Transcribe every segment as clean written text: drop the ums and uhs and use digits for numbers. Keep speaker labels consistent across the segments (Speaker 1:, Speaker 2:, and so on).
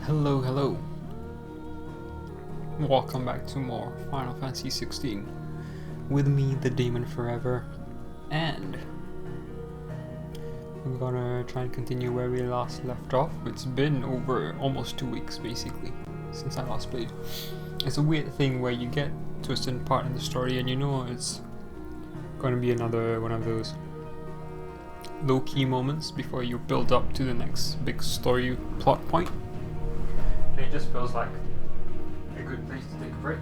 Speaker 1: Hello, hello. Welcome back to more Final Fantasy XVI. With me, the Demon Forever, and we're gonna try and continue where we last left off. It's been over almost 2 weeks, basically, since I last played. It's a weird thing where you get to a certain part in the story and you know it's gonna be another one of those low-key moments before you build up to the next big story plot point. And it just feels like a good place to take a break.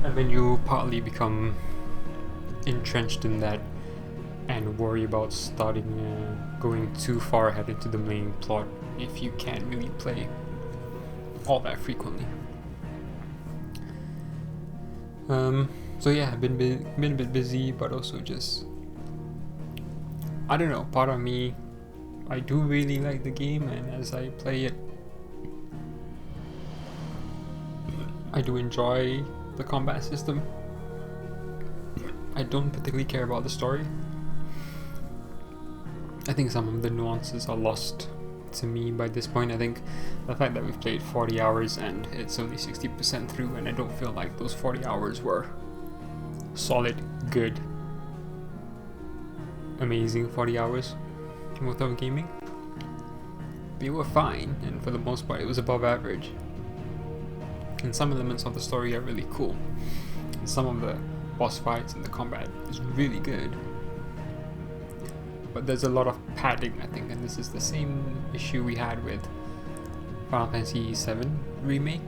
Speaker 1: And then you partly become entrenched in that and worry about going too far ahead into the main plot if you can't really play all that frequently. So yeah, I've been a bit busy, but also just, I don't know, part of me, I do really like the game, and as I play it, I do enjoy the combat system. I don't particularly care about the story. I think some of the nuances are lost to me by this point. I think the fact that we've played 40 hours and it's only 60% through, and I don't feel like those 40 hours were solid, good, amazing 40 hours worth of gaming. They were fine, and for the most part it was above average. And some elements of the story are really cool. And some of the boss fights and the combat is really good. But there's a lot of padding, I think, and this is the same issue we had with Final Fantasy VII Remake.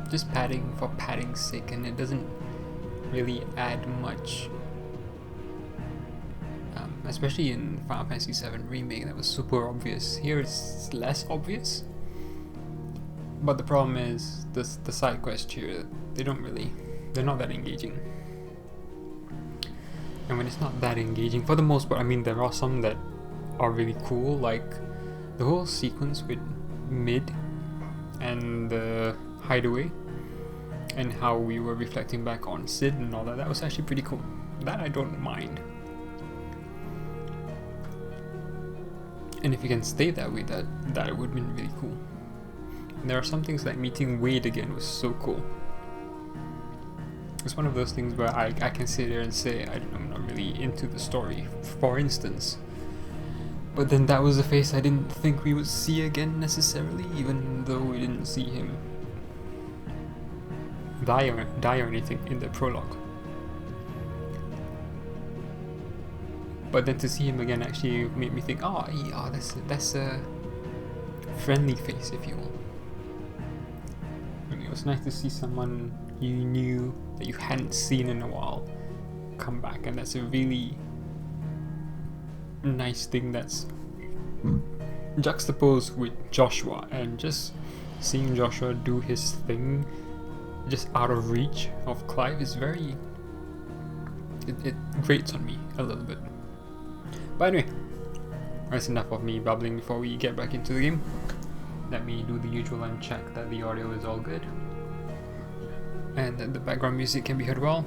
Speaker 1: Just padding for padding's sake, and it doesn't really add much. Especially in Final Fantasy VII Remake, that was super obvious. Here it's less obvious. But the problem is, the side quests here, they're not that engaging. And when it's not that engaging, for the most part, I mean, there are some that are really cool, like the whole sequence with Mid and the hideaway, and how we were reflecting back on Sid and all that. That was actually pretty cool. That I don't mind. And if you can stay that way, that would have been really cool. And there are some things like meeting Wade again was so cool. It's one of those things where I can sit there and say I'm not really into the story, for instance. But then that was a face I didn't think we would see again necessarily, even though we didn't see him die or anything in the prologue. But then to see him again actually made me think, oh yeah, that's a friendly face, if you will. And it was nice to see someone you knew that you hadn't seen in a while come back, and that's a really nice thing that's juxtaposed with Joshua, and just seeing Joshua do his thing just out of reach of Clive is very, it grates on me a little bit. But anyway, that's enough of me babbling before we get back into the game. Let me do the usual and check that the audio is all good and that the background music can be heard well.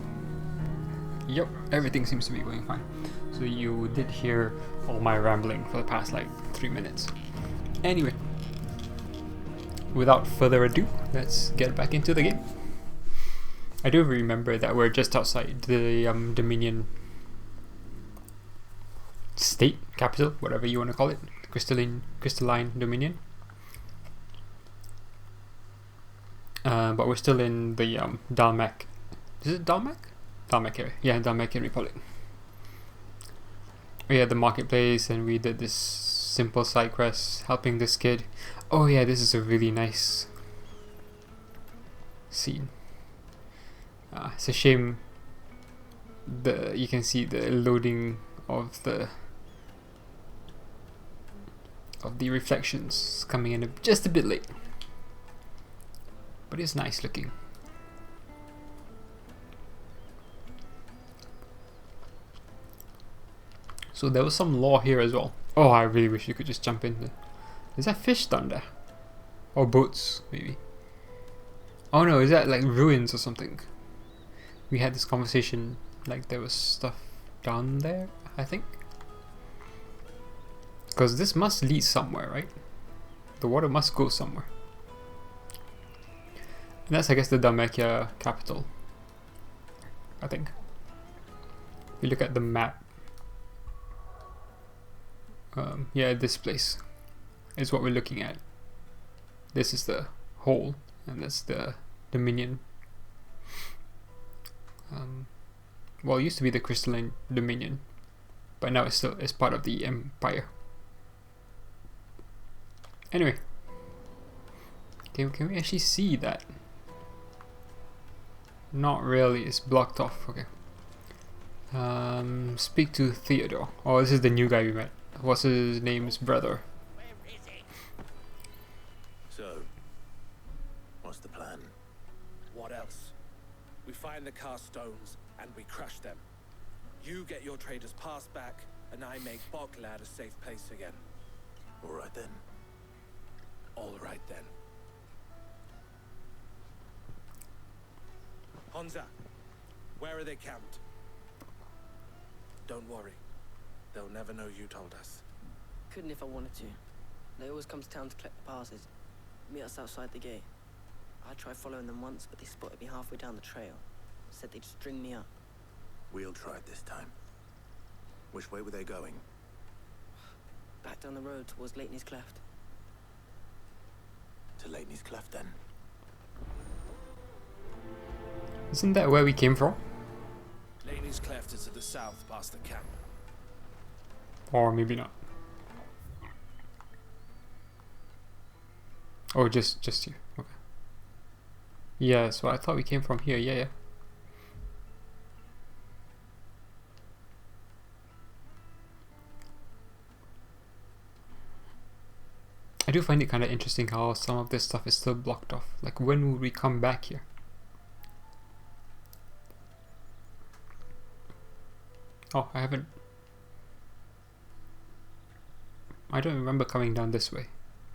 Speaker 1: Yep, everything seems to be going fine. So you did hear all my rambling for the past like 3 minutes. Anyway, without further ado, let's get back into the game. I do remember that we're just outside the Dominion state, capital, whatever you want to call it, crystalline Dominion. But we're still in the Dalmek. Is it Dalmek? Dalmek area. Yeah, Dalmekian Republic. We had the marketplace, and we did this simple side quest helping this kid. Oh yeah, this is a really nice scene. It's a shame you can see the loading of the reflections coming in just a bit late. But it's nice looking. So there was some lore here as well. Oh, I really wish you could just jump in there. Is that fish down there? Or boats, maybe? Oh no, is that like ruins or something? We had this conversation, like there was stuff down there, I think. Because this must lead somewhere, right? The water must go somewhere. And that's, I guess, the Dalmatia capital, I think. If you look at the map, yeah, this place is what we're looking at. This is the hole, and that's the Dominion. Well, it used to be the Crystalline Dominion, but now it's part of the Empire. Anyway, can we actually see that? Not really, it's blocked off. Okay. Speak to Theodore. Oh, this is the new guy we met. What's his name's brother?
Speaker 2: So, what's the plan?
Speaker 3: What else? We find the cast stones and we crush them. You get your trader's pass back, and I make Boglad a safe place again.
Speaker 2: All right then.
Speaker 3: All right then. Honza, where are they camped? Don't worry. They'll never know you told us.
Speaker 4: Couldn't if I wanted to. They always come to town to collect the passes. Meet us outside the gate. I tried following them once, but they spotted me halfway down the trail. Said they'd string me up.
Speaker 2: We'll try it this time. Which way were they going?
Speaker 4: Back down the road towards Lateney's Cleft.
Speaker 2: To Lateney's Cleft then.
Speaker 1: Isn't that where we came from?
Speaker 3: Laney's Cleft is to the south past the camp.
Speaker 1: Or maybe not. Oh, just here. Okay. Yeah, so I thought we came from here. Yeah. I do find it kind of interesting how some of this stuff is still blocked off. Like, when would we come back here? Oh, I don't remember coming down this way,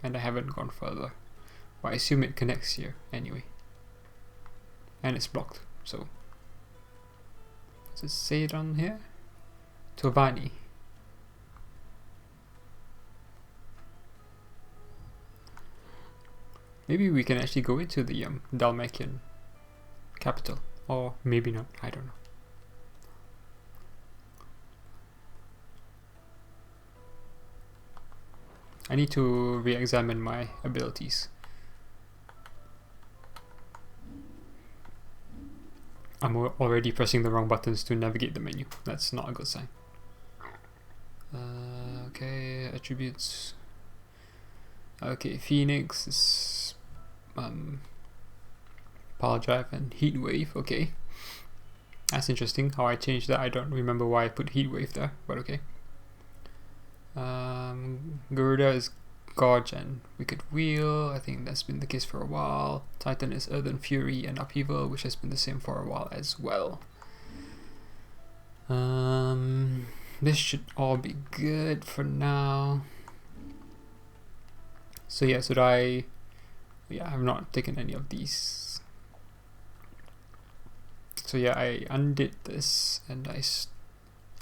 Speaker 1: and I haven't gone further, but I assume it connects here anyway, and it's blocked. So does it say it on here? Tovani. Maybe we can actually go into the Dalmatian capital, or maybe not, I don't know. I need to re-examine my abilities. I'm already pressing the wrong buttons to navigate the menu. That's not a good sign. Okay, attributes. Okay, Phoenix is Power Drive and Heat Wave. Okay, that's interesting how I changed that. I don't remember why I put Heat Wave there, but okay. Garuda is Gorge and Wicked Wheel. I think that's been the case for a while. Titan is Earthen Fury and Upheaval, which has been the same for a while as well. This should all be good for now. So yeah, I've not taken any of these. So yeah, I undid this and I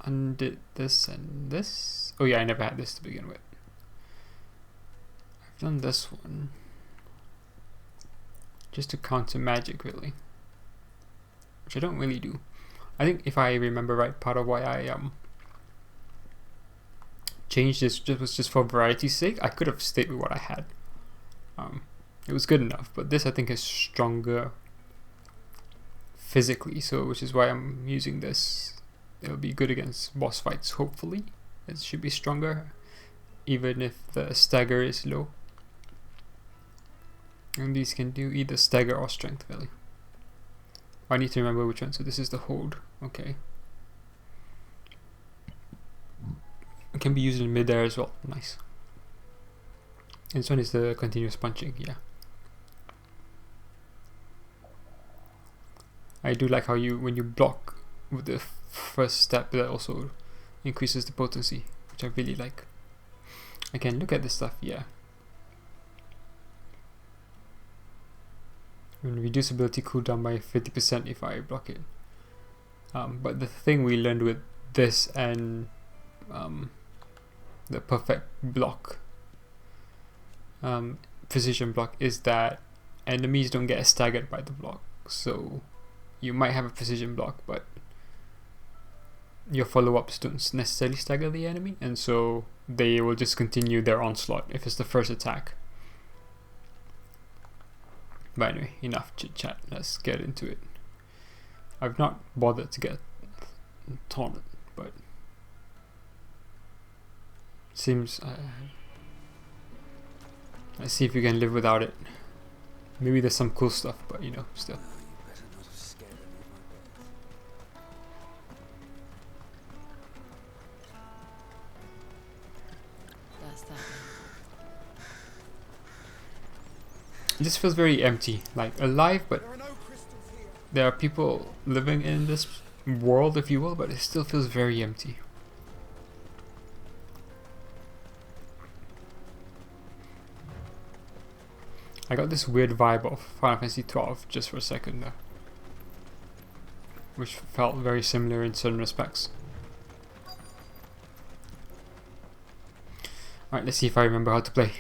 Speaker 1: undid this and this. Oh yeah, I never had this to begin with. I've done this one just to counter magic, really, which I don't really do. I think if I remember right, part of why I changed this was just for variety's sake. I could have stayed with what I had. It was good enough, but this I think is stronger physically, so which is why I'm using this. It'll be good against boss fights, hopefully. It should be stronger, even if the stagger is low. And these can do either stagger or strength, really. I need to remember which one. So this is the hold. Okay. It can be used in mid-air as well. Nice. And this one is the continuous punching. Yeah. I do like how when you block with the first step, that also increases the potency, which I really like. I can look at this stuff, yeah. And reduce ability cooldown by 50% if I block it. But the thing we learned with this and the perfect block, precision block, is that enemies don't get staggered by the block. So you might have a precision block, but your follow-ups don't necessarily stagger the enemy, and so they will just continue their onslaught if it's the first attack. But anyway, enough chit chat, let's get into it. I've not bothered to get taunted, but seems let's see if you can live without it. Maybe there's some cool stuff, but you know, still. It just feels very empty, like alive, but there are people living in this world, if you will, but it still feels very empty. I got this weird vibe of Final Fantasy XII just for a second there, which felt very similar in certain respects. Alright, let's see if I remember how to play.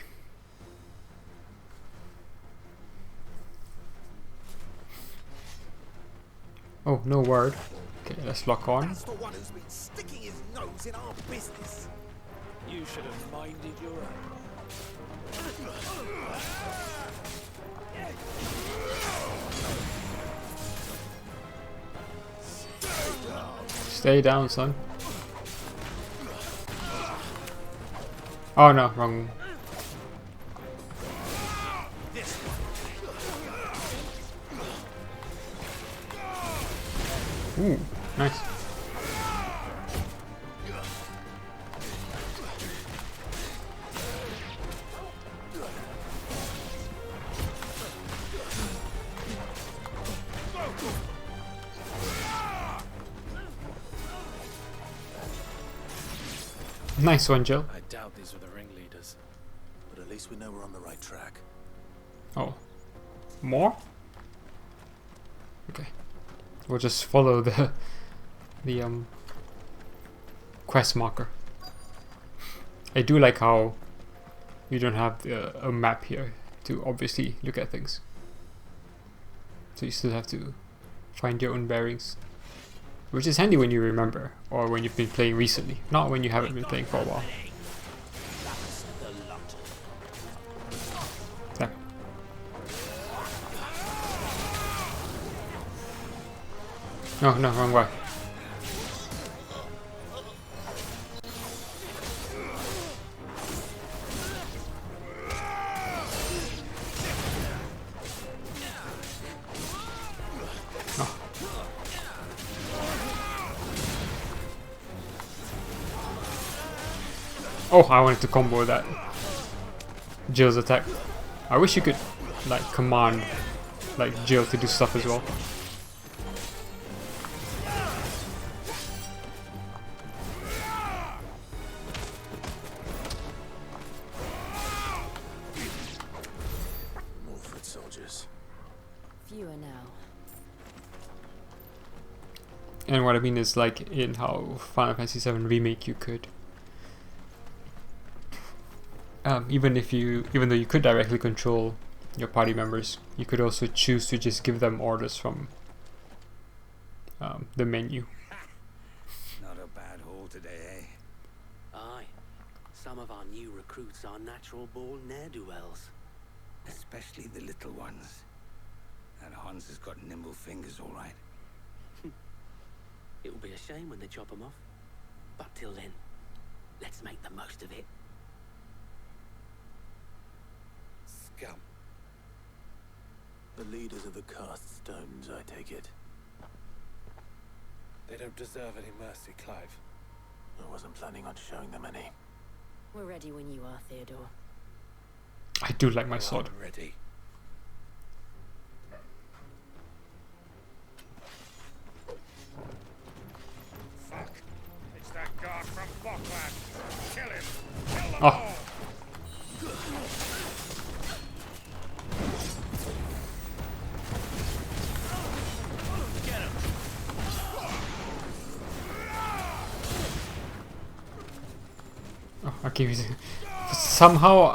Speaker 1: Oh, no word. Okay, let's lock on.
Speaker 3: That's the one who's been sticking his nose in our business. You should have minded your own.
Speaker 1: Stay down, son. Oh no, wrong. Ooh, nice. Nice one, Jill.
Speaker 3: I doubt these were the ringleaders,
Speaker 2: But at least we know we're on the right track.
Speaker 1: Oh, more? Okay, we'll just follow the quest marker. I do like how you don't have a map here to obviously look at things, so you still have to find your own bearings, which is handy when you remember or when you've been playing recently, not when you haven't been playing for a while. There. No, no, wrong way. Oh, I wanted to combo that Jill's attack. I wish you could like command like Jill to do stuff as well.
Speaker 2: More foot soldiers.
Speaker 5: Fewer now.
Speaker 1: And what I mean is like in how Final Fantasy VII Remake you could even though you could directly control your party members, you could also choose to just give them orders from the menu.
Speaker 2: Not a bad haul today, eh?
Speaker 6: Aye. Some of our new recruits are natural-born ne'er-do-wells.
Speaker 2: Especially the little ones. That Hans has got nimble fingers, all right.
Speaker 6: It will be a shame when they chop them off. But till then, let's make the most of it.
Speaker 3: scum.
Speaker 2: The leaders of the cast stones, I take it.
Speaker 3: They don't deserve any mercy, Clive.
Speaker 2: I wasn't planning on showing them any.
Speaker 5: We're ready when you are, Theodore.
Speaker 1: I do like my sword.
Speaker 3: I'm ready.
Speaker 7: Fuck. It's that guard from Bokland. Kill him. Kill them
Speaker 1: Oh.
Speaker 7: all.
Speaker 1: Okay, somehow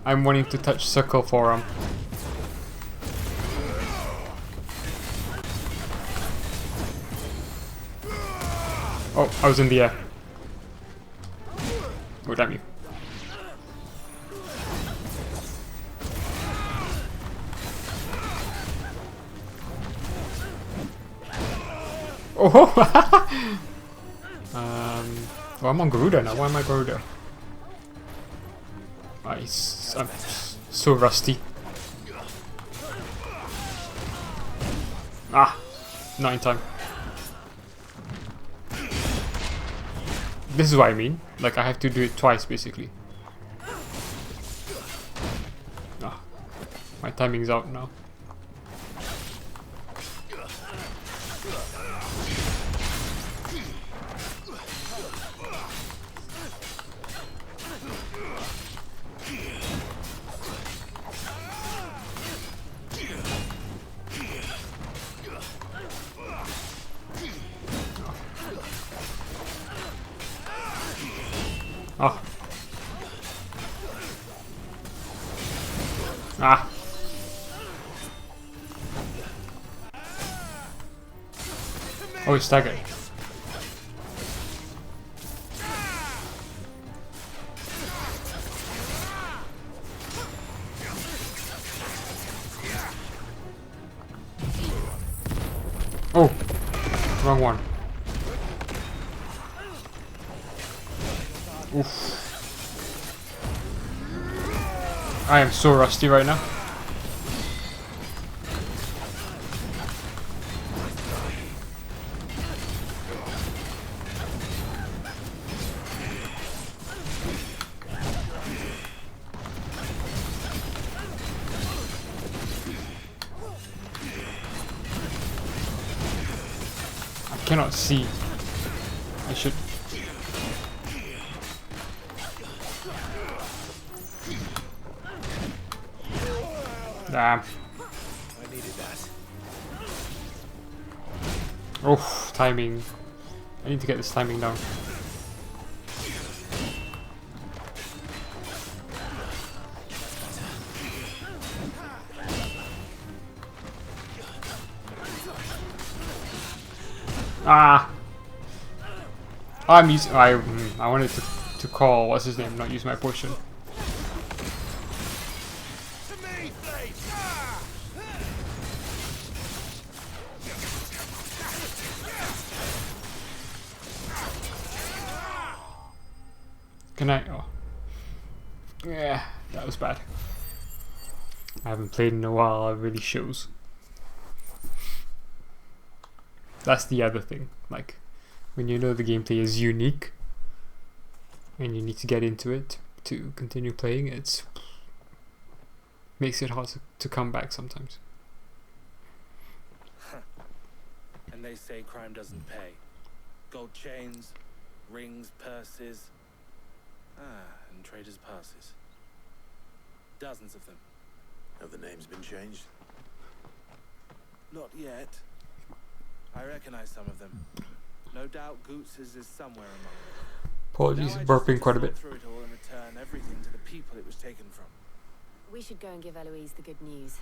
Speaker 1: I'm wanting to touch circle for him. Oh, I was in the air. Oh, damn you. Oh! Well, I'm on Garuda now. Why am I Garuda? I'm so rusty. Ah! Not in time. This is what I mean. Like, I have to do it twice, basically. Ah, my timing's out now. Oh. Ah. Oh, he's staggered. Oh, wrong one. Oof. I am so rusty right now. I cannot see. I should. Damn.
Speaker 3: I needed that.
Speaker 1: Oh, timing. I need to get this timing down. Ah! I'm using. I wanted to call. What's his name? Not use my potion. Can I? Oh. Yeah, that was bad. I haven't played in a while, it really shows. That's the other thing. Like, when you know the gameplay is unique and you need to get into it to continue playing, it makes it hard to come back sometimes.
Speaker 3: And they say crime doesn't pay. Gold chains, rings, purses. And traders' passes. Dozens of them.
Speaker 8: Have the names been changed?
Speaker 3: Not yet. I recognize some of them. No doubt Goots's is somewhere among them.
Speaker 1: Apologies,
Speaker 3: Now I just
Speaker 1: burping
Speaker 3: need to
Speaker 1: quite a
Speaker 3: sort
Speaker 1: bit.
Speaker 3: through it all and return everything to the people it was taken from.
Speaker 5: We should go and give Eloise the good news.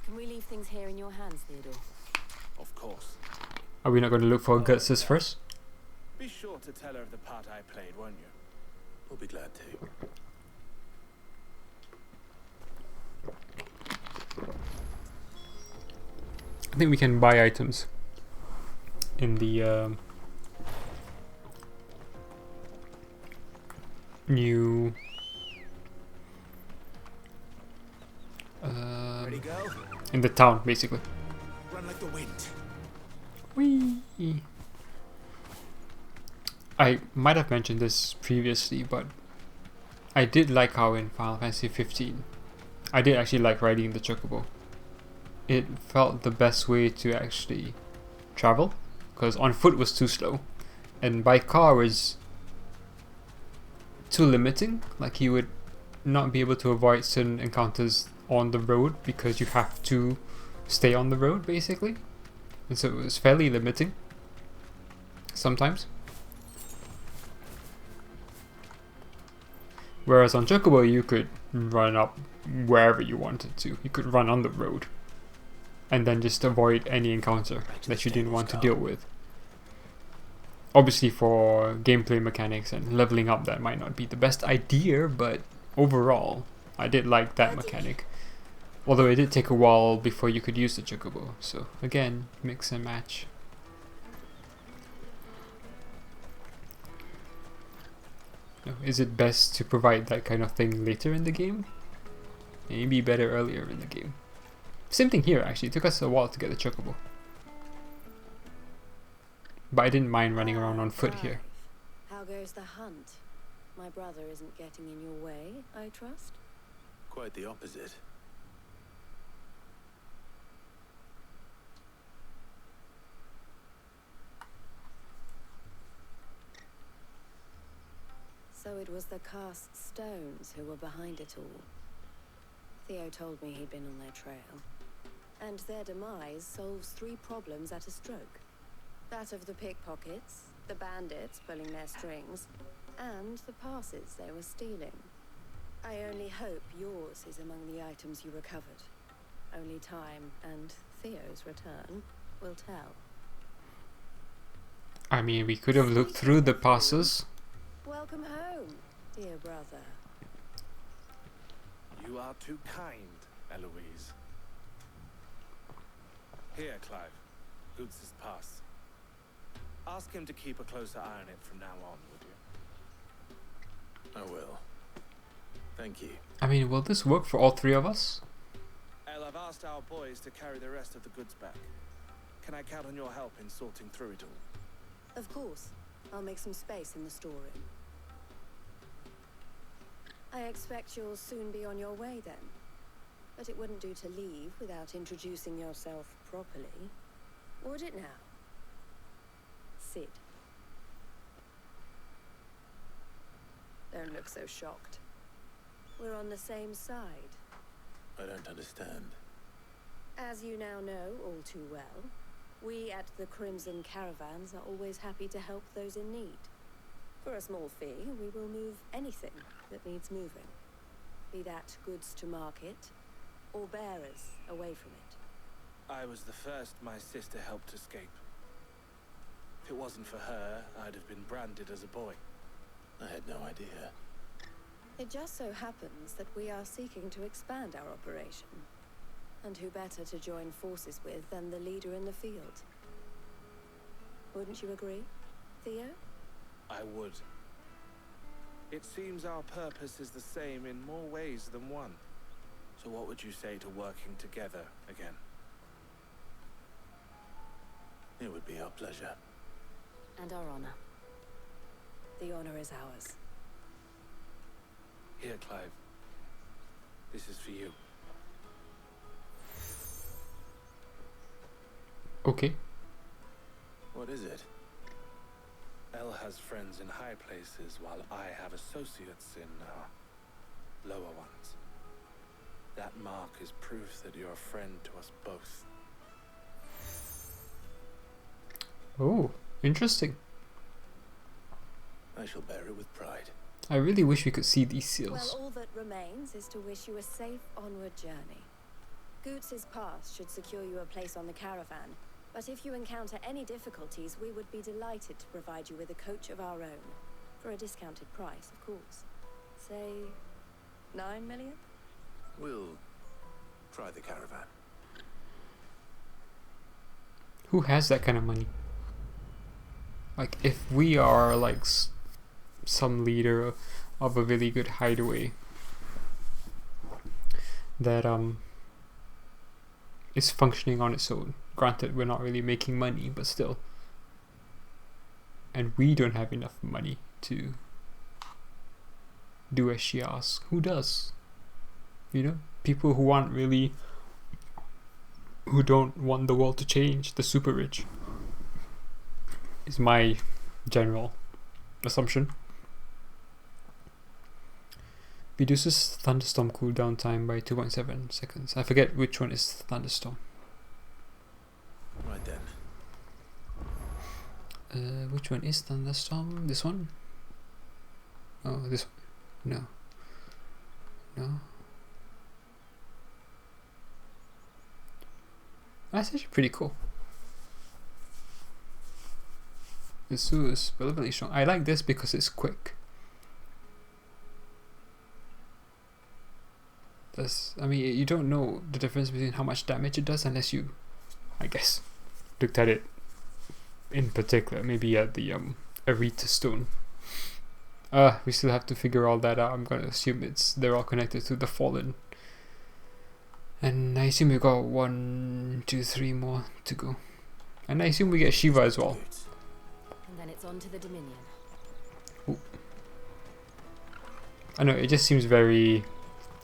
Speaker 5: Can we leave things here in your hands, Theodore?
Speaker 3: Of course.
Speaker 1: Are we not going to look for Gutses first?
Speaker 3: Be sure to tell her of the part I played, won't you?
Speaker 8: We'll be glad to.
Speaker 1: I think we can buy items in the new
Speaker 8: Ready, go?
Speaker 1: in the town, basically.
Speaker 8: Run like the wind.
Speaker 1: Whee! I might have mentioned this previously, but I did like how in Final Fantasy 15 I did actually like riding the chocobo. It felt the best way to actually travel, because on foot was too slow and by car was too limiting. Like, you would not be able to avoid certain encounters on the road because you have to stay on the road, basically, and so it was fairly limiting sometimes. Whereas on Chocobo, you could run up wherever you wanted to. You could run on the road and then just avoid any encounter that you didn't want to deal with. Obviously, for gameplay mechanics and leveling up, that might not be the best idea, but overall, I did like that mechanic. Although it did take a while before you could use the Chocobo. So again, mix and match. Is it best to provide that kind of thing later in the game? Maybe better earlier in the game. Same thing here actually, it took us a while to get the Chocobo. But I didn't mind running around on foot here.
Speaker 5: How goes the hunt? My brother isn't getting in your way, I trust?
Speaker 8: Quite the opposite.
Speaker 5: So it was the cast stones who were behind it all. Theo told me he'd been on their trail. And their demise solves 3 problems at a stroke. That of the pickpockets, the bandits pulling their strings, and the passes they were stealing. I only hope yours is among the items you recovered. Only time and Theo's return will tell.
Speaker 1: I mean, we could have looked through the passes.
Speaker 5: Welcome home, dear brother.
Speaker 3: You are too kind, Eloise. Here, Clive. Goots' pass. Ask him to keep a closer eye on it from now on, would you?
Speaker 8: I will. Thank you.
Speaker 1: I mean, will this work for all 3 of us?
Speaker 3: El, I've asked our boys to carry the rest of the goods back. Can I count on your help in sorting through it all?
Speaker 5: Of course. I'll make some space in the storeroom. I expect you'll soon be on your way then. But it wouldn't do to leave without introducing yourself properly. Would it now? Sid. Don't look so shocked. We're on the same side.
Speaker 8: I don't understand.
Speaker 5: As you now know all too well, we at the Crimson Caravans are always happy to help those in need. For a small fee, we will move anything that needs moving. Be that goods to market, or bearers away from it.
Speaker 3: I was the first my sister helped escape. If it wasn't for her, I'd have been branded as a boy.
Speaker 8: I had no idea.
Speaker 5: It just so happens that we are seeking to expand our operation. And who better to join forces with than the leader in the field? Wouldn't you agree, Theo?
Speaker 3: I would. It seems our purpose is the same in more ways than one. So what would you say to working together again?
Speaker 8: It would be our pleasure.
Speaker 5: And our honor. The honor is ours.
Speaker 3: Here, Clive. This is for you.
Speaker 1: Okay.
Speaker 8: What is it?
Speaker 3: El has friends in high places, while I have associates in, lower ones. That mark is proof that you're a friend to us both.
Speaker 1: Oh, interesting.
Speaker 8: I shall bear it with pride.
Speaker 1: I really wish we could see these seals.
Speaker 5: Well, all that remains is to wish you a safe onward journey. Goots' pass should secure you a place on the caravan, but if you encounter any difficulties, we would be delighted to provide you with a coach of our own. For a discounted price, of course. Say, 9 million?
Speaker 8: We'll try the caravan.
Speaker 1: Who has that kind of money? Like, if we are like some leader of a really good hideaway that is functioning on its own. Granted, we're not really making money, but still. And we don't have enough money to do as she asks. Who does? You know? People who aren't really... who don't want the world to change. The super rich. Is my general assumption. Reduces thunderstorm cooldown time by 2.7 seconds. I forget which one is thunderstorm.
Speaker 8: Right then.
Speaker 1: Which one is thunderstorm? This one? Oh, this one. No. No. That's actually pretty cool. The Su is relatively strong. I like this because it's quick. I mean, you don't know the difference between how much damage it does unless you, I guess, looked at it in particular. Maybe at the Arita stone. We still have to figure all that out. I'm gonna assume they're all connected to the Fallen. And I assume we got 1, 2, 3 more to go. And I assume we get Shiva as well.
Speaker 5: And then it's on to the Dominion.
Speaker 1: Ooh. I know, it just seems very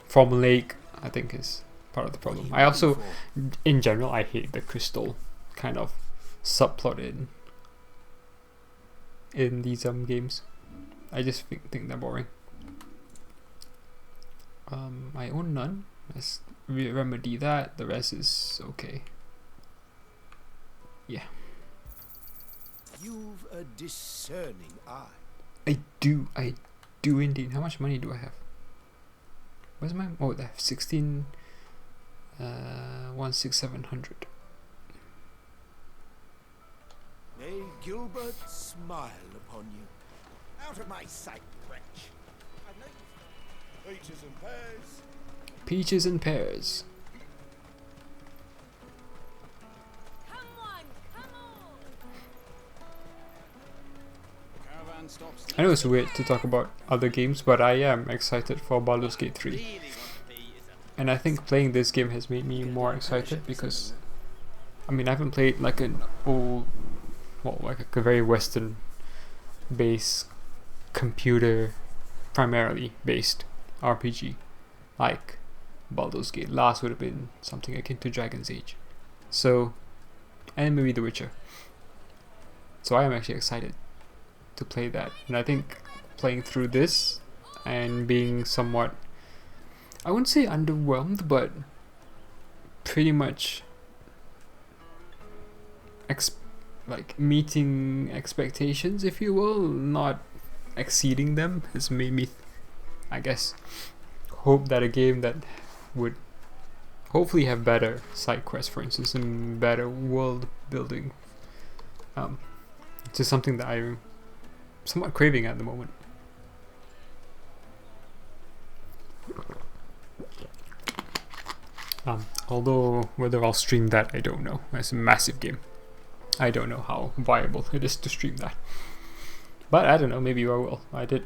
Speaker 1: formulaic, I think, is part of the problem. I also, in general, I hate the crystal kind of subplot in these games. I just think they're boring. I own none. Let's remedy that. The rest is okay. Yeah.
Speaker 9: You've a discerning eye.
Speaker 1: I do indeed. How much money do I have? Where's my... Oh, I have 16... 16700.
Speaker 9: May Gilbert smile upon you. Out of my sight, wretch. Peaches and pears.
Speaker 1: Peaches and pears.
Speaker 5: Come on, come on!
Speaker 1: I know it's weird to talk about other games, but I am excited for Baldur's Gate 3. And I think playing this game has made me more excited because, I mean, I haven't played like an old, well, like a very Western based, computer primarily based RPG like Baldur's Gate. Last would have been something akin to Dragon's Age. So, and maybe The Witcher. So I am actually excited to play that. And I think playing through this and being somewhat, I wouldn't say underwhelmed, but pretty much like meeting expectations, if you will, not exceeding them, has made me, I guess, hope that a game that would hopefully have better side quests, for instance, and better world building, just something that I'm somewhat craving at the moment. Although whether I'll stream that, I don't know. It's a massive game. I don't know how viable it is to stream that. But I don't know, maybe I will. I did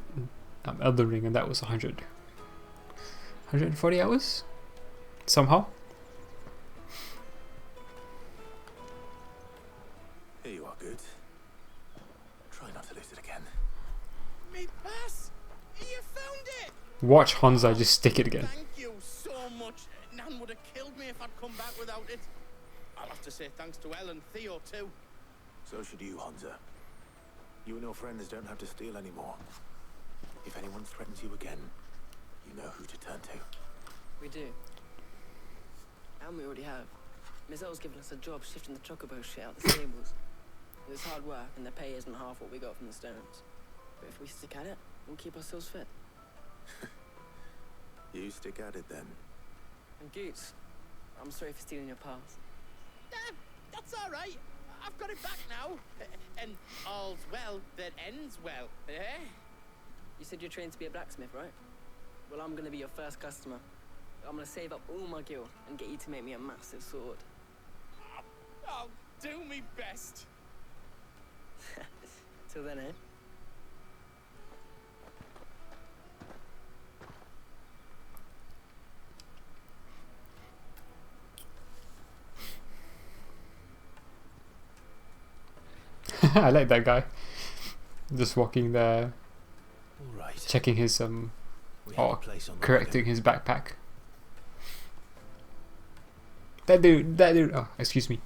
Speaker 1: Elden Ring and that was 140 hours? Somehow?
Speaker 8: Here you are, good. Try not to lose it again.
Speaker 10: Me pass! You found it!
Speaker 1: Watch Hansa just stick it again.
Speaker 10: Thank you so much. Nan would have killed me if I'd come back without it. I'll have to say thanks to Elle and Theo too.
Speaker 8: So should you, Hansa. You and your friends don't have to steal anymore. If anyone threatens you again, you know who to turn to.
Speaker 4: We do. And we already have. Mizelle's given us a job shifting the chocobo shit out the stables. It was hard work and the pay isn't half what we got from the stones. But if we stick at it, we'll keep ourselves fit.
Speaker 8: You stick at it then.
Speaker 4: And Goots, I'm sorry for stealing your pass.
Speaker 10: That's all right. I've got it back now. And all's well that ends well, eh?
Speaker 4: You said you're trained to be a blacksmith, right? Well, I'm gonna be your first customer. I'm gonna save up all my gil and get you to make me a massive sword.
Speaker 10: I'll do me best.
Speaker 4: Till then, eh?
Speaker 1: I like that guy. Just walking there,
Speaker 8: All right.
Speaker 1: checking his
Speaker 8: We have a
Speaker 1: or
Speaker 8: place on the
Speaker 1: correcting his backpack. That dude, oh, excuse me.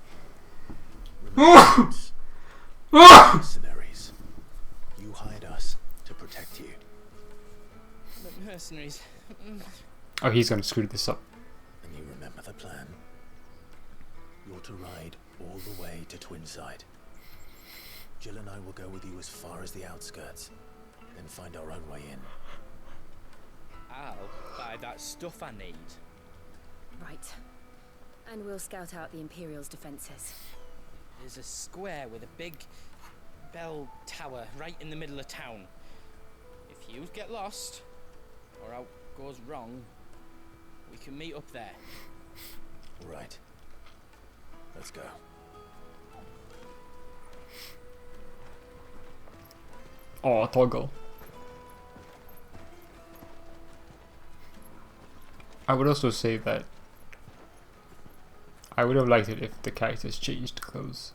Speaker 8: wagon. Mercenaries. You hired us to protect you.
Speaker 10: But mercenaries.
Speaker 1: Oh, he's gonna screw this up.
Speaker 8: And you remember the plan. You're to ride all the way to Twinside. Jill and I will go with you as far as the outskirts, then find our own way in.
Speaker 10: I'll buy that stuff I need.
Speaker 11: Right. And we'll scout out the Imperial's defenses.
Speaker 10: There's a square with a big bell tower right in the middle of town. If you get lost, or out goes wrong, we can meet up there.
Speaker 8: Right. Let's go.
Speaker 1: Oh, toggle. I would also say that I would have liked it if the characters changed clothes.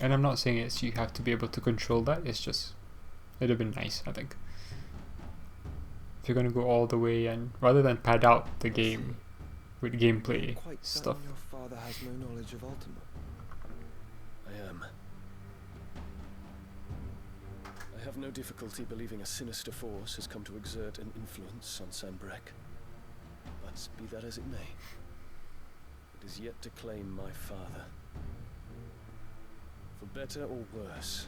Speaker 1: And I'm not saying you have to be able to control that, it's just, it'd have been nice, I think. If you're gonna go all the way and, rather than pad out the game with gameplay
Speaker 12: Quite
Speaker 1: stuff.
Speaker 12: certain your father has no knowledge of Ultima.
Speaker 13: I am. I have no difficulty believing a sinister force has come to exert an influence on Sanbreque. But be that as it may, it is yet to claim my father. For better or worse,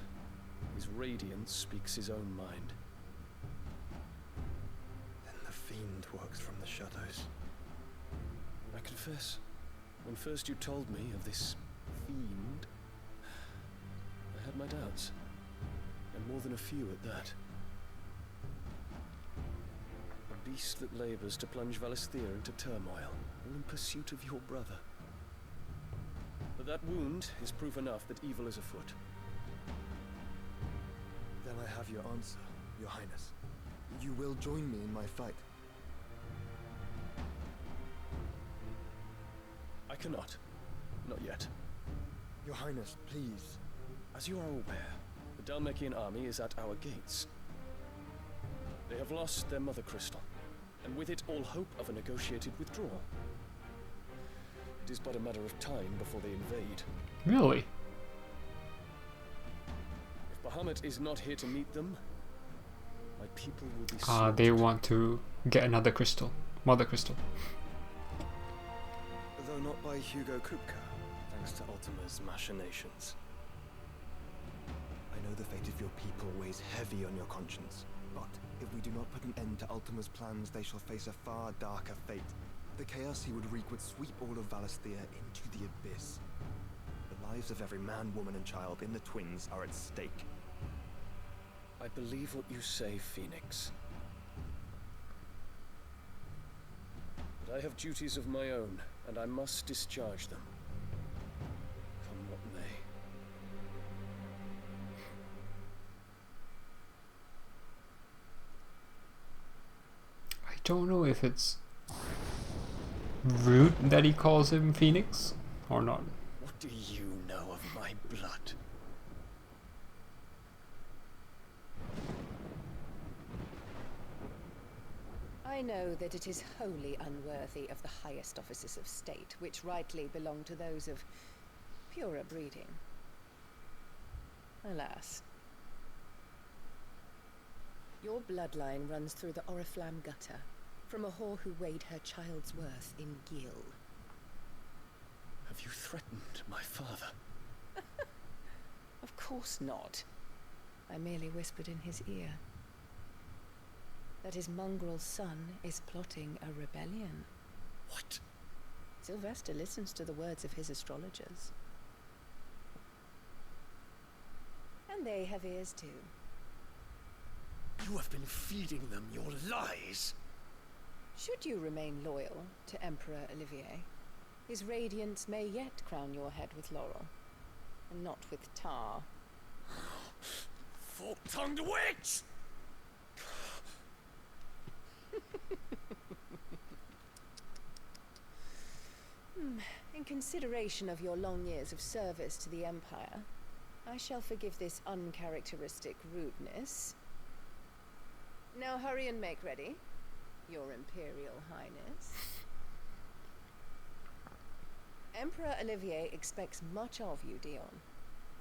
Speaker 13: his radiance speaks his own mind.
Speaker 12: Then the fiend works from the shadows.
Speaker 13: I confess, when first you told me of this fiend, I had my doubts. And more than a few at that. A beast that labors to plunge Valisthea into turmoil, all in pursuit of your brother. But that wound is proof enough that evil is afoot.
Speaker 12: Then I have your answer, Your Highness. You will join me in my fight.
Speaker 13: I cannot. Not yet.
Speaker 12: Your Highness, please.
Speaker 13: As you are aware, the Dhalmekian army is at our gates. They have lost their mother crystal, and with it all hope of a negotiated withdrawal. It is but a matter of time before they invade.
Speaker 1: Really?
Speaker 13: If Bahamut is not here to meet them, my people will be
Speaker 1: They want to get another crystal. Mother crystal.
Speaker 12: Though not by Hugo Kupka, thanks to Ultima's machinations. I know the fate of your people weighs heavy on your conscience, but if we do not put an end to Ultima's plans, they shall face a far darker fate. The chaos he would wreak would sweep all of Valisthea into the abyss. The lives of every man, woman, and child in the Twins are at stake.
Speaker 13: I believe what you say, Phoenix. But I have duties of my own, and I must discharge them. Come what may.
Speaker 1: I don't know if it's rude that he calls him Phoenix or not.
Speaker 13: What do you know of my blood?
Speaker 14: I know that it is wholly unworthy of the highest offices of state, which rightly belong to those of purer breeding. Alas. Your bloodline runs through the Oriflamme gutter, from a whore who weighed her child's worth in gil.
Speaker 13: Have you threatened my father?
Speaker 14: Of course not. I merely whispered in his ear that his mongrel son is plotting a rebellion.
Speaker 13: What?
Speaker 14: Sylvester listens to the words of his astrologers. And they have ears too.
Speaker 13: You have been feeding them your lies.
Speaker 14: Should you remain loyal to Emperor Olivier, his radiance may yet crown your head with laurel, and not with tar.
Speaker 13: Fork-tongued witch!
Speaker 14: In consideration of your long years of service to the Empire, I shall forgive this uncharacteristic rudeness. Now hurry and make ready, Your Imperial Highness. Emperor Olivier expects much of you, Dion.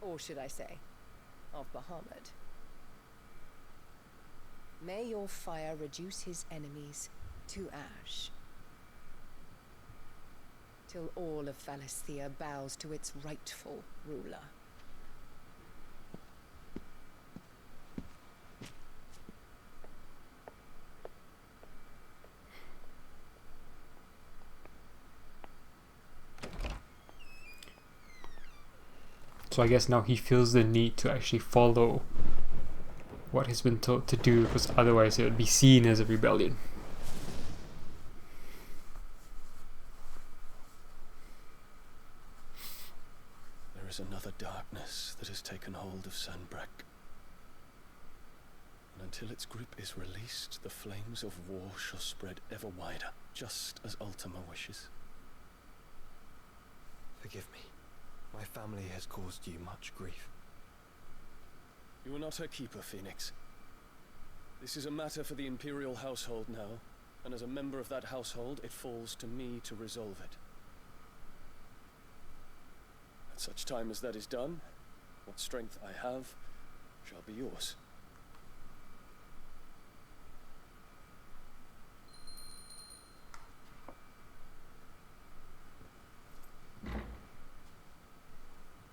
Speaker 14: Or should I say, of Bahamut. May your fire reduce his enemies to ash, till all of Valisthea bows to its rightful ruler.
Speaker 1: So I guess now he feels the need to actually follow what he's been told to do, because otherwise it would be seen as a rebellion.
Speaker 13: There is another darkness that has taken hold of Sanbreque. And until its grip is released, the flames of war shall spread ever wider, just as Ultima wishes.
Speaker 12: Forgive me. My family has caused you much grief.
Speaker 13: You are not her keeper, Phoenix. This is a matter for the Imperial household now, and as a member of that household, it falls to me to resolve it. At such time as that is done, what strength I have shall be yours.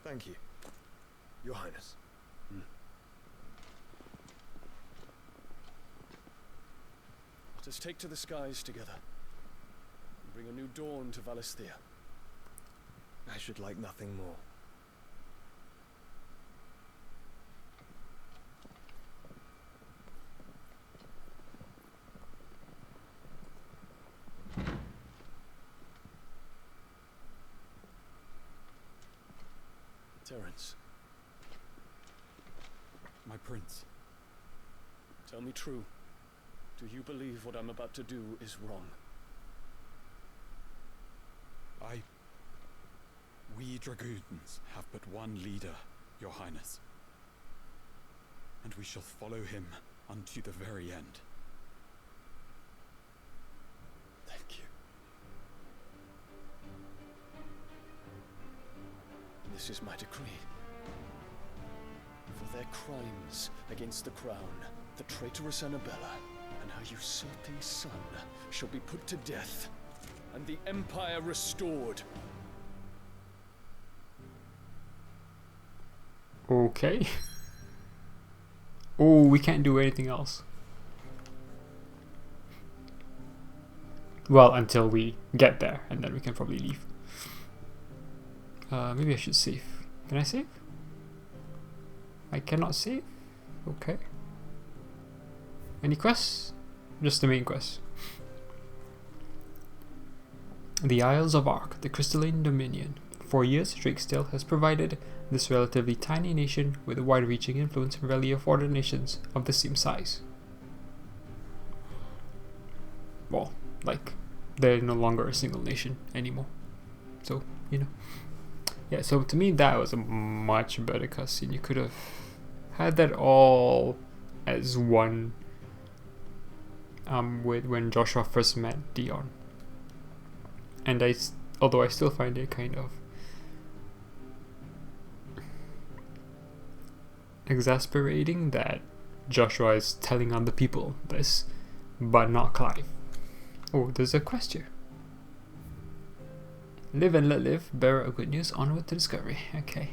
Speaker 12: Thank you, Your Highness.
Speaker 13: Let us take to the skies together, and bring a new dawn to Valisthea.
Speaker 12: I should like nothing more.
Speaker 13: Terence,
Speaker 15: my prince.
Speaker 13: tell me true. Do you believe what I'm about to do is wrong?
Speaker 15: We dragoons have but one leader, Your Highness. And we shall follow him unto the very end.
Speaker 13: Thank you. This is my decree. For their crimes against the crown, the traitorous Annabella and her usurping son shall be put to death, and the Empire restored.
Speaker 1: Okay. Oh, we can't do anything else. Well, until we get there, and then we can probably leave. Maybe I should save. Can I save? I cannot save? Okay. Any quests? Just the main quest. The Isles of Ark, the Crystalline Dominion. For years, Drakesdale has provided this relatively tiny nation with a wide-reaching influence in value of other nations of the same size. Well, like, they're no longer a single nation anymore. So, you know. Yeah, so to me that was a much better cutscene. You could have had that all as one with when Joshua first met Dion. And although I still find it kind of exasperating that Joshua is telling other people this, but not Clive. Oh, there's a quest here. Live and let live, bearer of good news, onward to discovery. Okay.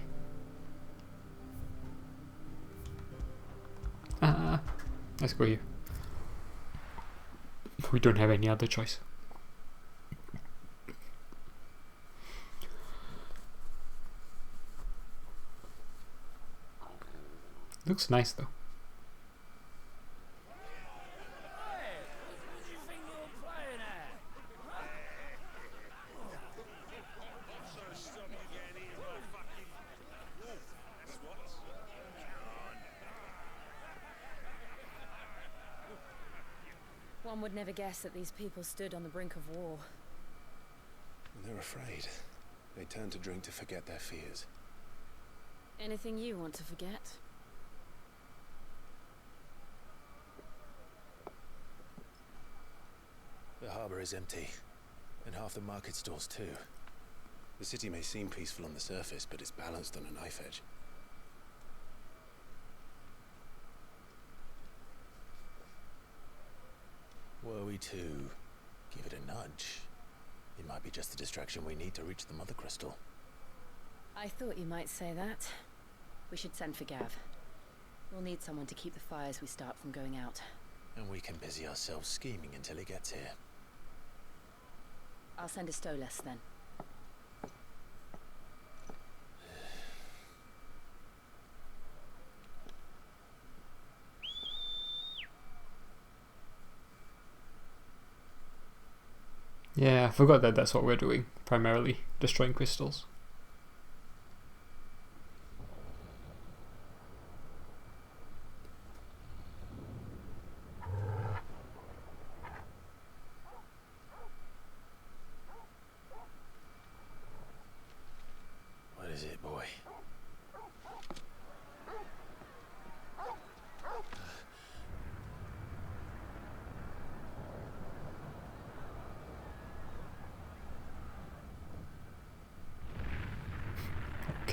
Speaker 1: Let's go here. We don't have any other choice. Looks nice though.
Speaker 11: One would never guess that these people stood on the brink of war.
Speaker 8: They're afraid. They turn to drink to forget their fears.
Speaker 11: Anything you want to forget?
Speaker 8: The harbour is empty, and half the market stalls too. The city may seem peaceful on the surface, but it's balanced on a knife edge. Were we to give it a nudge, it might be just the distraction we need to reach the Mother Crystal.
Speaker 11: I thought you might say that. We should send for Gav. We'll need someone to keep the fires we start from going out.
Speaker 8: And we can busy ourselves scheming until he gets here.
Speaker 11: I'll send a Stolas then.
Speaker 1: Yeah, I forgot that that's what we're doing, primarily, destroying crystals.
Speaker 8: What is it, boy?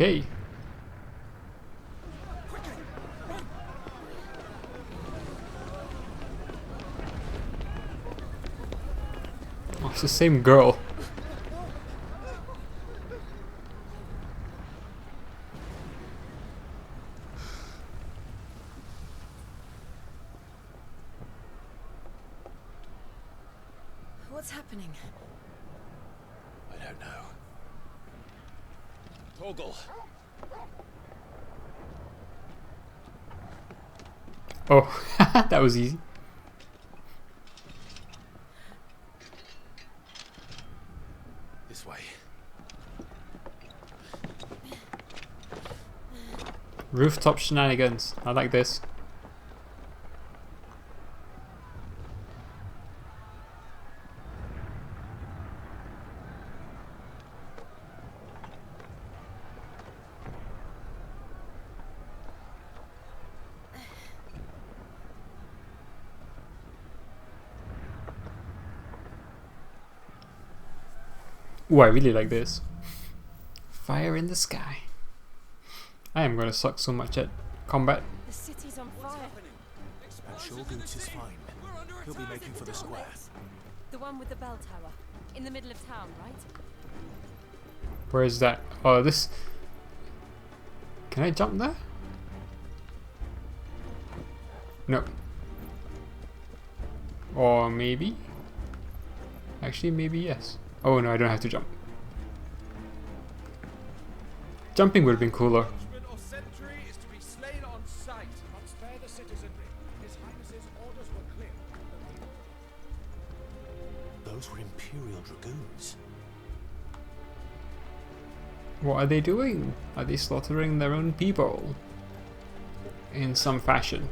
Speaker 1: Okay. Oh, it's the same girl.
Speaker 11: What's happening?
Speaker 8: I don't know. Torgal.
Speaker 1: Oh, that was easy.
Speaker 8: This way.
Speaker 1: Rooftop shenanigans. I like this. Ooh, I really like this. Fire in the sky. I am gonna suck so much at combat.
Speaker 11: The city's on fire.
Speaker 8: And Shogun's is fine. He'll be making for the square.
Speaker 11: The one with the bell tower. In the middle of town, right?
Speaker 1: Where is that? Oh, this... Can I jump there? No. Or maybe? Actually, maybe yes. Oh no, I don't have to jump. Jumping would have been cooler.
Speaker 9: Or sentry is to be slain on sight. Not spare the citizenry. His Highness's orders were clear.
Speaker 8: Those were Imperial Dragoons.
Speaker 1: What are they doing? Are they slaughtering their own people? In some fashion.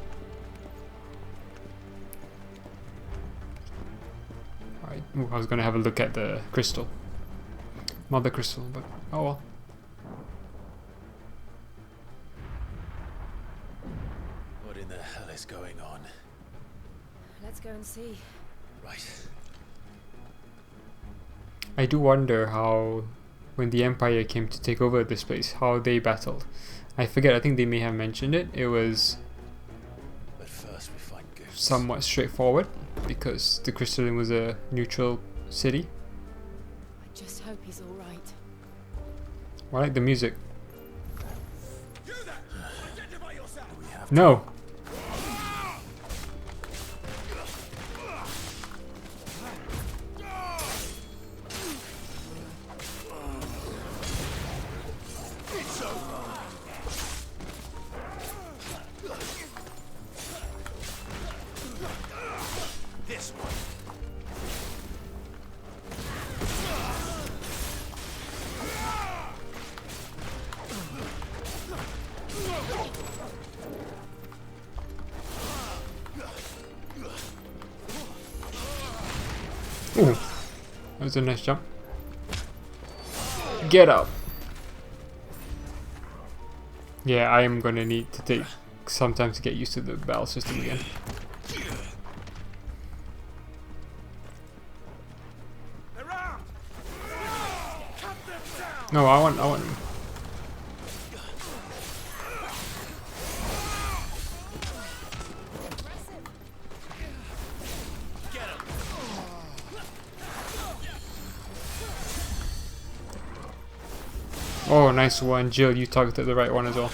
Speaker 1: Alright, I was gonna have a look at the crystal. Mother crystal, but oh well.
Speaker 8: What in the hell is going on?
Speaker 11: Let's go and see.
Speaker 8: Right.
Speaker 1: I do wonder how, when the Empire came to take over this place, how they battled. I forget, I think they may have mentioned it. It was
Speaker 8: But first we find Goose.
Speaker 1: somewhat straightforward, because the Crystalline was a neutral city.
Speaker 11: I just hope he's alright.
Speaker 1: I like the music.
Speaker 9: You there! Identify yourself!
Speaker 8: We have
Speaker 1: No!
Speaker 9: It's over! This one.
Speaker 1: Ooh, that was a nice jump. Get up! Yeah, I am gonna need to take some time to get used to the battle system again.
Speaker 9: They're armed! Cut them down!
Speaker 1: No, I want Oh, nice one, Jill. You targeted the right one as well.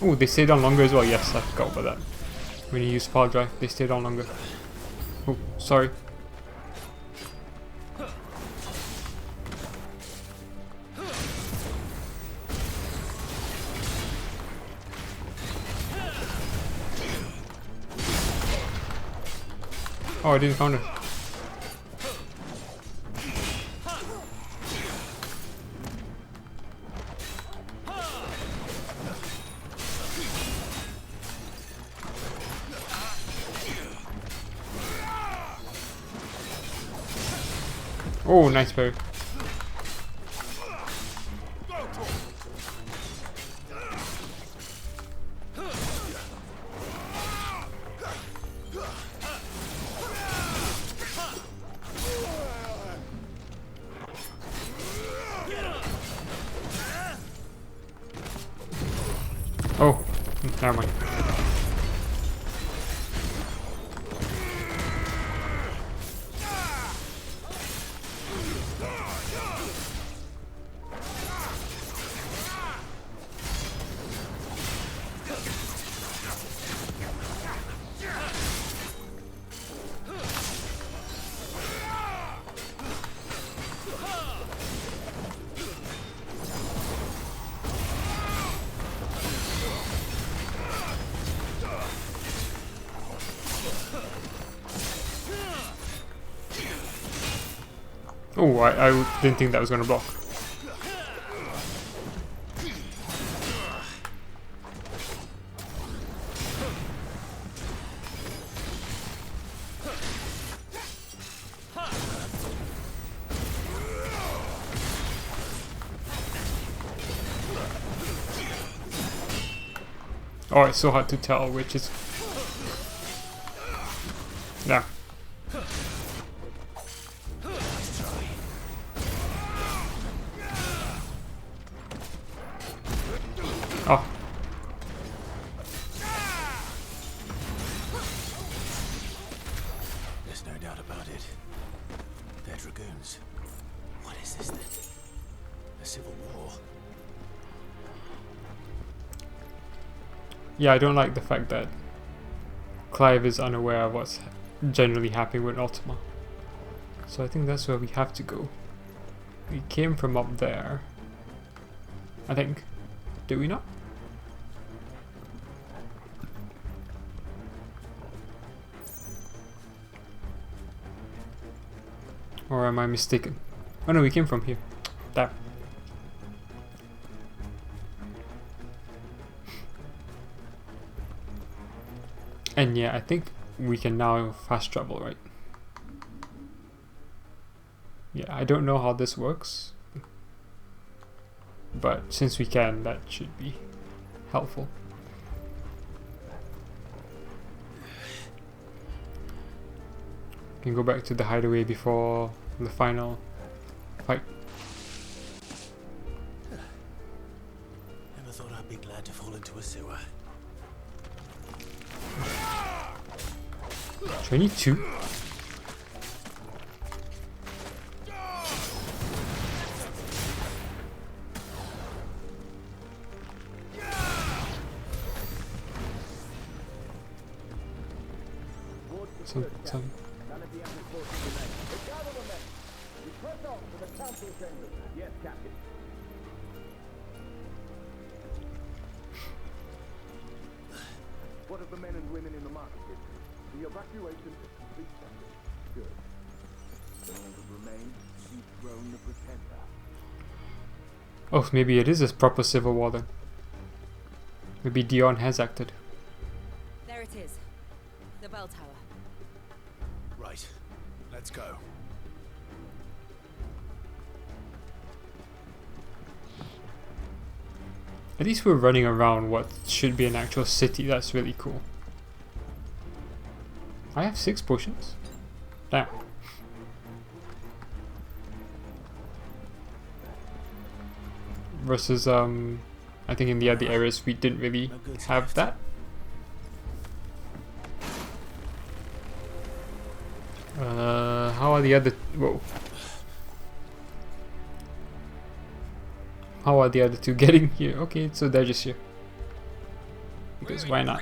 Speaker 1: Oh, they stayed on longer as well. Yes, I forgot about that. When you use power drive, they stayed on longer. Oh, sorry. Oh, I didn't counter. Oh, nice parry. Oh, never mind. Oh, I didn't think that was going to block. Oh, it's so hard to tell which is... Yeah. Oh.
Speaker 8: There's no doubt about it. They're dragoons. What is this then? A civil war?
Speaker 1: Yeah, I don't like the fact that Clive is unaware of what's generally happening with Ultima. So I think that's where we have to go. We came from up there, I think. Did we not? Or am I mistaken? Oh no, we came from here. Damn. And yeah, I think we can now fast travel, right? Yeah, I don't know how this works. But since we can, that should be helpful. Can go back to the hideaway before the final fight.
Speaker 8: Never thought I'd be glad to fall into a sewer.
Speaker 1: 22? Some.
Speaker 7: Yes, Captain. What of the men and women in the market district? The evacuation is complete. Good. Those that remain, dethrone the pretender.
Speaker 1: Oh, maybe it is a proper civil war then. Maybe Dion has acted.
Speaker 11: There it is. The bell tower.
Speaker 8: Right. Let's go.
Speaker 1: At least we're running around what should be an actual city. That's really cool. I have 6 potions. Damn. Versus I think in the other areas we didn't really have that. How are the other... Whoa. How are the other two getting here? Okay, so they're just here. Because why not?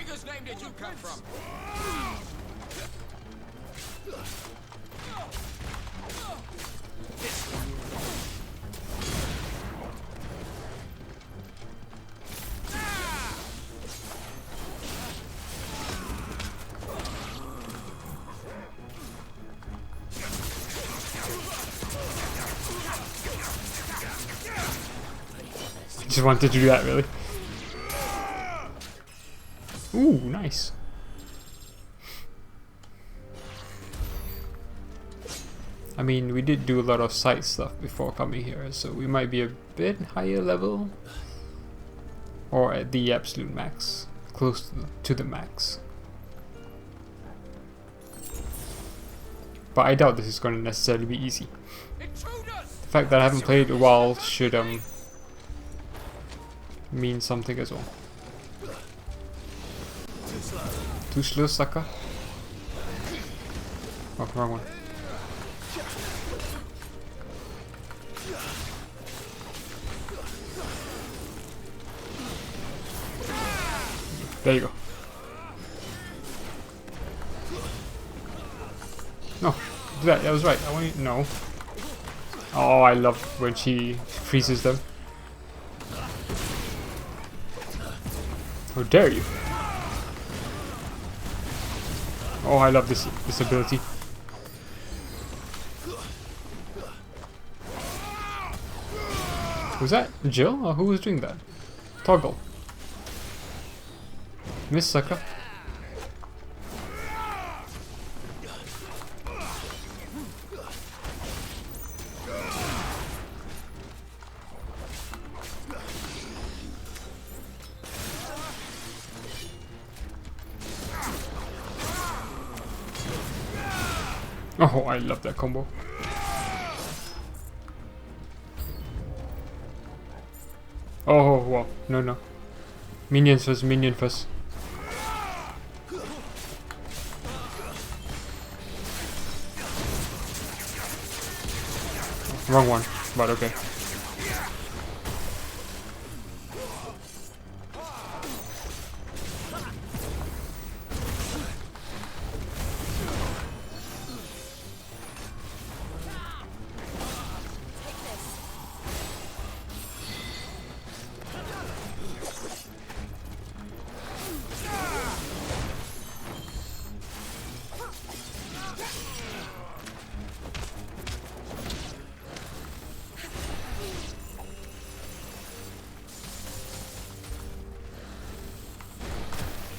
Speaker 1: Just wanted to do that, really. Ooh, nice. I mean, we did do a lot of side stuff before coming here, so we might be a bit higher level. Or at the absolute max. Close to the max. But I doubt this is going to necessarily be easy. The fact that I haven't played a while should mean something as well. Too slow, sucker. Oh, wrong one. There you go. No, that was right. I want you, no. Oh, I love when she freezes them. How dare you? Oh, I love this ability. Was that Jill or who was doing that? Toggle. Miss sucker. Oh, I love that combo. Oh, wow. No, no. Minions first, minion first. Wrong one, but okay.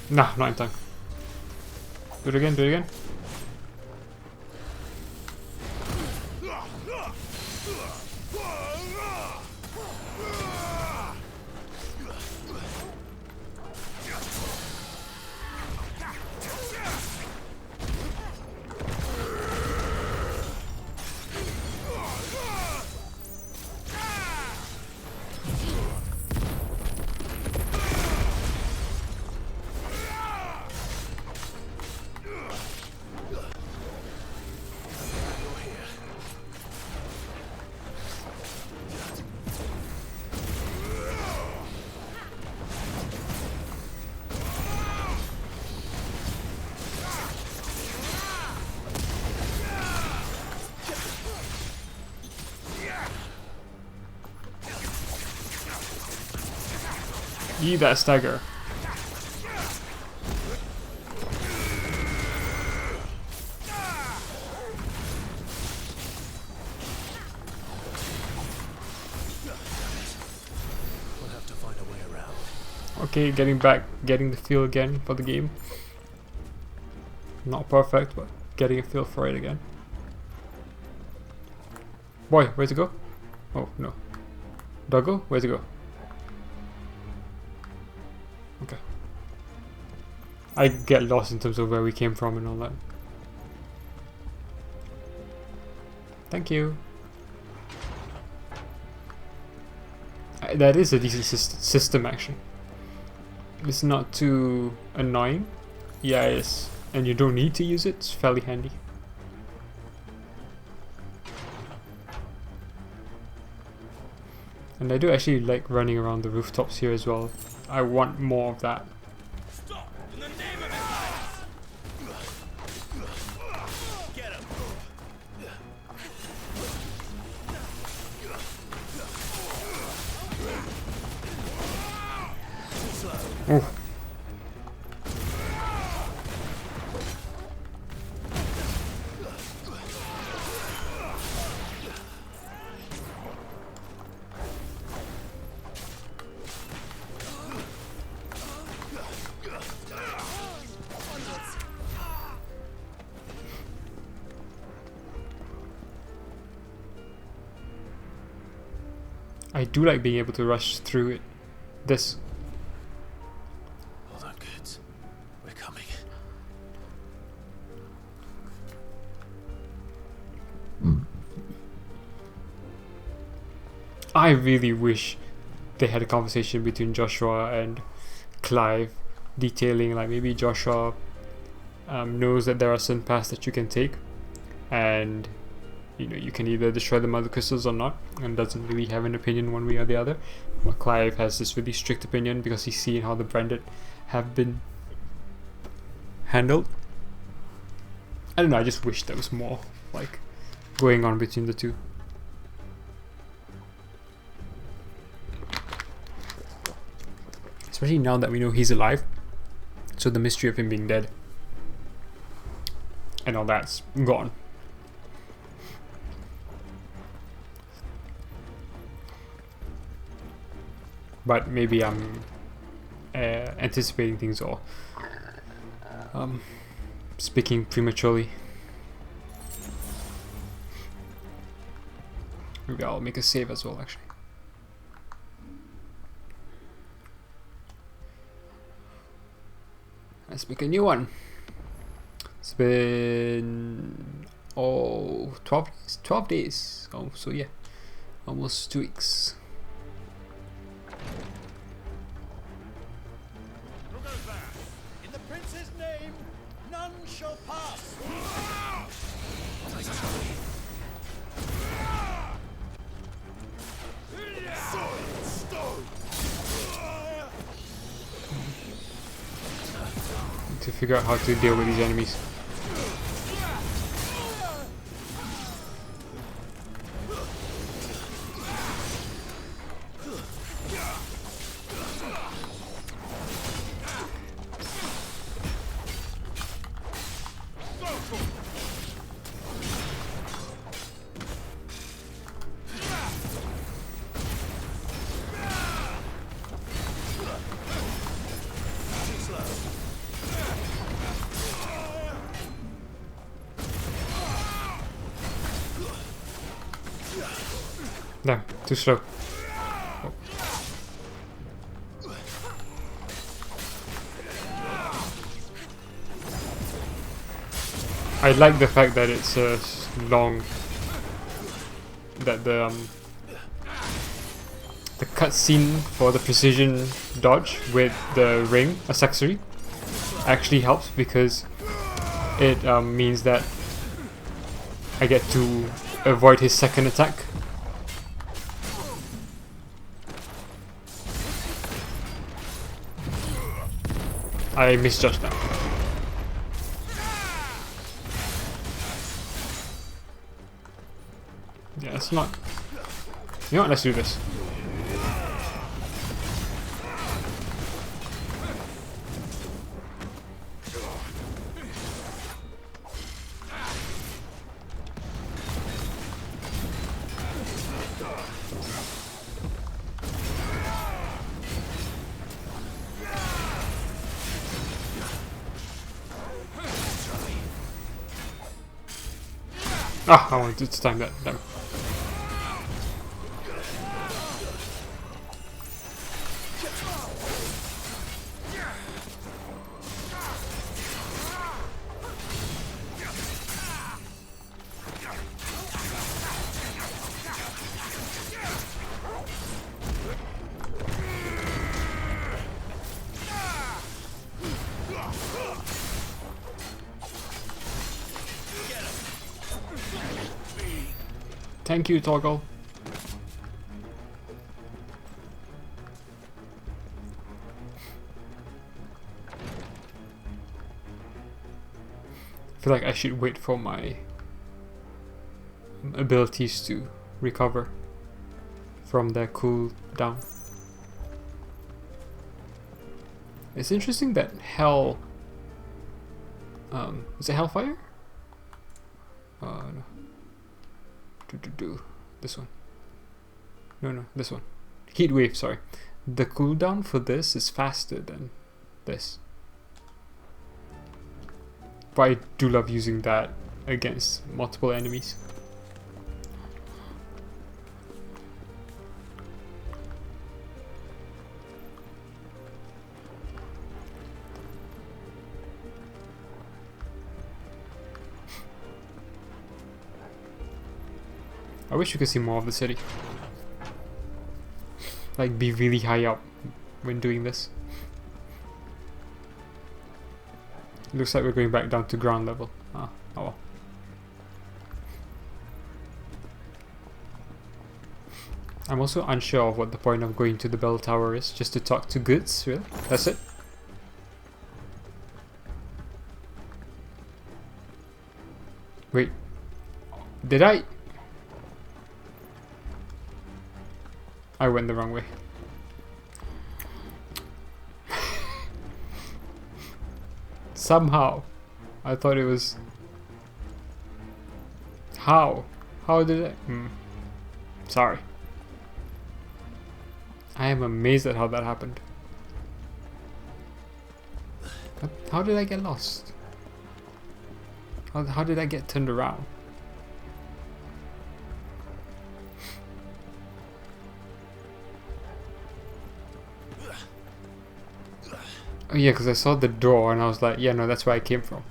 Speaker 1: Nah, not in time. Do it again, do it again. Eat that stagger.
Speaker 8: We'll have to find a way around.
Speaker 1: Okay, getting the feel again for the game. Not perfect, but getting a feel for it again. Boy, where's it go? Oh, no. Doggo, where's it go? Okay. I get lost in terms of where we came from and all that. Thank you. That is a decent system actually. It's not too annoying. Yeah, it is. And you don't need to use it. It's fairly handy. And I do actually like running around the rooftops here as well. I want more of that.
Speaker 9: Stop! In the name of his Get him!
Speaker 1: Oh. I do like being able to rush through it. This.
Speaker 8: All done, goods. We're coming.
Speaker 1: I really wish they had a conversation between Joshua and Clive, detailing like maybe Joshua knows that there are certain paths that you can take, and you know you can either destroy the mother crystals or not, and doesn't really have an opinion one way or the other. But Clive has this really strict opinion because he's seen how the branded have been handled. I don't know, I just wish there was more like going on between the two. Especially now that we know he's alive, so the mystery of him being dead and all that's gone. But maybe I'm anticipating things or speaking prematurely. Maybe I'll make a save as well, actually. Let's make a new one. It's been 12 days. Oh, so yeah, almost 2 weeks.
Speaker 9: In the prince's name, none shall pass.
Speaker 1: To figure out how to deal with these enemies. No, too slow. Oh. I like the fact that it's long. That the cutscene for the precision dodge with the ring accessory actually helps because it means that I get to avoid his second attack. I misjudged that. Yeah, it's not. You know what? Let's do this. Ah, I wanted to time that. Damn. Thank you, Toggle. I feel like I should wait for my abilities to recover from their cooldown. It's interesting that Hell... is it Hellfire? No. This one. No, this one. Heat Wave, sorry. The cooldown for this is faster than this. But I do love using that against multiple enemies. I wish you could see more of the city. Like, be really high up when doing this. Looks like we're going back down to ground level. Ah, oh well. I'm also unsure of what the point of going to the bell tower is. Just to talk to goods, really? That's it? Wait. Did I? I went the wrong way. Somehow. I thought it was... How? How did I... Sorry. I am amazed at how that happened. How did I get lost? How did I get turned around? Oh yeah, because I saw the door and I was like, yeah, no, that's where I came from.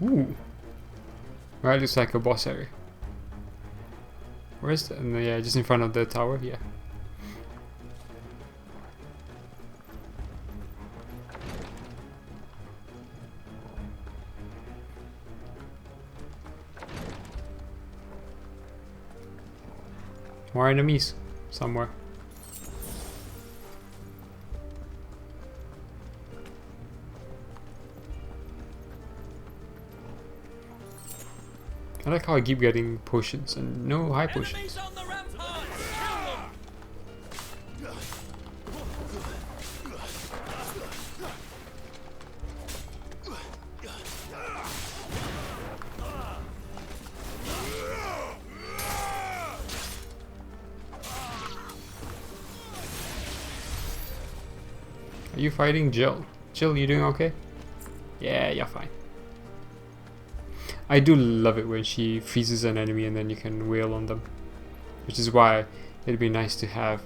Speaker 1: Ooh. Right, looks like a boss area. Where's the... yeah, just in front of the tower, yeah. More enemies somewhere. I like how I keep getting potions and no high potions. Are you fighting Jill? Jill, you doing okay? Yeah, you're fine. I do love it when she freezes an enemy and then you can wail on them. Which is why it'd be nice to have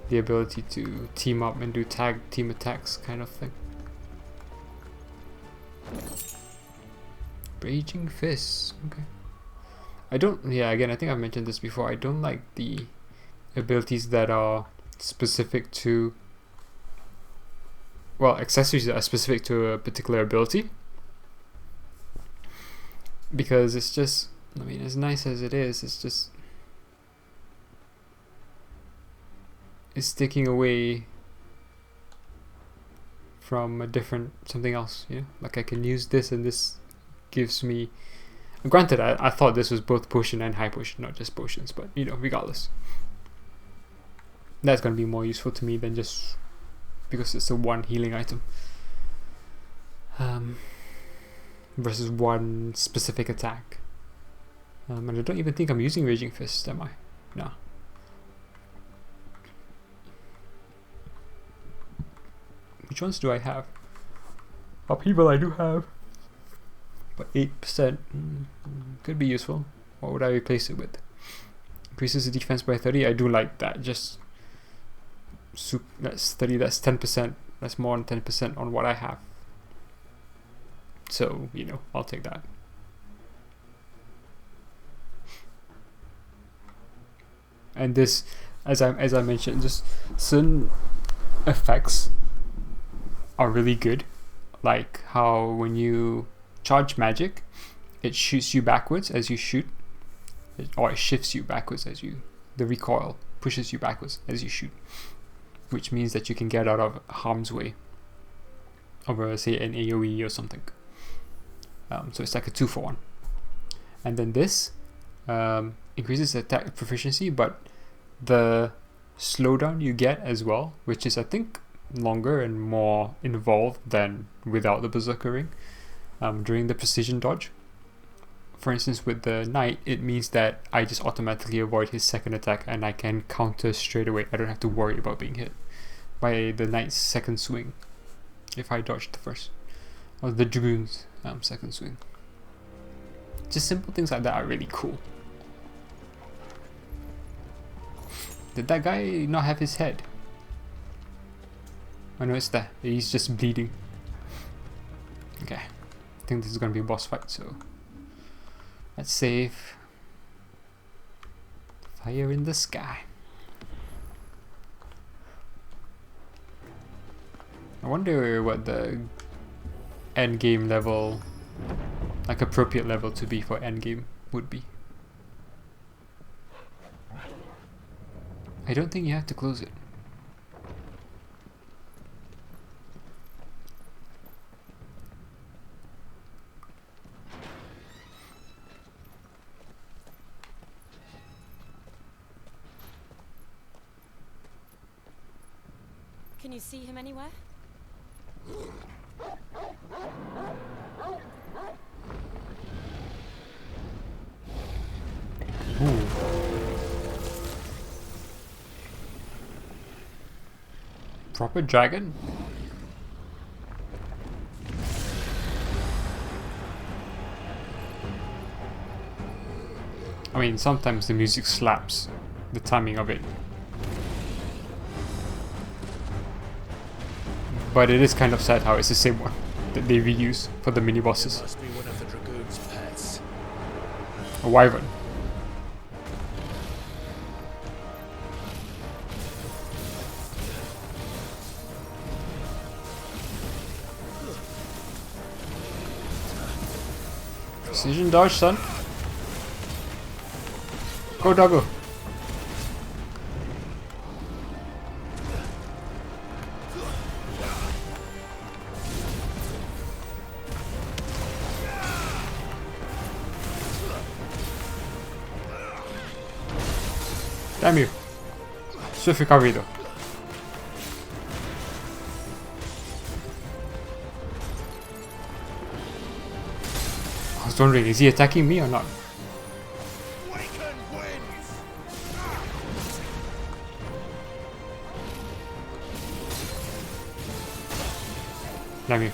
Speaker 1: the ability to team up and do tag team attacks kind of thing. Raging Fists. Okay. I don't... yeah, again, I think I've mentioned this before. I don't like the abilities that are specific to... well, accessories that are specific to a particular ability. Because it's just... I mean, as nice as it is, it's just... it's taking away from a different... something else, you know? Like I can use this and this gives me... granted, I thought this was both potion and high potion, not just potions, but, you know, regardless. That's going to be more useful to me than just... because it's a one healing item. Versus one specific attack. And I don't even think I'm using Raging Fist, am I? No. Which ones do I have? Upheaval I do have. But 8% could be useful. What would I replace it with? Increases the defense by 30. I do like that. Just that's 30. That's 10%. That's more than 10% on what I have. So, you know, I'll take that. And this, as I mentioned, just certain effects are really good. Like how when you charge magic, it shoots you backwards as you shoot, or it shifts you backwards as you... the recoil pushes you backwards as you shoot, which means that you can get out of harm's way over, say, an AoE or something. So it's like a 2-for-1. And then this increases attack proficiency, but the slowdown you get as well, which is I think longer and more involved than without the Berserker Ring, during the precision dodge. For instance, with the Knight, it means that I just automatically avoid his second attack and I can counter straight away. I don't have to worry about being hit by the Knight's second swing if I dodge the first. Or the Dragoon's second swing. Just simple things like that are really cool. Did that guy not have his head? I know it's there. He's just bleeding. I think this is gonna be a boss fight, so let's save. Fire in the sky. I wonder what the end game level, like appropriate level to be for end game would be. I don't think you have to close it.
Speaker 11: Can you see him anywhere?
Speaker 1: Ooh. Proper dragon? I mean, sometimes the music slaps, the timing of it. But it is kind of sad how it's the same one that they reuse for the mini bosses.
Speaker 16: Must be one of the dragoon's pets.
Speaker 1: A wyvern. Precision dodge, son. Go, doggo. Damn you. Swift recovery though. I was wondering, is he attacking me or not? Damn you.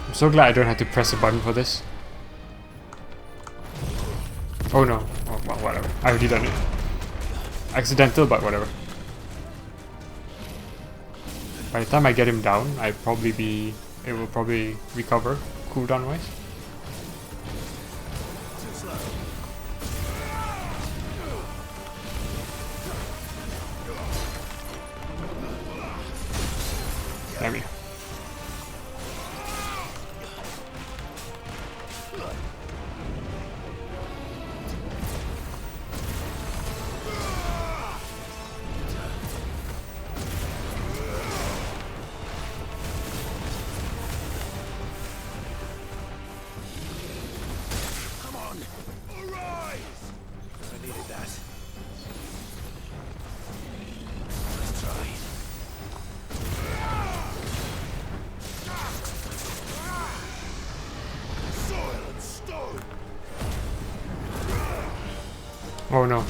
Speaker 1: I'm so glad I don't have to press a button for this. Oh no. Oh, well, whatever. I already done it. Accidental, but whatever. By the time I get him down, it will probably recover cooldown wise. Damn you. Oh no.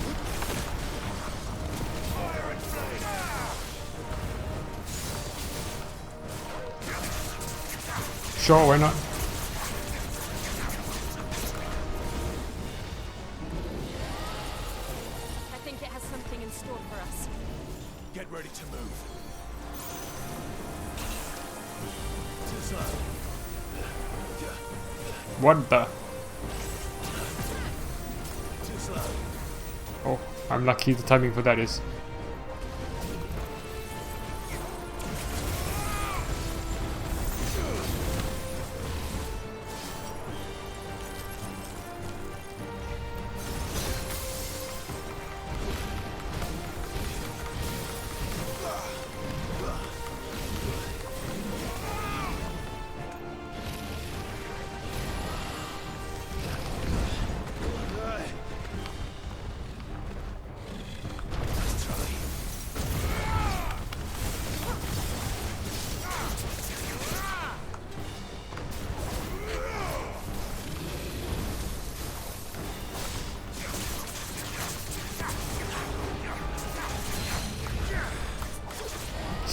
Speaker 1: Sure, why not?
Speaker 11: I think it has something in store for us.
Speaker 16: Get ready to move.
Speaker 1: What the? Oh, I'm lucky the timing for that is.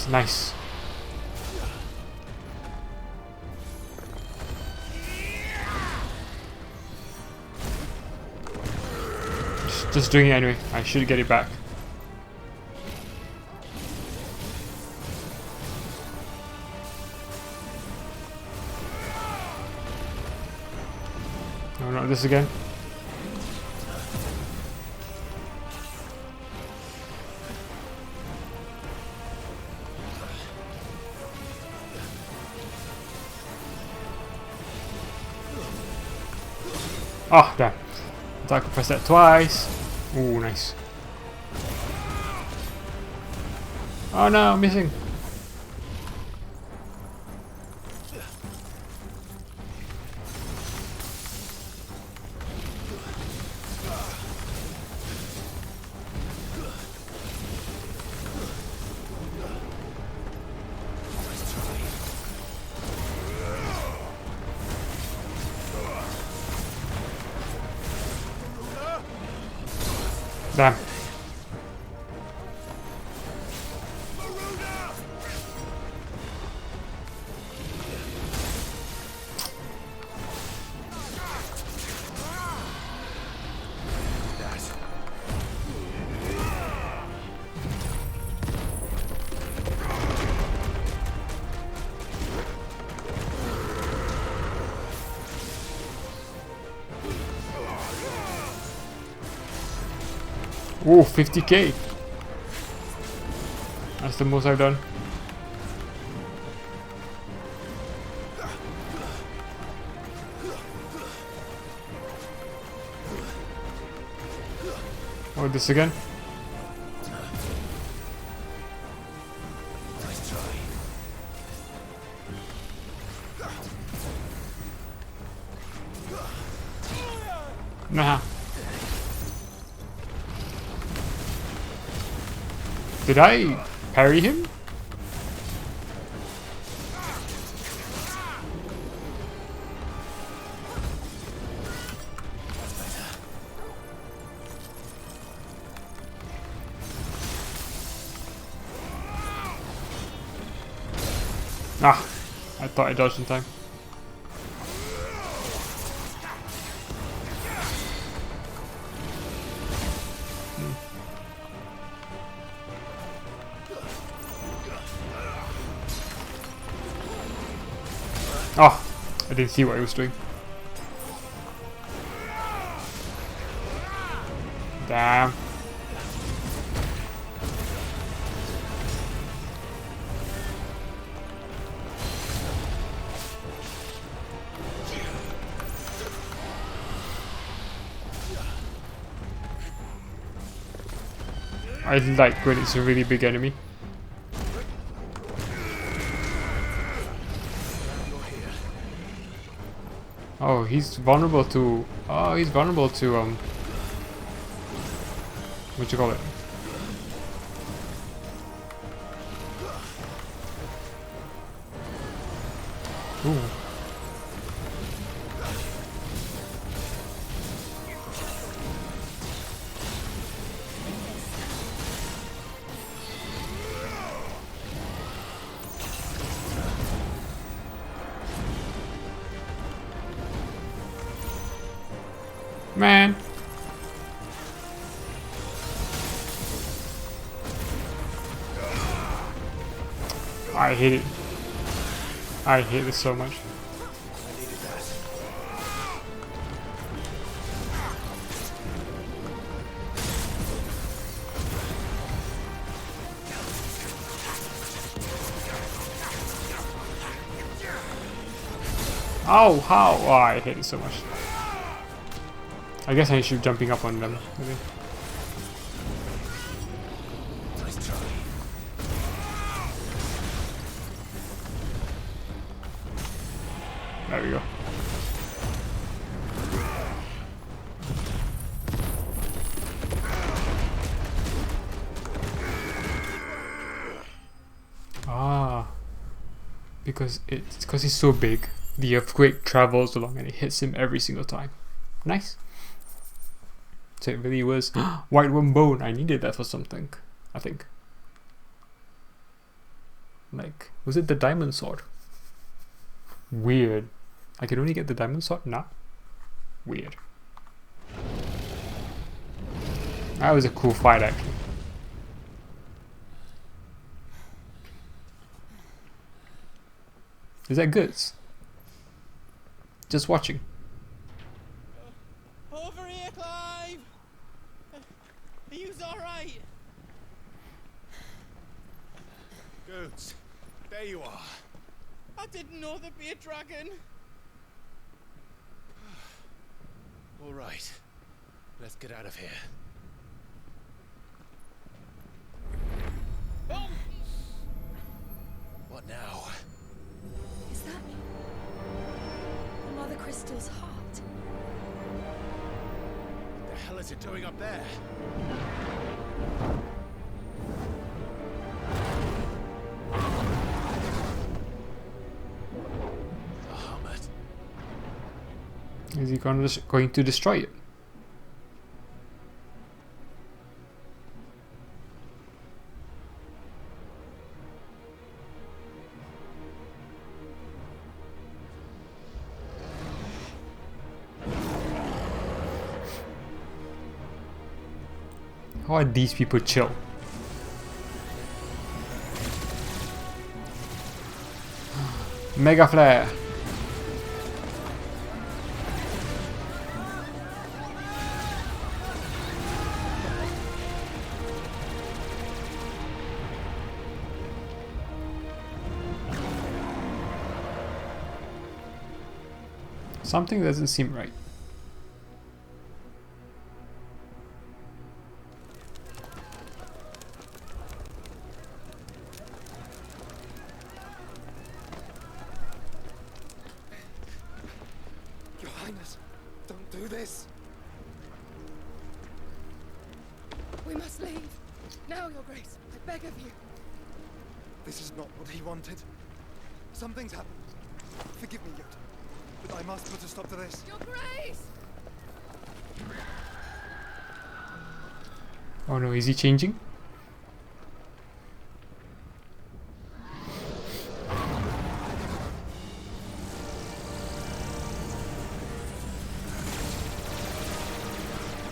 Speaker 1: Nice, nice. Just doing it anyway. I should get it back. No, not this again. Oh, damn. I could press that twice. Ooh, nice. Oh no, I'm missing. Damn. Ooh, 50k. That's the most I've done. Oh, this again? Nah. Did I parry him? Ah, I thought I dodged in time. Oh, I didn't see what he was doing. Damn. I like when it's a really big enemy. Oh, he's vulnerable to... Oh, he's vulnerable to, what you call it? Ooh. Man. I hate it. I hate this so much. Oh, how? Oh, I hate it so much. I guess I should be jumping up on them. Maybe. There we go. Ah, because he's so big, the earthquake travels along and it hits him every single time. Nice. So it really was white worm bone. I needed that for something, I think. Like, was it the diamond sword? Weird. I can only get the diamond sword now? Weird. That was a cool fight, actually. Is that good? Just watching.
Speaker 10: Over here, Clive! Are you alright?
Speaker 7: Goods, there you are.
Speaker 10: I didn't know there'd be a dragon.
Speaker 7: All right, let's get out of here.
Speaker 10: Oh!
Speaker 7: What now?
Speaker 11: Is that the Mother Crystal's heart?
Speaker 7: What the hell is it doing up there? The helmet.
Speaker 1: Is he going to destroy it? How are these people chill? Mega flare. Something doesn't seem right.
Speaker 12: Your Highness, don't do this.
Speaker 14: We must leave. Now, Your Grace, I beg of you.
Speaker 12: This is not what he wanted. Something's happened. Forgive me, Yoda, but I must put a stop to this.
Speaker 14: Your Grace!
Speaker 1: Oh no, is he changing?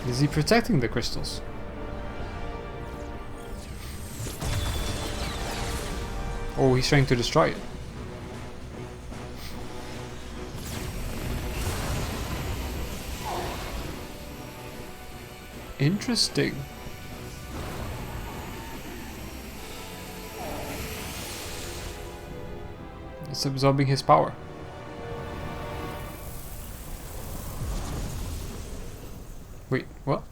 Speaker 1: Is he protecting the crystals? Oh, he's trying to destroy it. Interesting. It's absorbing his power. Wait, what?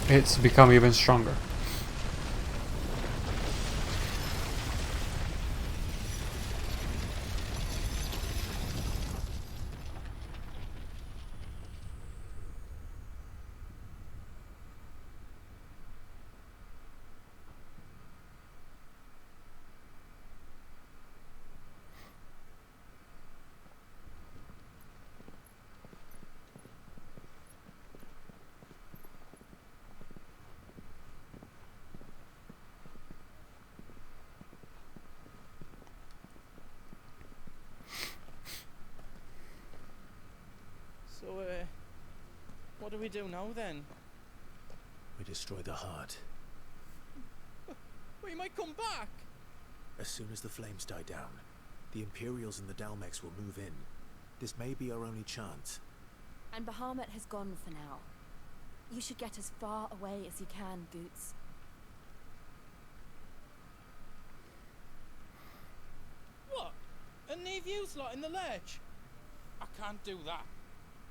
Speaker 1: It's become even stronger.
Speaker 10: So, what do we do now then?
Speaker 8: We destroy the heart.
Speaker 10: We might come back!
Speaker 8: As soon as the flames die down, the Imperials and the Dalmex will move in. This may be our only chance.
Speaker 11: And Bahamut has gone for now. You should get as far away as you can, Goots.
Speaker 10: What? And leave you lot in the lurch? I can't do that.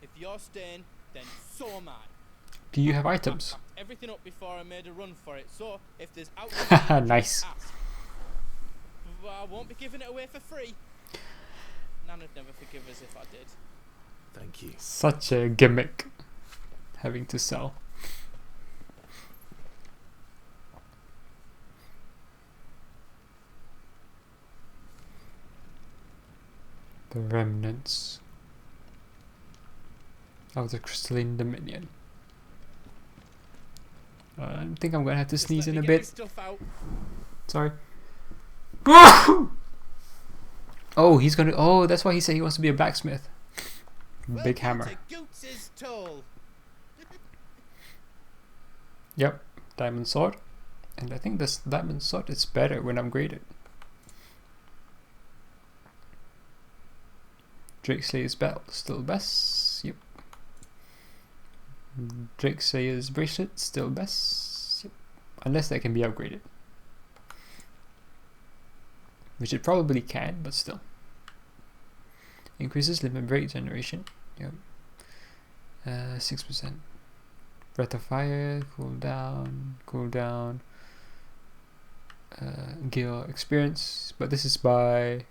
Speaker 10: If you're staying, then so am I.
Speaker 1: Do you have items?
Speaker 10: I packed everything up before I made a run for it, so if there's out
Speaker 1: Nice.
Speaker 10: ask. But I won't be giving it away for free. Nana'd never forgive us if I did.
Speaker 8: Thank you.
Speaker 1: Such a gimmick. Having to sell. The remnants of the crystalline dominion. I think I'm gonna have to sneeze in a bit. Sorry. Oh, he's gonna. Oh, that's why he said he wants to be a blacksmith. Big hammer. Yep, diamond sword. And I think this diamond sword is better when upgraded. Drake Slayer's belt, still best. Yep. Drake Slayer's bracelet, still best. Yep. Unless that can be upgraded. Which it probably can, but still. Increases limit break generation. Yep. 6%. Breath of fire, cooldown. Gale experience, but this is by,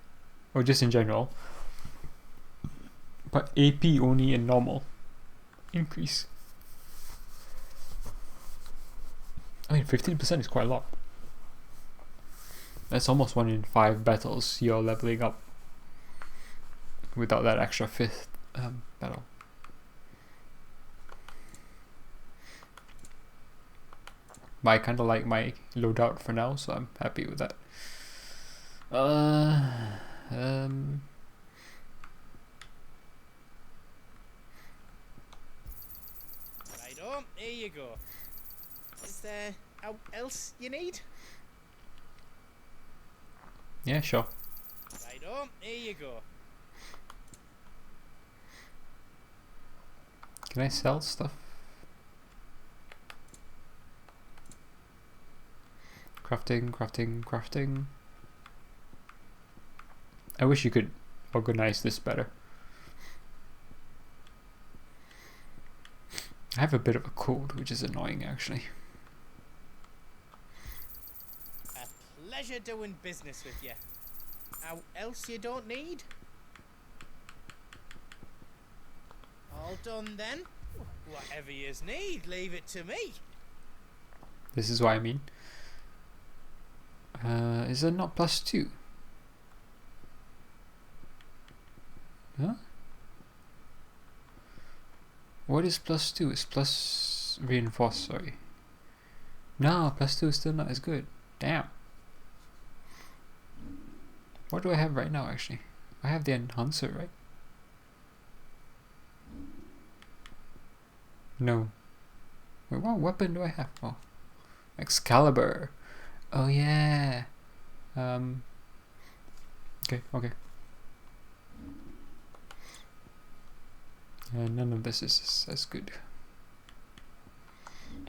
Speaker 1: or just in general. But AP only in normal. Increase. I mean, 15% is quite a lot. That's almost 1 in 5 battles you're leveling up without that extra 5th battle. But I kind of like my loadout for now, so I'm happy with that.
Speaker 10: Righto, here you go. Is there else you need?
Speaker 1: Yeah, sure.
Speaker 10: Righto, here you go.
Speaker 1: Can I sell stuff? Crafting. I wish you could organize this better. I have a bit of a cold, which is annoying actually.
Speaker 10: A pleasure doing business with you. How else you don't need? All done then? Whatever yous need, leave it to me.
Speaker 1: This is what I mean. Is it not +2? Huh? What is +2? It's plus reinforced, sorry. No, +2 is still not as good. Damn. What do I have right now actually? I have the enhancer, right? No. Wait, what weapon do I have? Oh. Excalibur. Oh yeah. Okay. None of this is as good.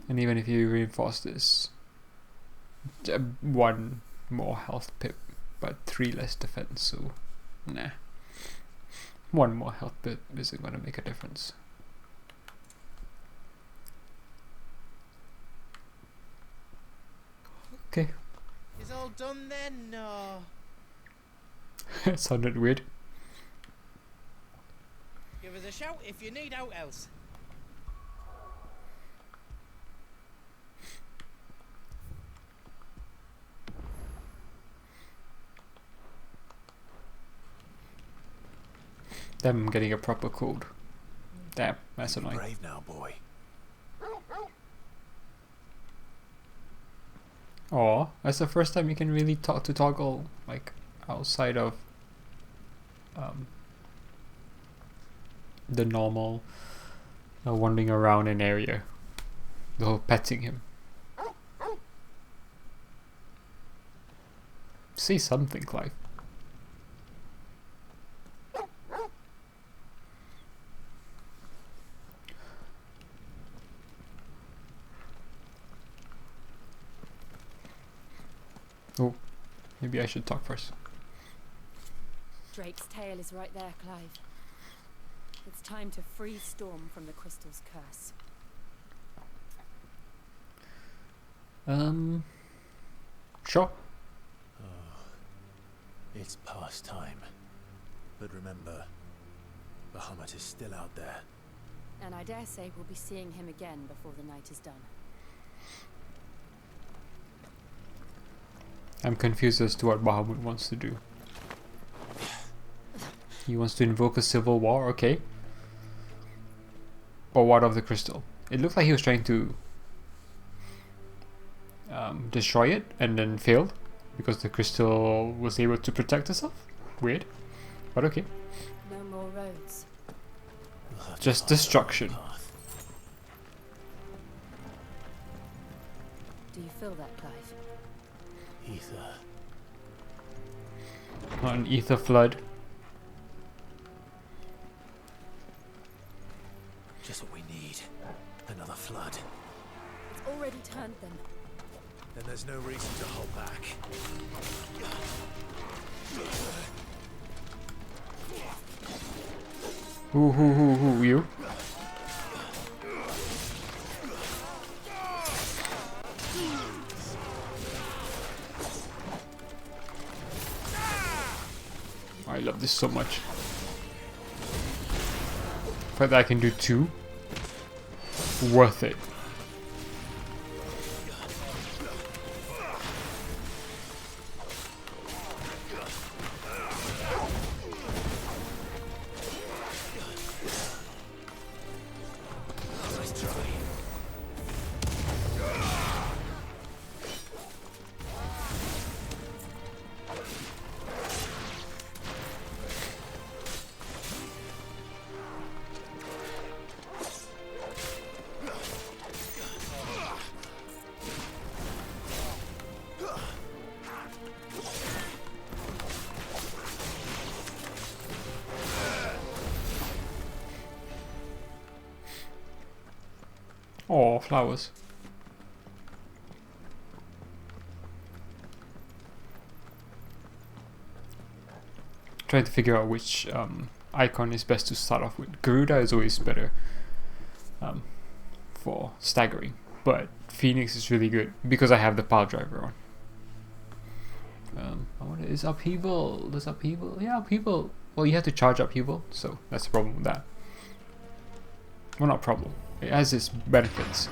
Speaker 1: And even if you reinforce this, 1 more health pip, but 3 less defense, so nah. 1 more health pip isn't gonna make a difference. Okay.
Speaker 10: Is all done then? No.
Speaker 1: It sounded weird.
Speaker 10: Give us a shout if you need out else.
Speaker 1: Them getting a proper cold. Damn, that's annoying.
Speaker 8: Brave now, boy.
Speaker 1: Oh, that's the first time you can really talk to Toggle, like, outside of the normal wandering around an area. The whole petting him. Say something, Clive. Oh, maybe I should talk first.
Speaker 11: Drake's tail is right there, Clive. It's time to free Storm from the crystal's curse.
Speaker 1: Sure.
Speaker 8: Oh, it's past time. But remember, Bahamut is still out there.
Speaker 11: And I dare say we'll be seeing him again before the night is done.
Speaker 1: I'm confused as to what Bahamut wants to do. He wants to invoke a civil war, okay. Or what of the crystal? It looked like he was trying to destroy it and then failed because the crystal was able to protect itself. Weird, but okay.
Speaker 5: No more roads.
Speaker 1: Just destruction.
Speaker 5: Do you feel that, Clive?
Speaker 8: Ether.
Speaker 1: Not an ether flood.
Speaker 8: Just what we need. Another flood.
Speaker 5: It's already turned them.
Speaker 8: Then there's no reason to hold back.
Speaker 1: Who, you? I love this so much. The fact that I can do 2. Worth it. Oh, flowers. Trying to figure out which icon is best to start off with. Garuda is always better for staggering, but Phoenix is really good because I have the pile driver on. I wonder, is upheaval? Does upheaval? Yeah, upheaval. Well, you have to charge upheaval, so that's the problem with that. Well, not problem. It has its benefits.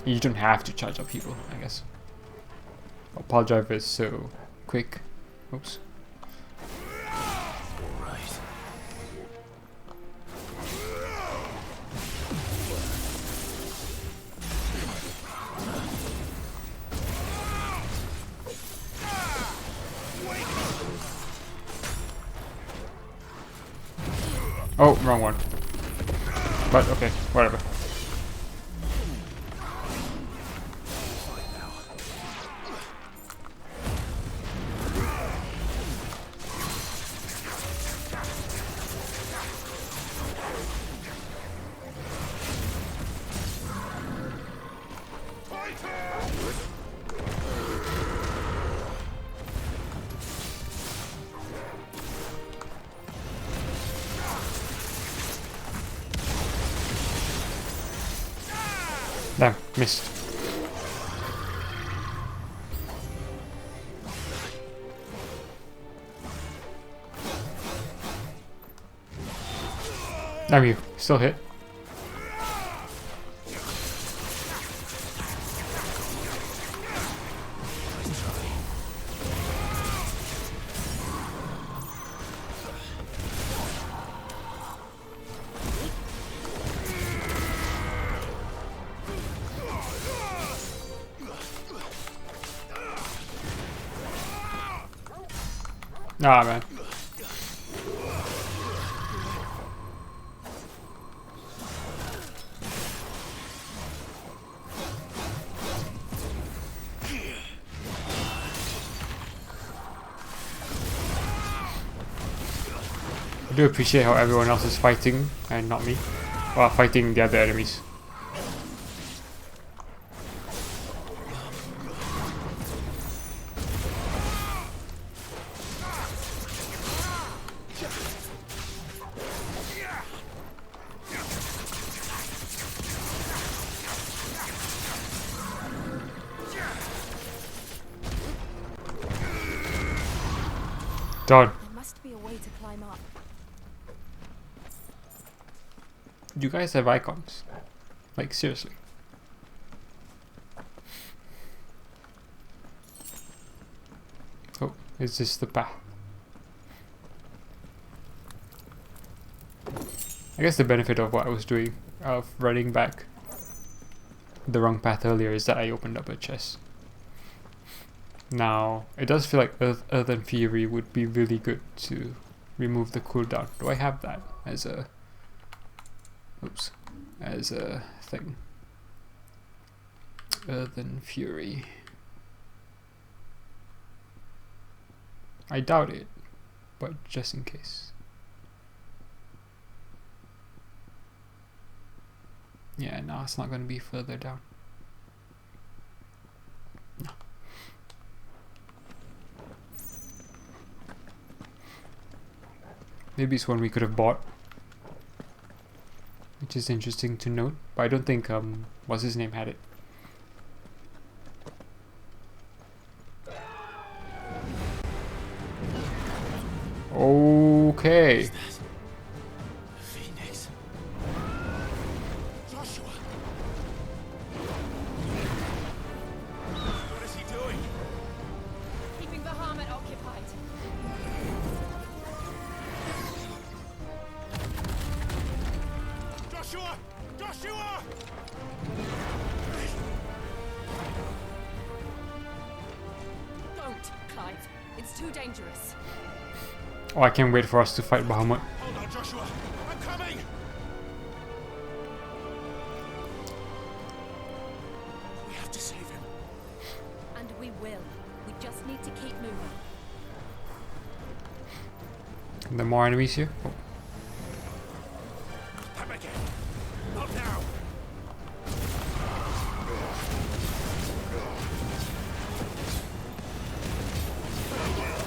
Speaker 1: You don't have to charge upheaval, I guess. Oh, pile driver is so quick. Oops. Oh, wrong one. But okay, whatever. Damn, missed. Damn you, still hit. Ah, man. I do appreciate how everyone else is fighting and not me. Well, fighting the other enemies. Done.
Speaker 5: There must be a way to climb up.
Speaker 1: You guys have icons. Like, seriously. Oh, is this the path? I guess the benefit of what I was doing, of running back the wrong path earlier, is that I opened up a chest. Now, it does feel like Earth and Fury would be really good to remove the cooldown. Do I have that as a... Oops. As a thing. Earth and Fury. I doubt it, but just in case. Yeah, no, it's not going to be further down. No. Maybe it's one we could have bought, which is interesting to note. But I don't think what's his name had it. Okay.
Speaker 16: Phoenix. Joshua. What is he doing?
Speaker 11: Keeping Bahamut occupied.
Speaker 16: Joshua! Joshua!
Speaker 11: Don't, Clive. It's too dangerous.
Speaker 1: Oh, I can't wait for us to fight Bahamut.
Speaker 16: Hold on, Joshua. I'm coming. We have to save him.
Speaker 11: And we will. We just need to keep moving.
Speaker 1: The more enemies here. Oh.
Speaker 16: Come again. Not now.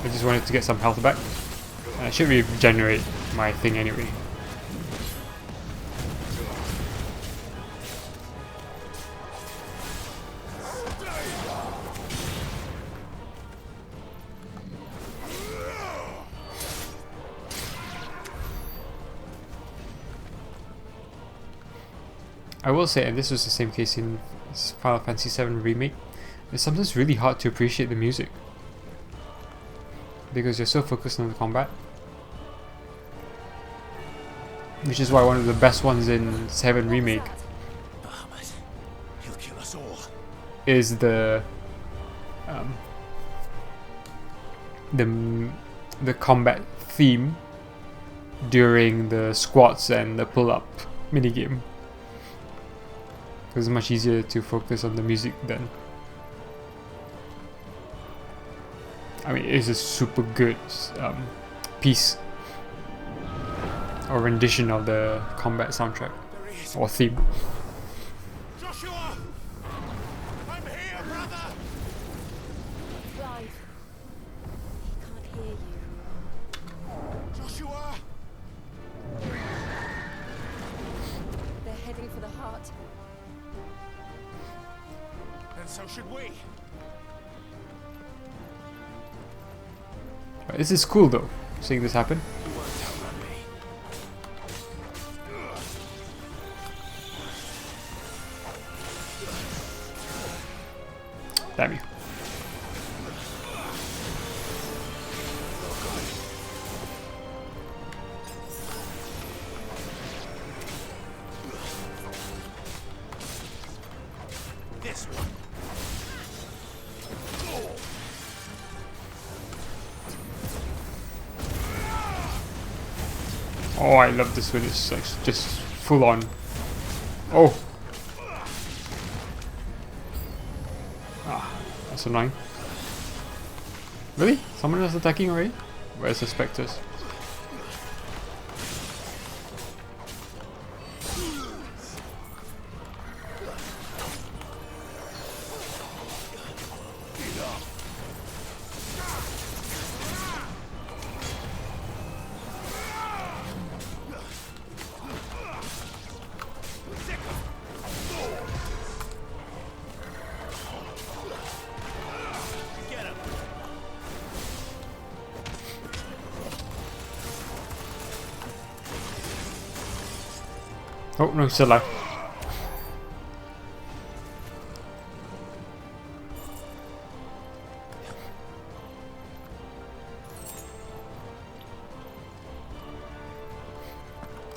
Speaker 1: I just wanted to get some health back. And I should regenerate my thing anyway. I will say, and this was the same case in Final Fantasy VII Remake, it's sometimes really hard to appreciate the music because you're so focused on the combat, which is why one of the best ones in 7 Remake
Speaker 16: Bahamut. He'll kill us all.
Speaker 1: is the combat theme during the squats and the pull-up minigame. It's much easier to focus on the music then. I mean, it's a super good piece or rendition of the combat soundtrack or theme.
Speaker 16: Joshua! I'm here, brother!
Speaker 5: Clive. He can't hear you.
Speaker 16: Joshua!
Speaker 11: They're heading for the heart.
Speaker 16: And so should we.
Speaker 1: But this is cool though, seeing this happen.
Speaker 16: You won't outrun me.
Speaker 1: Damn you.
Speaker 16: This one.
Speaker 1: Oh, I love this when it's like just full on. Oh. Ah, that's annoying. Really? Someone else attacking already? Where's the specters? Oh no, he's still alive.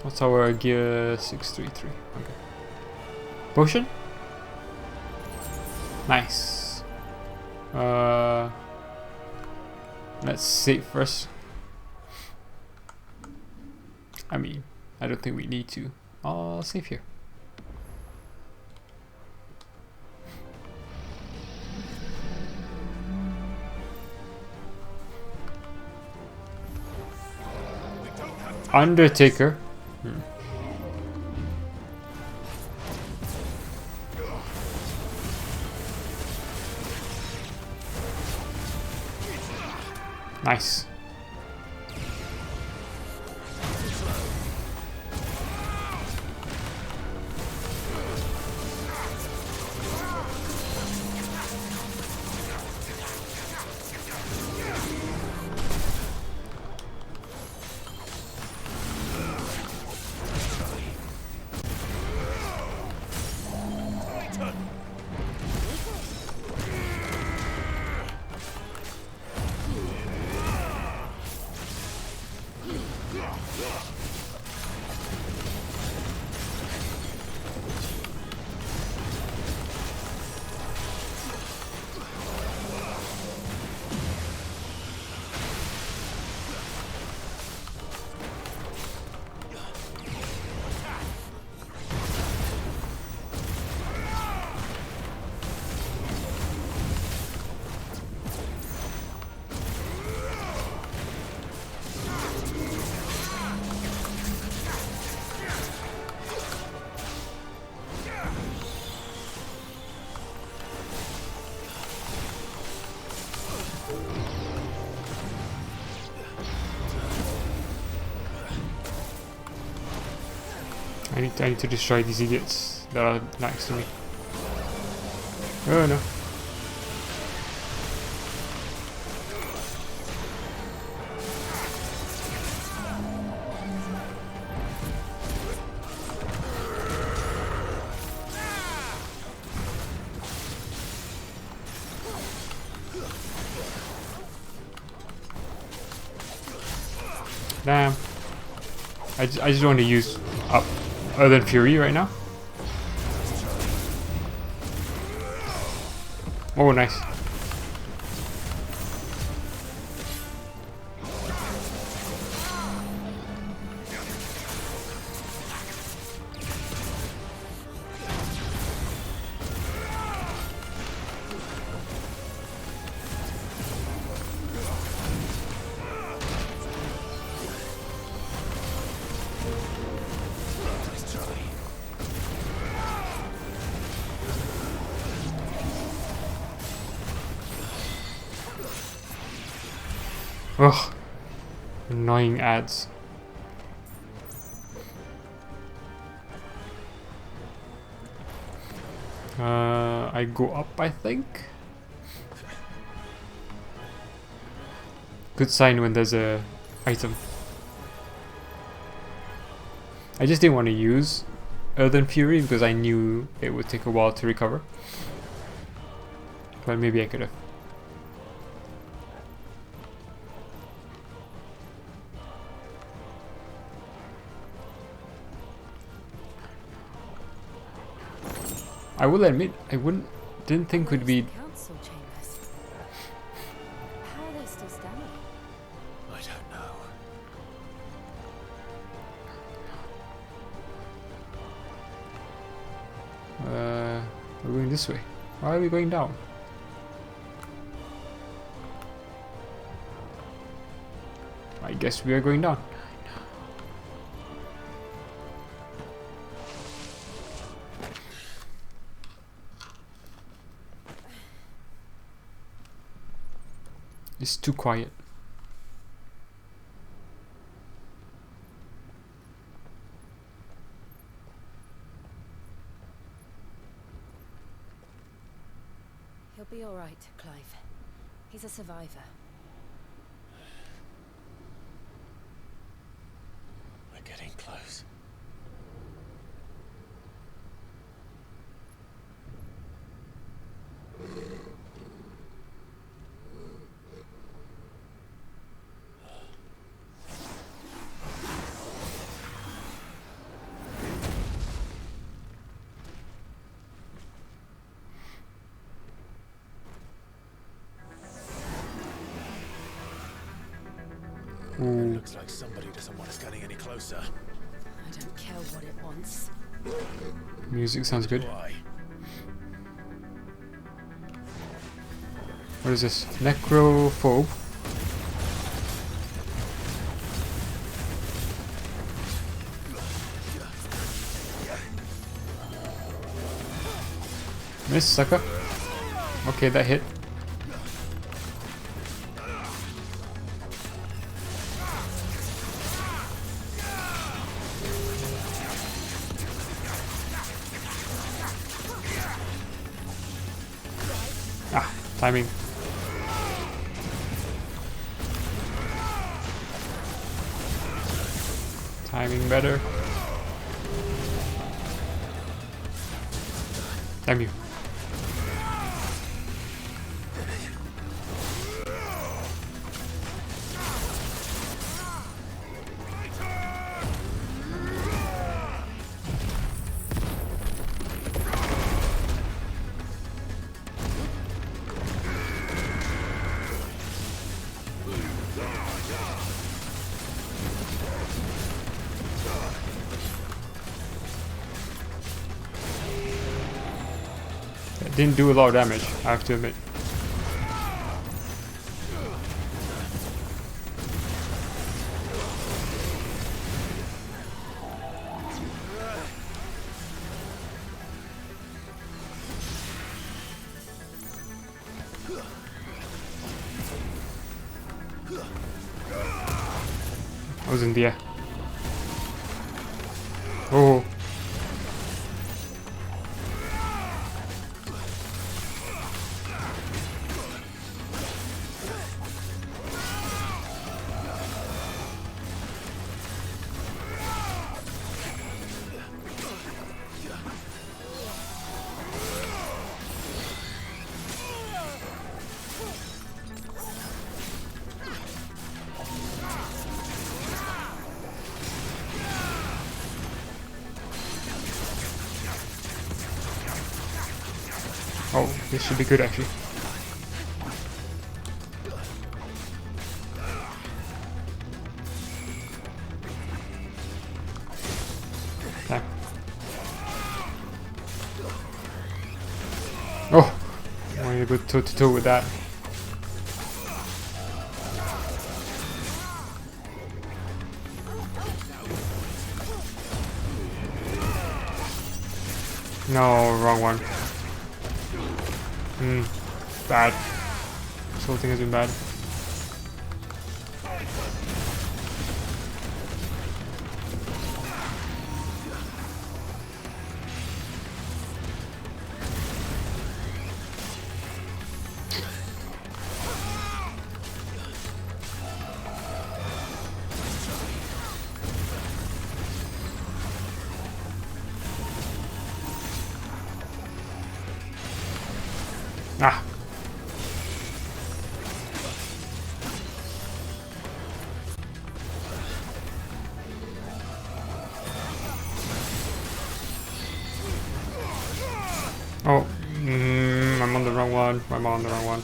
Speaker 1: What's our gear? 633. Okay. Potion? Nice. Let's save first. I mean, I don't think we need to. I'll save here. Undertaker. Nice. I need to destroy these idiots that are next to me. Oh no. Damn. I just want to use up other than Fury right now. Oh, nice. Ugh. Annoying ads. I go up, I think. Good sign when there's a item. I just didn't want to use Earthen Fury because I knew it would take a while to recover. But maybe I could have. I will admit, didn't think would be.
Speaker 11: Council chambers. How are they still standing?
Speaker 8: I don't know.
Speaker 1: We're going this way. Why are we going down? I guess we are going down. It's too quiet.
Speaker 11: He'll be all right, Clive. He's a survivor.
Speaker 8: We're getting close. Looks like somebody doesn't want us getting any closer.
Speaker 11: I don't care what it wants.
Speaker 1: Music sounds good.
Speaker 8: Why?
Speaker 1: What is this? Necrophobe. Miss, sucker. Okay, that hit. Ah, timing. Timing better. Damn you. It didn't do a lot of damage, I have to admit. I was in the air. Oh. Oh, this should be good actually. Okay. Oh, I'm able to toe-to-toe with that. No, wrong one. Bad. This whole thing has been bad. Ah. Oh, I'm on the wrong one. I'm on the wrong one.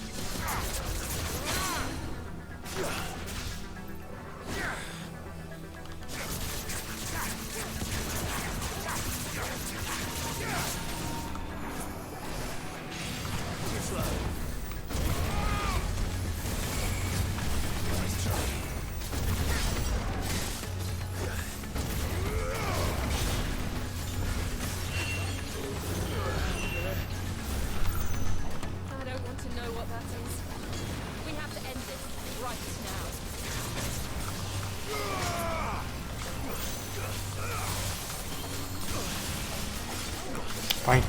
Speaker 1: Fine.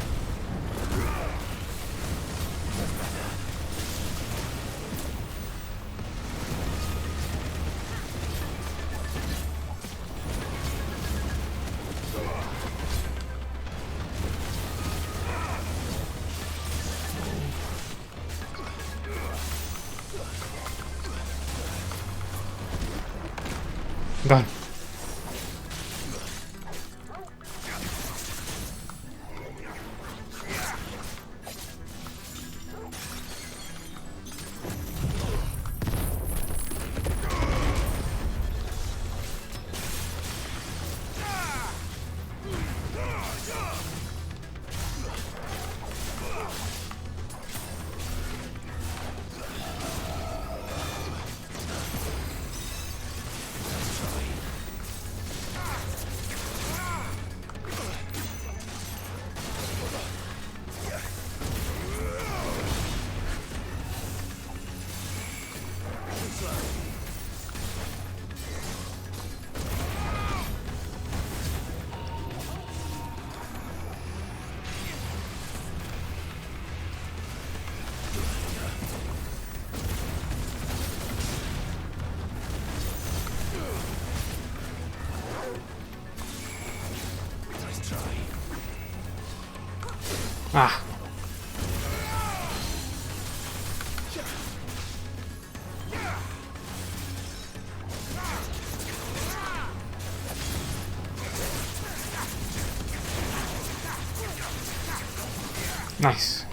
Speaker 1: Done. Ah. Nice.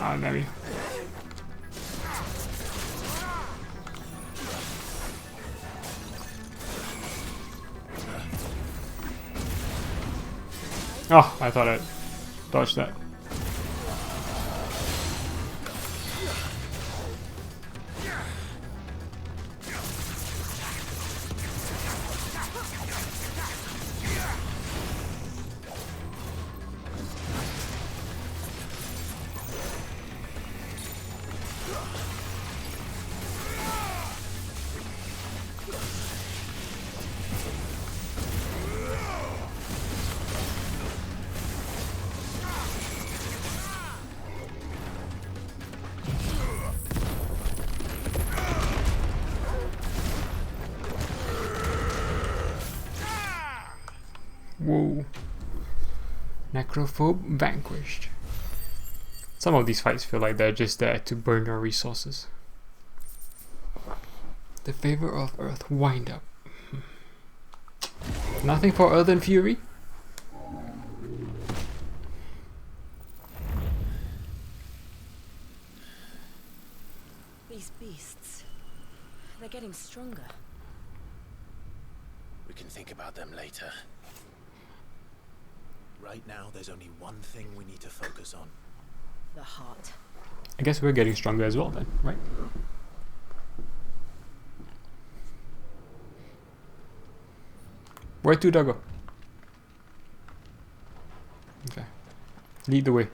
Speaker 1: Ah, maybe. Oh, I thought I'd dodge that. Whoa. Necrophobe vanquished. Some of these fights feel like they're just there to burn your resources. The favor of Earth wind up. Nothing for Earthen Fury?
Speaker 11: These beasts, they're getting stronger.
Speaker 8: We can think about them later. Right now, there's only one thing we need to focus on.
Speaker 11: The heart.
Speaker 1: I guess we're getting stronger as well then, right? Where to, Doggo? Okay. Lead the way.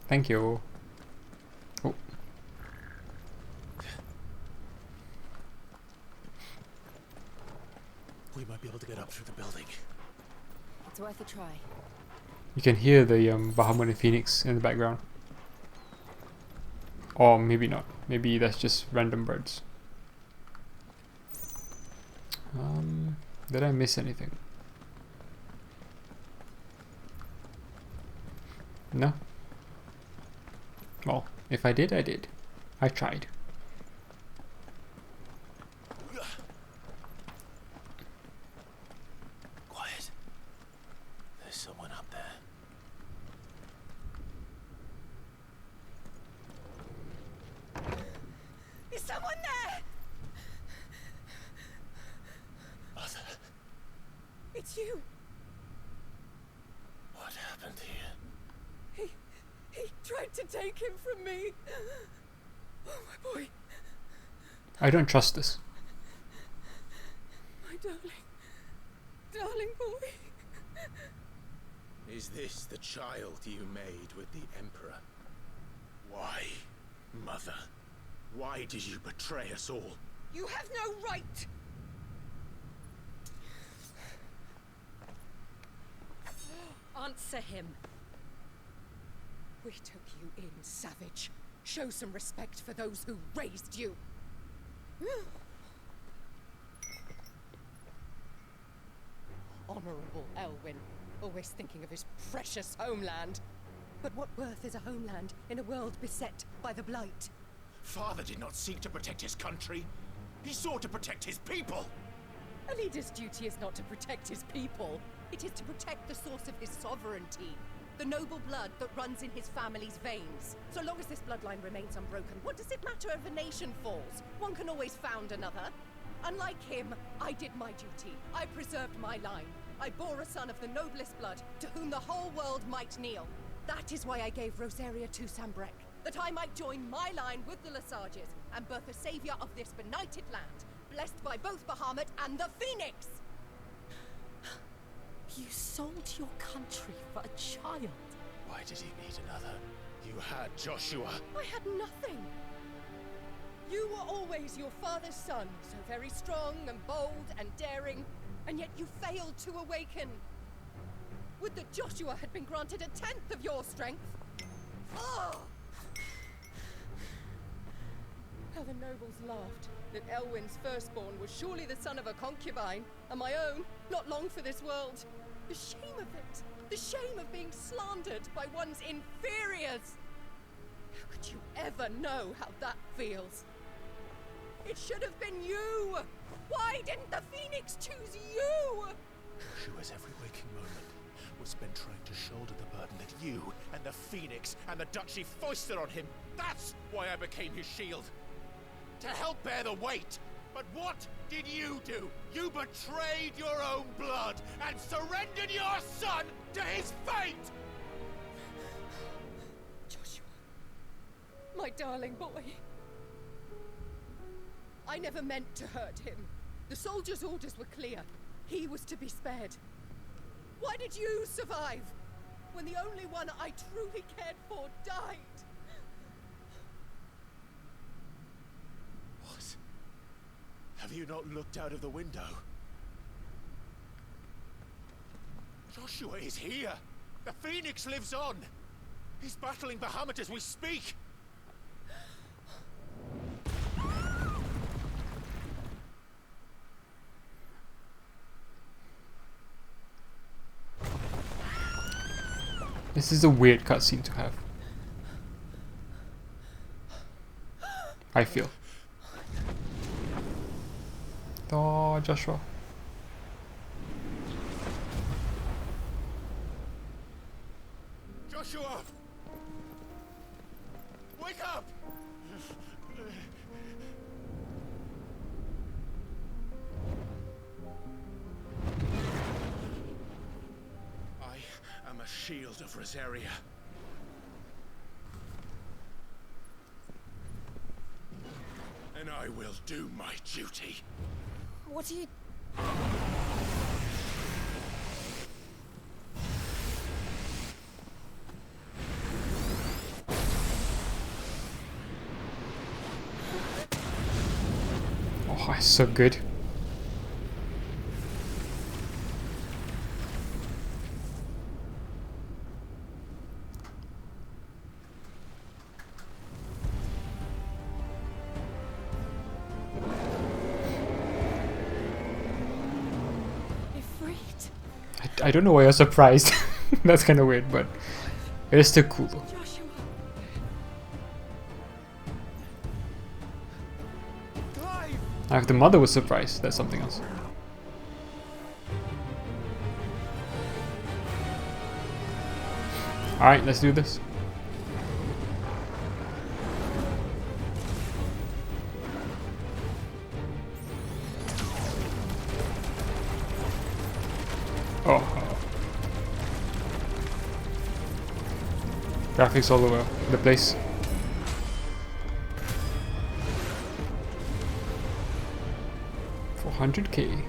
Speaker 1: Thank you. Oh.
Speaker 8: We might be able to get up through the building.
Speaker 11: It's worth a try.
Speaker 1: You can hear the Bahamut and Phoenix in the background. Or maybe not. Maybe that's just random birds. Did I miss anything? No? Well, if I did, I did. I tried.
Speaker 8: Quiet. There's someone up there.
Speaker 11: Is someone there?
Speaker 8: Arthur,
Speaker 11: It's you.
Speaker 8: what happened here?
Speaker 11: He tried to take him from me. Oh, my boy.
Speaker 1: I don't trust this.
Speaker 11: My darling. Darling boy.
Speaker 7: Is this the child you made with the Emperor? Why, Mother? Why did you betray us all?
Speaker 11: You have no right. Answer him.
Speaker 17: We took you in, savage. Show some respect for those who raised you. Honorable Elwyn, always thinking of his precious homeland. But what worth is a homeland in a world beset by the Blight?
Speaker 7: Father did not seek to protect his country. He sought to protect his people.
Speaker 17: A leader's duty is not to protect his people. It is to protect the source of his sovereignty. The noble blood that runs in his family's veins. So long as this bloodline remains unbroken, what does it matter if a nation falls? One can always found another. Unlike him, I did my duty. I preserved my line. I bore a son of the noblest blood, to whom the whole world might kneel. That is why I gave Rosaria to Sambrek, that I might join my line with the Lesages and birth a savior of this benighted land, blessed by both Bahamut and the Phoenix!
Speaker 18: You sold your country for a child.
Speaker 16: Why did he need another? You had Joshua.
Speaker 17: I had nothing. You were always your father's son, so very strong and bold and daring, and yet you failed to awaken. Would that Joshua had been granted 1/10 of your strength. Oh! How the nobles laughed that Elwyn's firstborn was surely the son of a concubine, and my own, not long for this world. The shame of it! The shame of being slandered by one's inferiors! How could you ever know how that feels? It should have been you! Why didn't the Phoenix choose you?
Speaker 16: Joshua's every waking moment was spent trying to shoulder the burden that you and the Phoenix and the Duchy foisted on him. That's why I became his shield. To help bear the weight. But what did you do? You betrayed your own blood and surrendered your son to his fate!
Speaker 17: Joshua, my darling boy. I never meant to hurt him. The soldiers' orders were clear. He was to be spared. Why did you survive when the only one I truly cared for died?
Speaker 16: What? Have you not looked out of the window? Joshua is here! The Phoenix lives on! He's battling Bahamut as we speak!
Speaker 1: This is a weird cutscene to have. I feel. Oh, Joshua.
Speaker 16: Joshua! Wake up! I am a shield of Rosaria. And I will do my duty.
Speaker 18: What are you...
Speaker 1: Oh, it's so good. I don't know why you're surprised. That's kind of weird, but it is still cool though. If the mother was surprised, that's something else. Alright, let's do this. Oh. Graphics all over the place. $400K.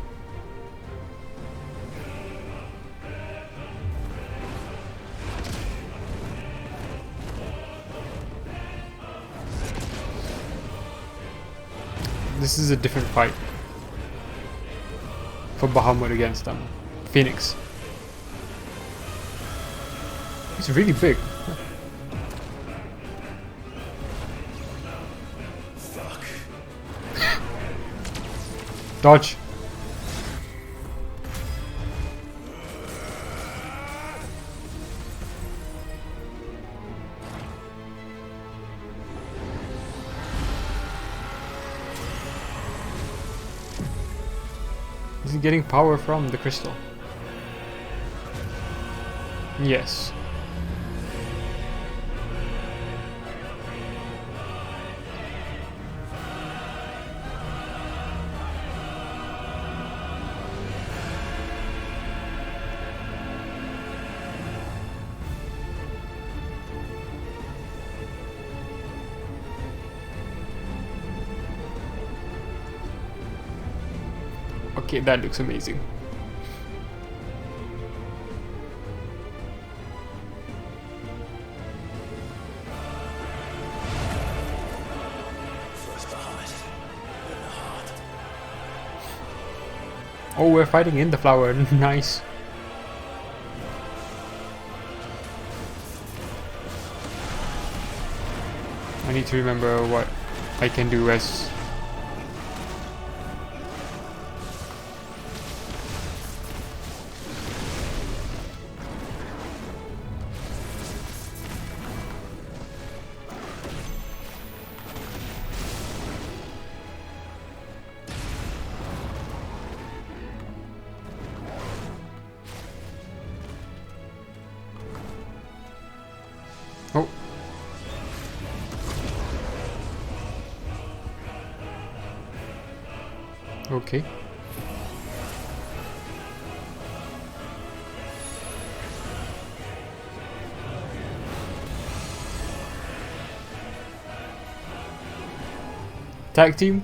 Speaker 1: This is a different fight for Bahamut against Phoenix. He's really big.
Speaker 16: Fuck.
Speaker 1: Dodge. Is he getting power from the crystal? Yes. Okay, that looks amazing. Oh, we're fighting in the flower. Nice. I need to remember what I can do as... Oh. Okay. Tag team.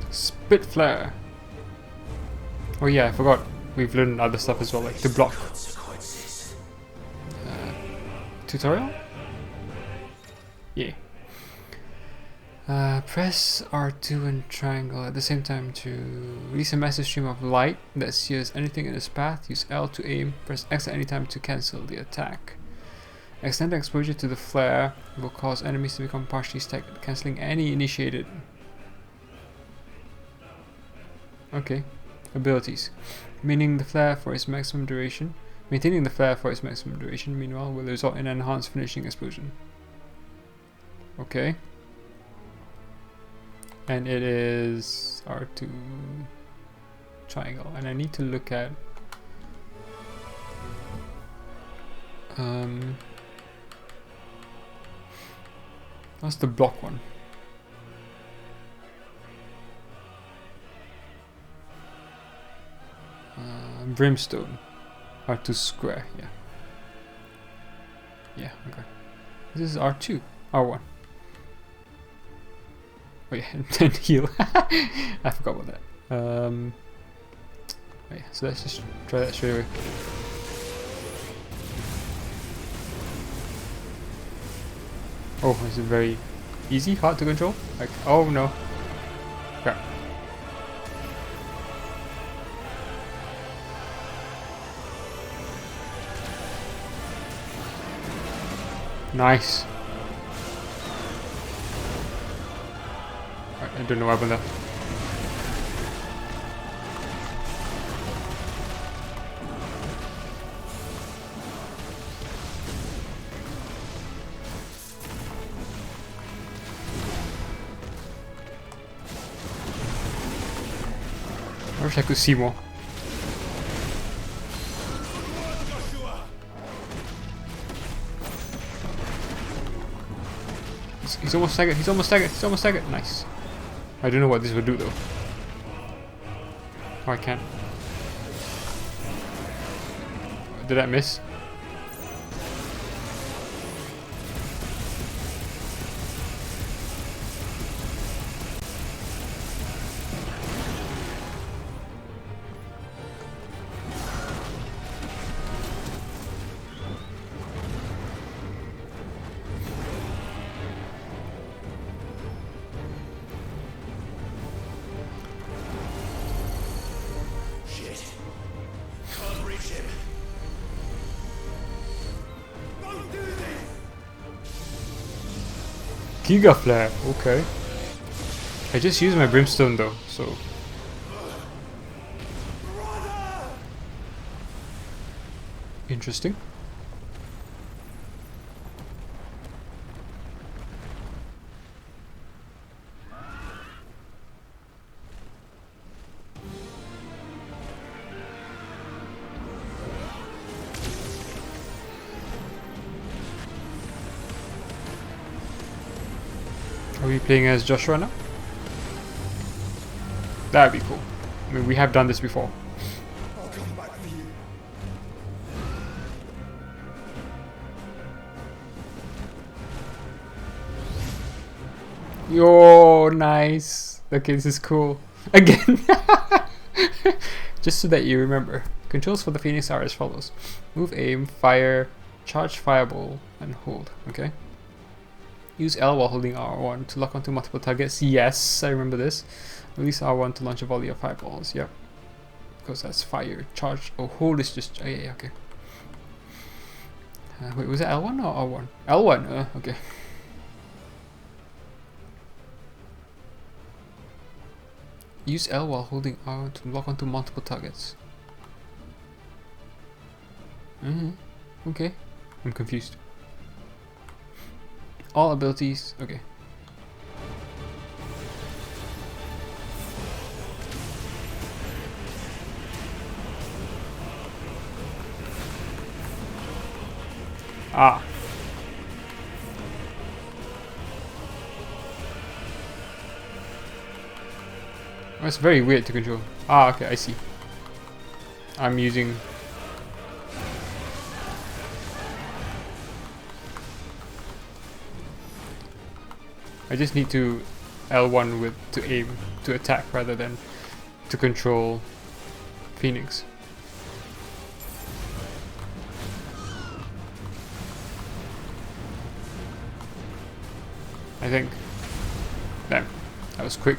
Speaker 1: Spitflare. Oh yeah, I forgot. We've learned other stuff as well, like to block. Tutorial? Yeah. Press R2 and triangle at the same time to release a massive stream of light that sears anything in its path. Use L to aim. Press X at any time to cancel the attack. Extended exposure to the flare will cause enemies to become partially stacked, cancelling any initiated. Okay. Abilities. Maintaining the flare for its maximum duration, meanwhile, will result in an enhanced finishing explosion. Okay. And it is R2 triangle. And I need to look at what's the block one? Brimstone. R2 square, yeah. Yeah, okay. This is R2. R1. Oh yeah, and then heal. I forgot about that. Oh yeah, so let's just try that straight away. Oh, is it very easy? Hard to control? Like, oh no. Crap. Nice. I don't know what happened there. I wish I could see more. He's almost staggered, he's almost staggered, he's almost staggered. Nice. I don't know what this would do though. Oh, I can't. Did I miss? Giga Flare, okay. I just used my Brimstone though, so... Interesting. Are we playing as Joshua now? That'd be cool. I mean, we have done this before.
Speaker 12: I'll come back for you.
Speaker 1: Yo, nice. Okay, this is cool. Again. Just so that you remember. Controls for the Phoenix are as follows. Move, aim, fire, charge fireball, and hold. Okay. Use L while holding R1 to lock onto multiple targets. Yes, I remember this. Release R1 to launch a volley of fireballs. Yep. Because that's fire. Charge. Oh, hold is just... Oh, yeah, okay. Wait, was it L1 or R1? L1. Okay. Use L while holding R to lock onto multiple targets. Okay. I'm confused. All abilities. Okay. Ah. That's very weird to control. Ah, okay, I see. I'm using... I just need to L1 with to aim to attack rather than to control Phoenix. I think. Damn, that was quick.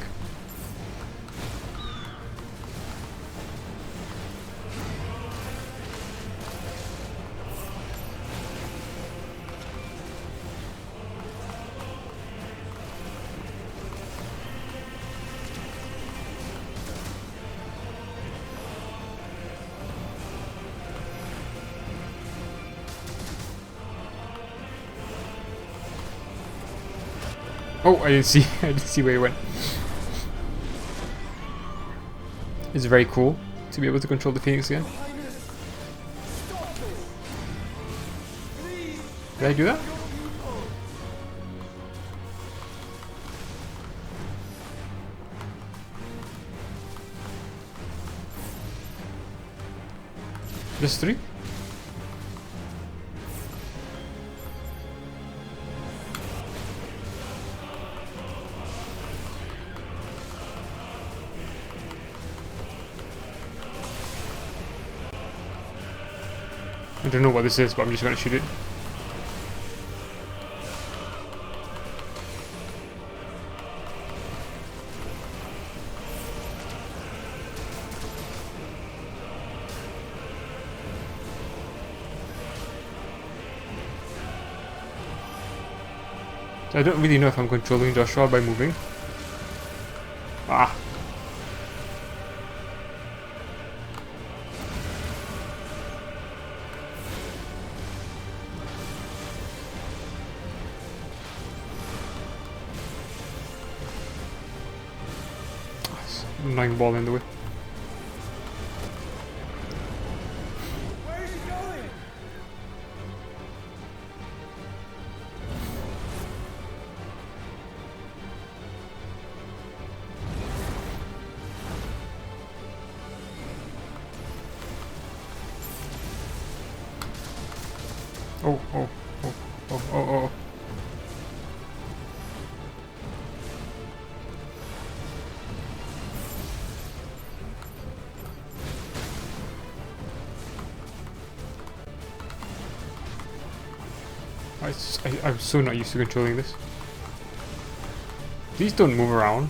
Speaker 1: Oh, I didn't see. I didn't see where he went. It's very cool to be able to control the Phoenix again. Did I do that? Just 3? I don't know what this is, but I'm just going to shoot it. So I don't really know if I'm controlling Joshua by moving. Ah. Annoying ball in the way.
Speaker 9: Where is he going?
Speaker 1: Oh, oh, oh, oh, oh, oh. I'm so not used to controlling this. These don't move around.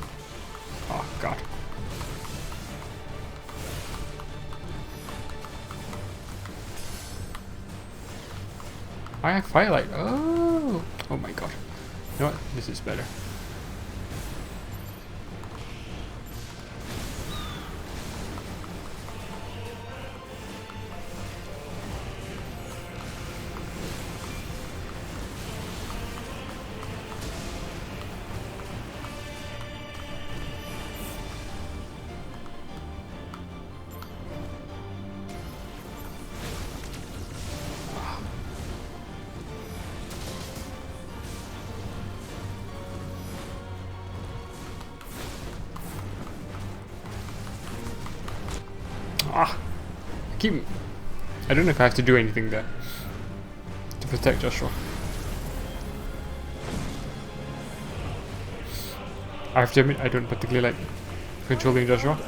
Speaker 1: Oh god. I have firelight. Oh, oh my god. You know what? This is better. Ah! I don't know if I have to do anything there to protect Joshua. I have to admit, I don't particularly like controlling Joshua.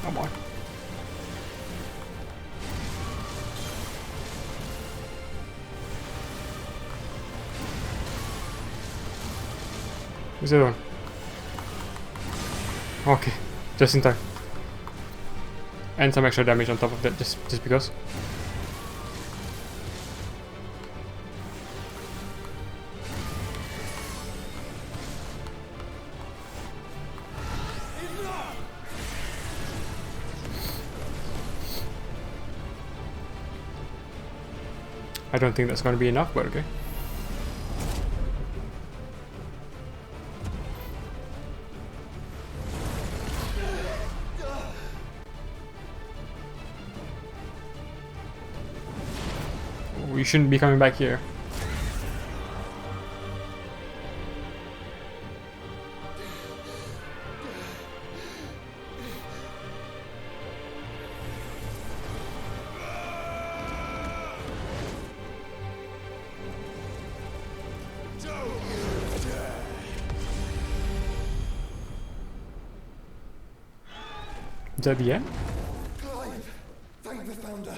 Speaker 1: Come on. Who's the other one? Okay, just in time. And some extra damage on top of that, just because. I don't think that's going to be enough, but okay. We shouldn't be coming back here. Is that the end?
Speaker 12: Clive! Thank the Founder!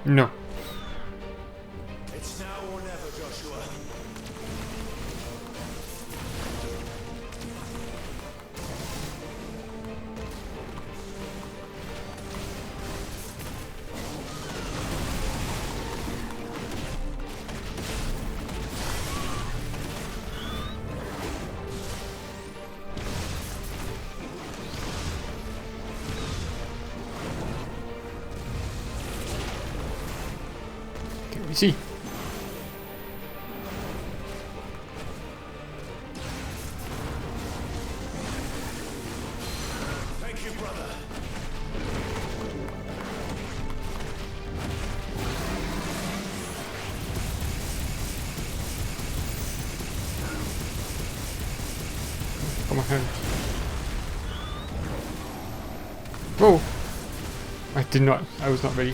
Speaker 1: No.
Speaker 16: It's now or never, Joshua.
Speaker 1: Can we see?
Speaker 16: Thank you, brother.
Speaker 1: Come on, Henry. Whoa! I did not. I was not ready.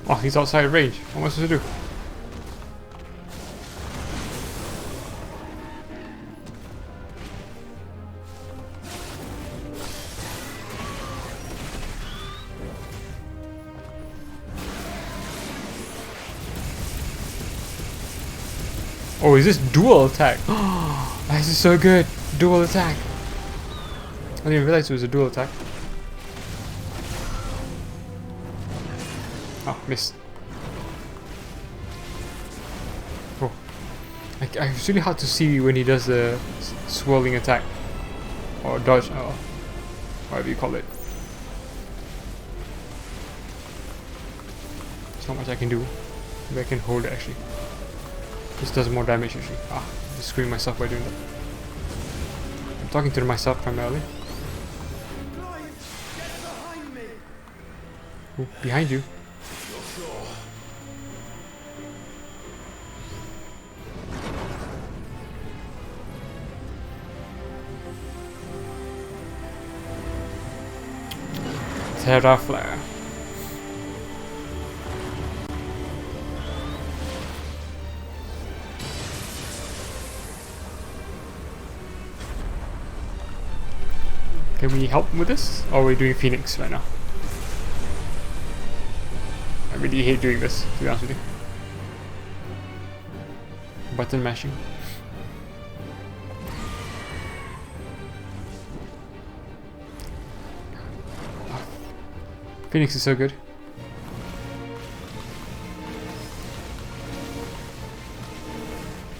Speaker 1: Oh, he's outside range. What am I supposed to do? Oh, is this dual attack? Oh, this is so good. Dual attack. I didn't even realize it was a dual attack. Oh, missed. Oh. It's really hard to see when he does the swirling attack. Or dodge, or whatever you call it. There's not much I can do. Maybe I can hold it actually. This does more damage usually. Ah, I'm just screwing myself by doing that. I'm talking to myself primarily. Ooh, behind you. Terra Flare. Can we help with this? Or are we doing Phoenix right now? I really hate doing this, to be honest with you. Button mashing. Phoenix is so good.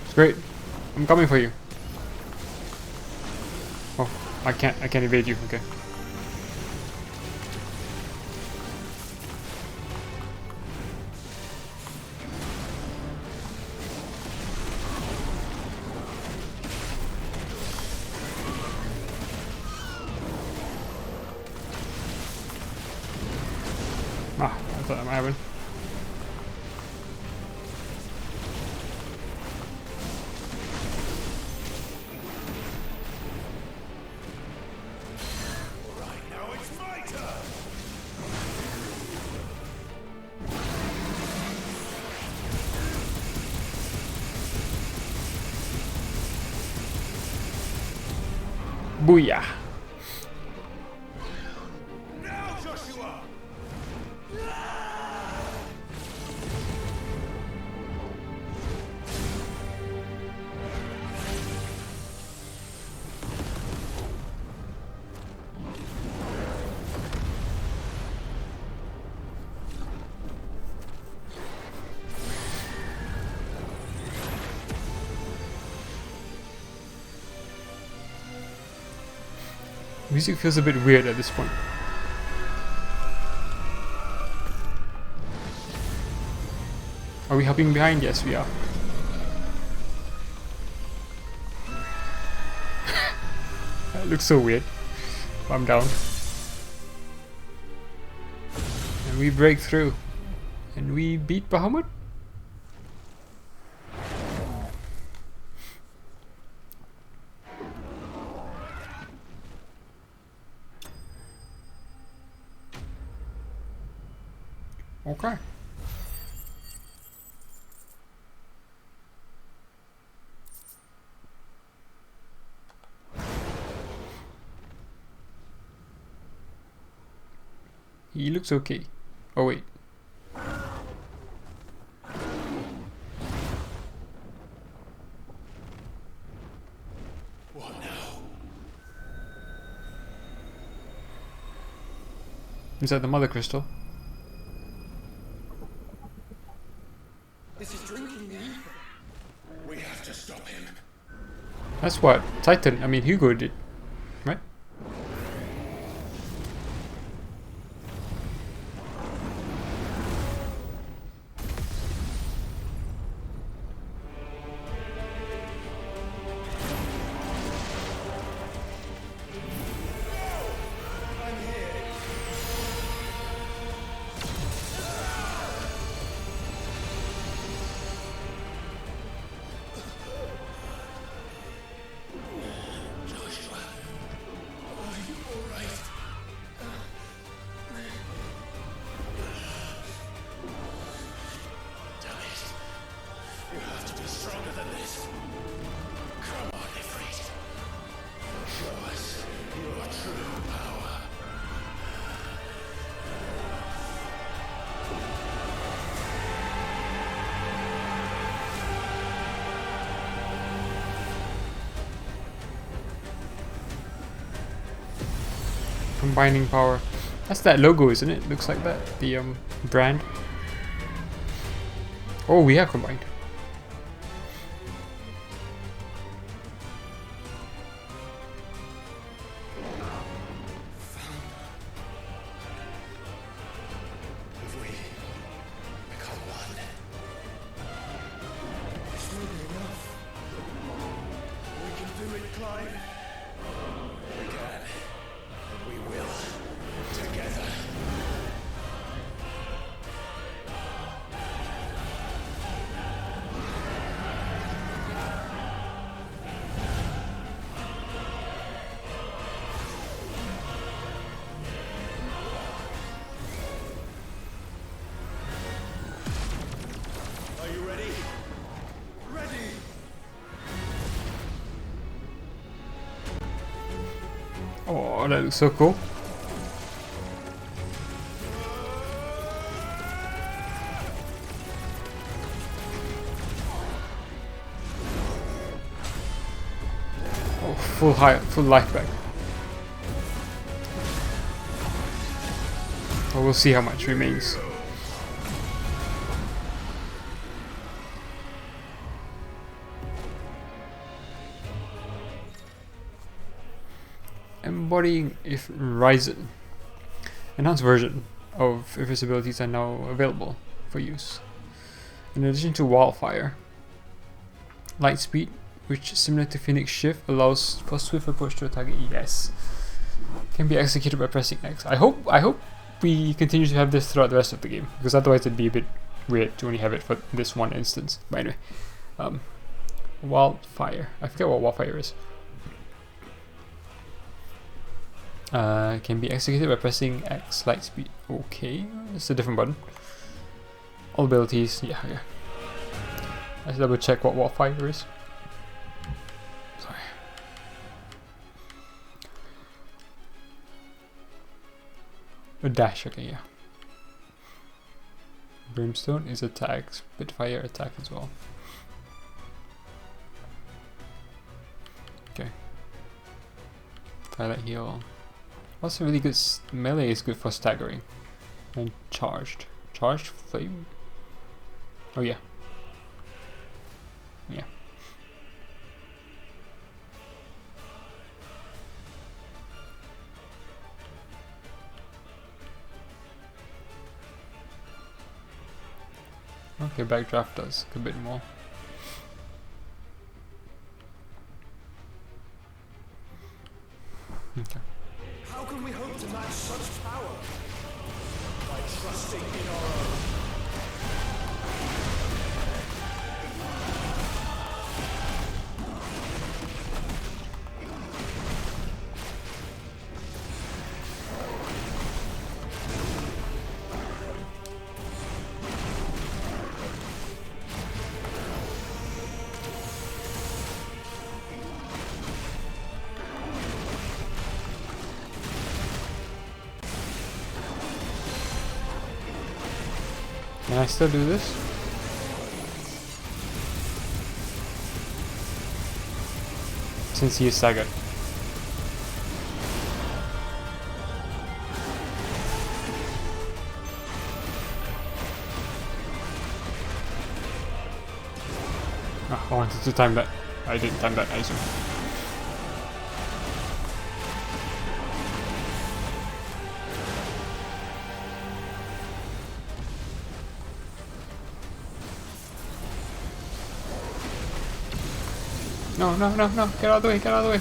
Speaker 1: It's great. I'm coming for you. Oh, I can't evade you, okay. Ah, I thought that might happen. Booyah!
Speaker 9: Now, Joshua!
Speaker 1: Music feels a bit weird at this point. Are we helping behind? Yes, we are. That looks so weird. I'm down. And we break through. And we beat Bahamut? Okay. He looks okay. Oh wait.
Speaker 9: What now?
Speaker 1: Is that the mother crystal?
Speaker 9: This is drinking me. We have to stop him.
Speaker 1: That's what Hugo did, right? Combining power. That's that logo, isn't it? Looks like that. The brand. Oh, we have combined.
Speaker 9: If we become one, there's no
Speaker 1: Oh, that looks so cool. Oh, full life back. Oh, we'll see how much remains. Embodying if Ryzen. Enhanced version of If's abilities are now available for use. In addition to Wildfire, Light Speed, which similar to Phoenix Shift allows for swift approach to a target. Yes, can be executed by pressing X. I hope we continue to have this throughout the rest of the game, because otherwise it'd be a bit weird to only have it for this one instance. But anyway, Wildfire. I forget what Wildfire is. Can be executed by pressing X. Light Speed. Okay, it's a different button. All abilities. Yeah. Let's double check what Wildfire is. Sorry. A dash. Okay, yeah. Brimstone is attack. Spitfire attack as well. Okay. Twilight heal. Also really good. Melee is good for staggering. And charged. Charged flame. Oh yeah. Yeah. Okay, backdraft does a bit more. Okay.
Speaker 9: How can we hope to match such power? By trusting in our own.
Speaker 1: Can I still do this? Since he is staggered. Oh, I wanted to time that. I didn't time that, I assume. No, no, no, no, get out of the way, get out of the way.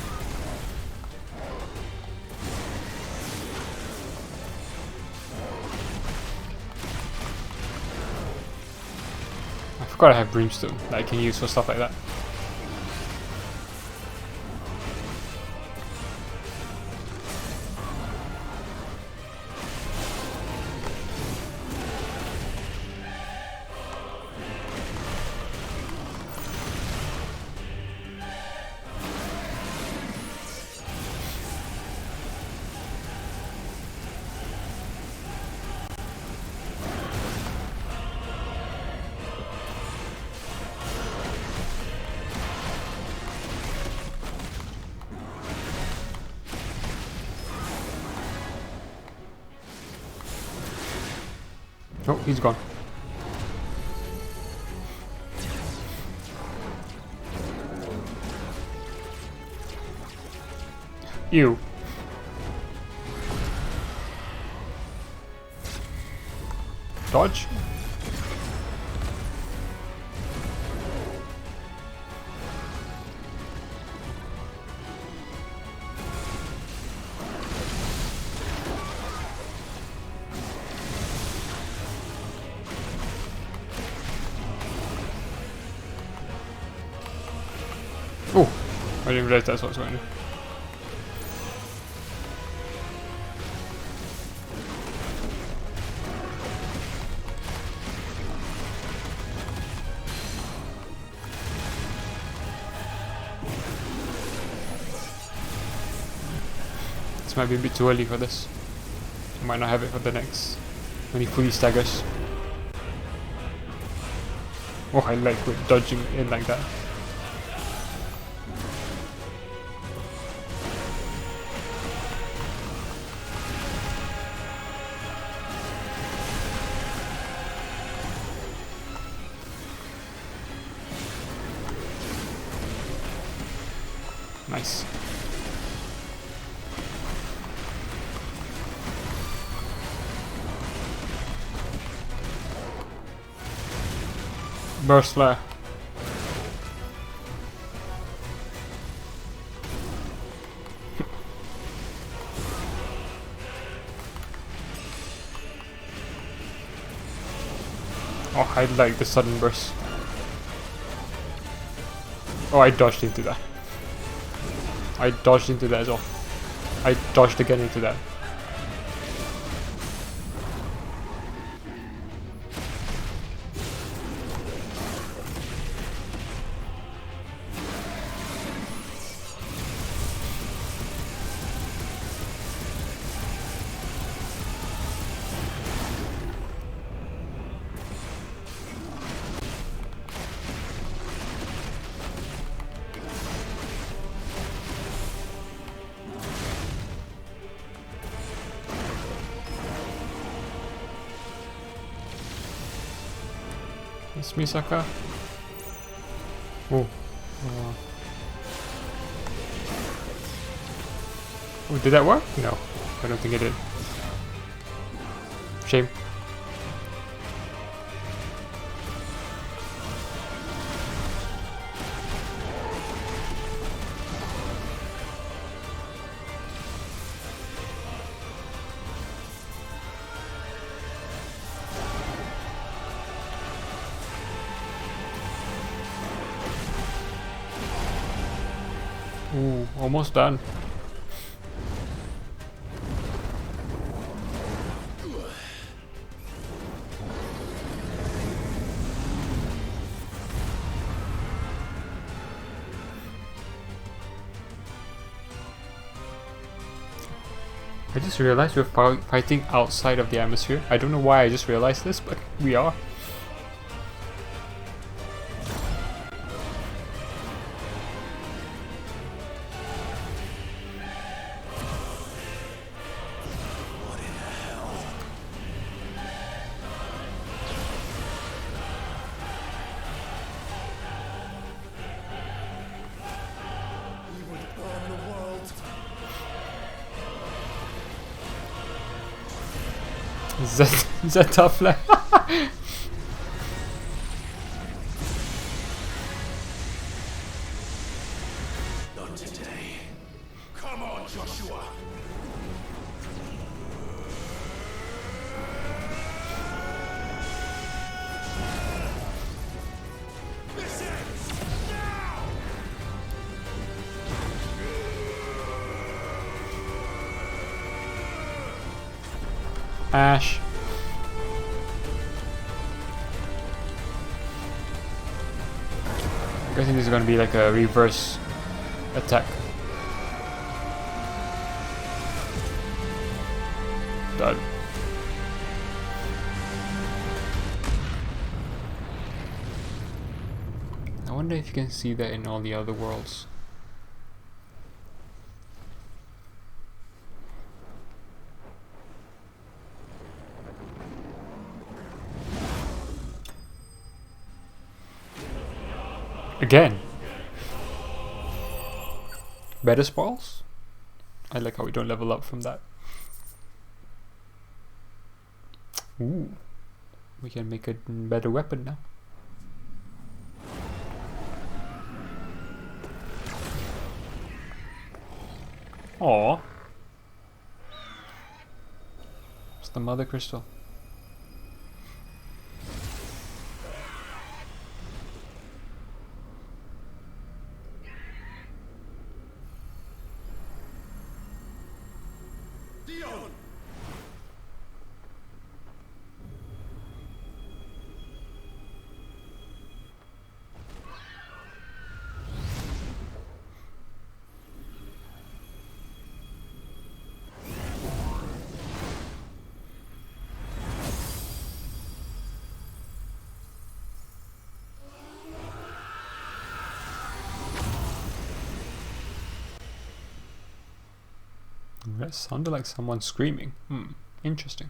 Speaker 1: I forgot I have Brimstone that I can use for stuff like that. Oh, he's gone. You. Dodge. Oh, I didn't realize that's what was going to do. This might be a bit too early for this. I might not have it for the next when he fully staggers. Oh, I like with dodging in like that. Nice. Burst flare. Oh, I like the sudden burst. Oh, I dodged into that. I dodged into that as well. I dodged again into that. It's Misaka. Oh. Oh, did that work? No, I don't think it did. Shame. Ooh, almost done. I just realized we're fighting outside of the atmosphere. I don't know why I just realized this, but we are. Zeta flare.
Speaker 16: Not today. Come on, Joshua. This ends now.
Speaker 1: Ash. I'm guessing this is going to be like a reverse attack. Done. I wonder if you can see that in all the other worlds. Again. Better spoils? I like how we don't level up from that. Ooh. We can make a better weapon now. Aww. It's the mother crystal. That sounded like someone screaming. Interesting.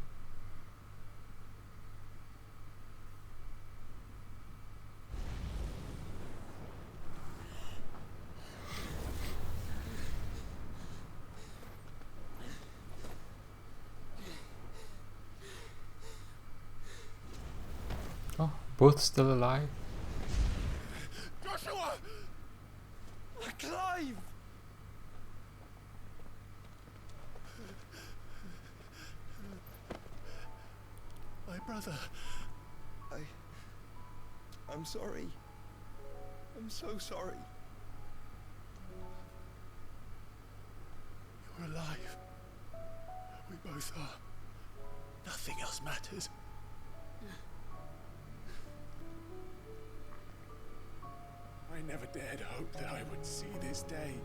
Speaker 1: Oh, both still alive.
Speaker 16: Joshua!
Speaker 12: Clive!
Speaker 16: My brother.
Speaker 12: I'm sorry. I'm so sorry.
Speaker 16: You're alive. We both are. Nothing else matters. I never dared hope that I would see this day.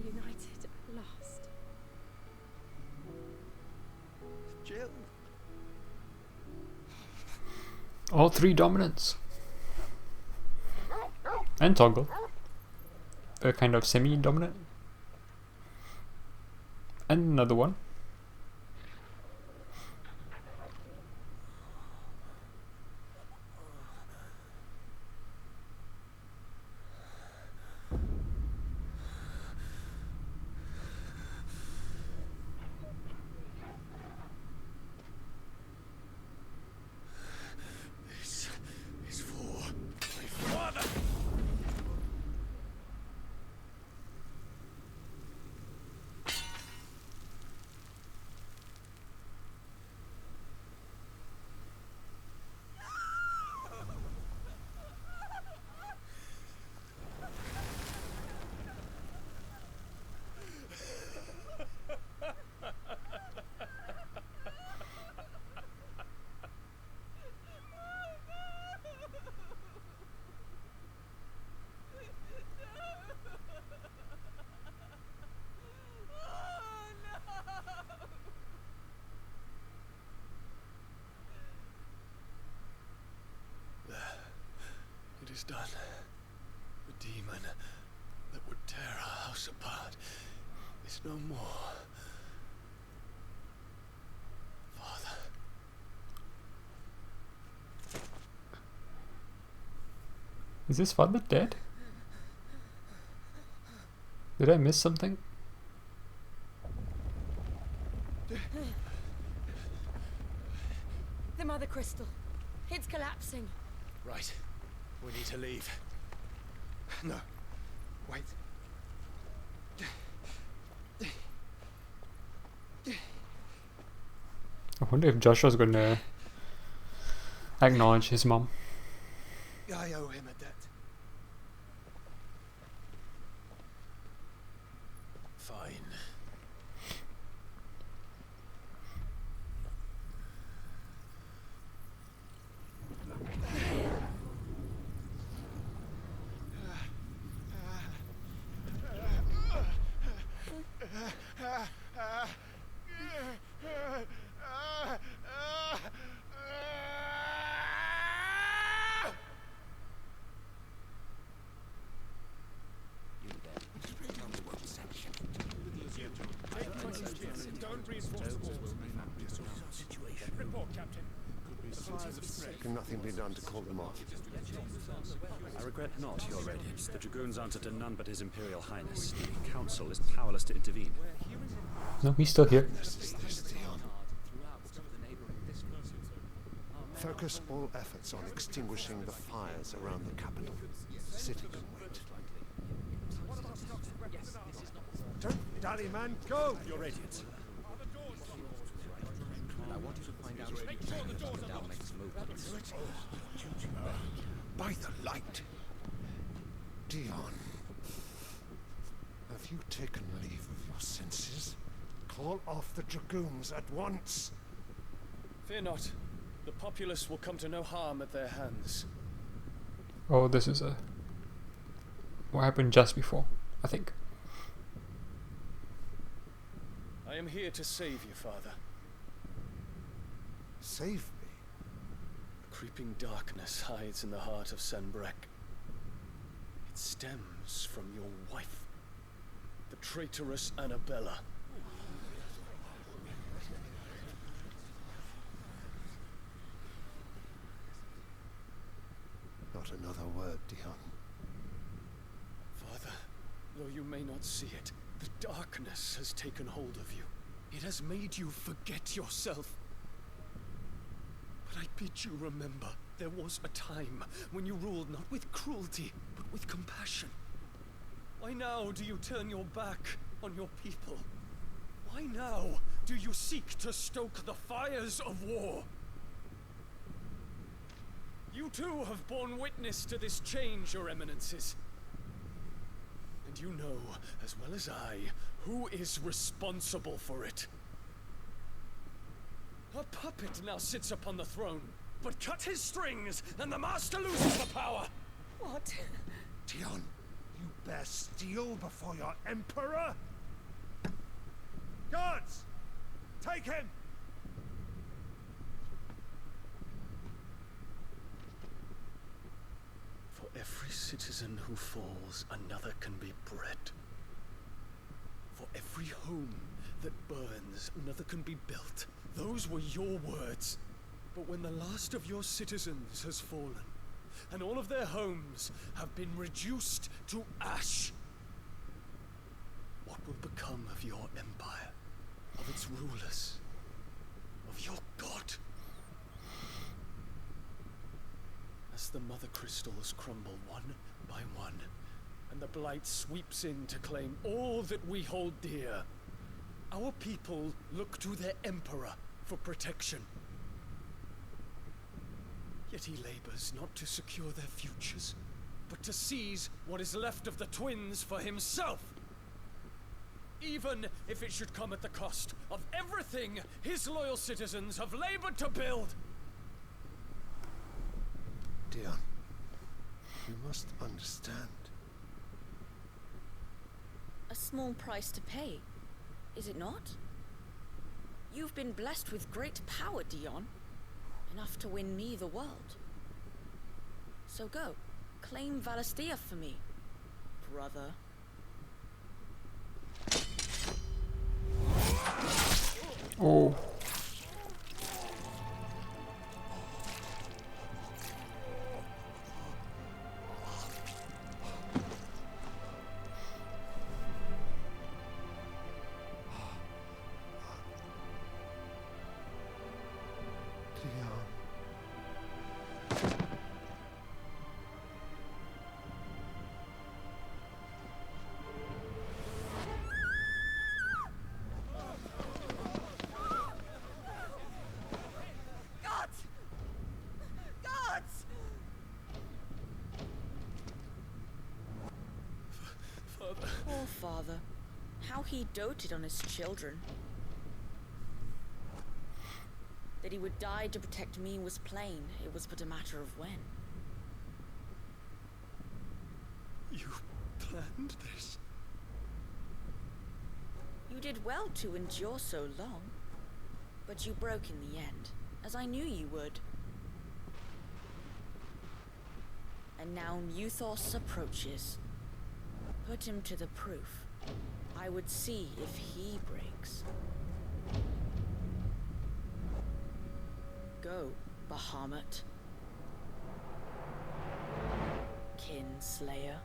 Speaker 18: Reunited at last.
Speaker 12: Jill.
Speaker 1: All three dominants. And Toggle. A kind of semi-dominant. And another one.
Speaker 16: This is for my father. It is done. The demon that would tear our house apart is no more. Father.
Speaker 1: Is his father dead? Did I miss something?
Speaker 18: The Mother Crystal. It's collapsing.
Speaker 16: Right. We need to leave.
Speaker 12: No. Wait.
Speaker 1: I wonder if Joshua's gonna acknowledge his mom.
Speaker 12: I owe him a debt.
Speaker 16: Fine.
Speaker 7: Can nothing be done to call them off?
Speaker 19: I regret not, Your Radiance. The Dragoons answer to none but His Imperial Highness. The Council is powerless to intervene.
Speaker 1: No, he's still here.
Speaker 7: Focus all efforts on extinguishing the fires around the capital. City can wait.
Speaker 16: Don't dally, man. Go!
Speaker 19: Your Radiance.
Speaker 16: I want you to find out if Dalmec's movements.
Speaker 7: By the light. Dion. Have you taken leave of your senses? Call off the Dragoons at once.
Speaker 13: Fear not. The populace will come to no harm at their hands.
Speaker 1: Oh, this is what happened just before, I think.
Speaker 13: I am here to save you, Father.
Speaker 9: Save me.
Speaker 13: A creeping darkness hides in the heart of Senbrek. It stems from your wife, the traitorous Annabella.
Speaker 9: Not another word, Dion.
Speaker 13: Father, though you may not see it, the darkness has taken hold of you. It has made you forget yourself. But I bid you remember, there was a time when you ruled not with cruelty, but with compassion. Why now do you turn your back on your people? Why now do you seek to stoke the fires of war? You too have borne witness to this change, your eminences. And you know, as well as I, who is responsible for it. A puppet now sits upon the throne, but cut his strings, and the master loses the power!
Speaker 17: What?
Speaker 9: Dion, you bear steel before your emperor? Guards! Take him!
Speaker 13: For every citizen who falls, another can be bred. For every home that burns, another can be built. Those were your words. But when the last of your citizens has fallen, and all of their homes have been reduced to ash, what will become of your empire, of its rulers, of your god? As the mother crystals crumble one by one, and the blight sweeps in to claim all that we hold dear, our people look to their emperor for protection. Yet he labors not to secure their futures, but to seize what is left of the twins for himself. Even if it should come at the cost of everything his loyal citizens have labored to build.
Speaker 9: Dion, you must understand.
Speaker 18: A small price to pay, is it not? You've been blessed with great power, Dion. Enough to win me the world. So go, claim Valisthea for me, brother.
Speaker 1: Oh.
Speaker 18: Poor father. How he doted on his children. That he would die to protect me was plain. It was but a matter of when.
Speaker 13: You planned this?
Speaker 18: You did well to endure so long. But you broke in the end, as I knew you would. And now Muthos approaches. Put him to the proof. I would see if he breaks. Go, Bahamut. Kinslayer.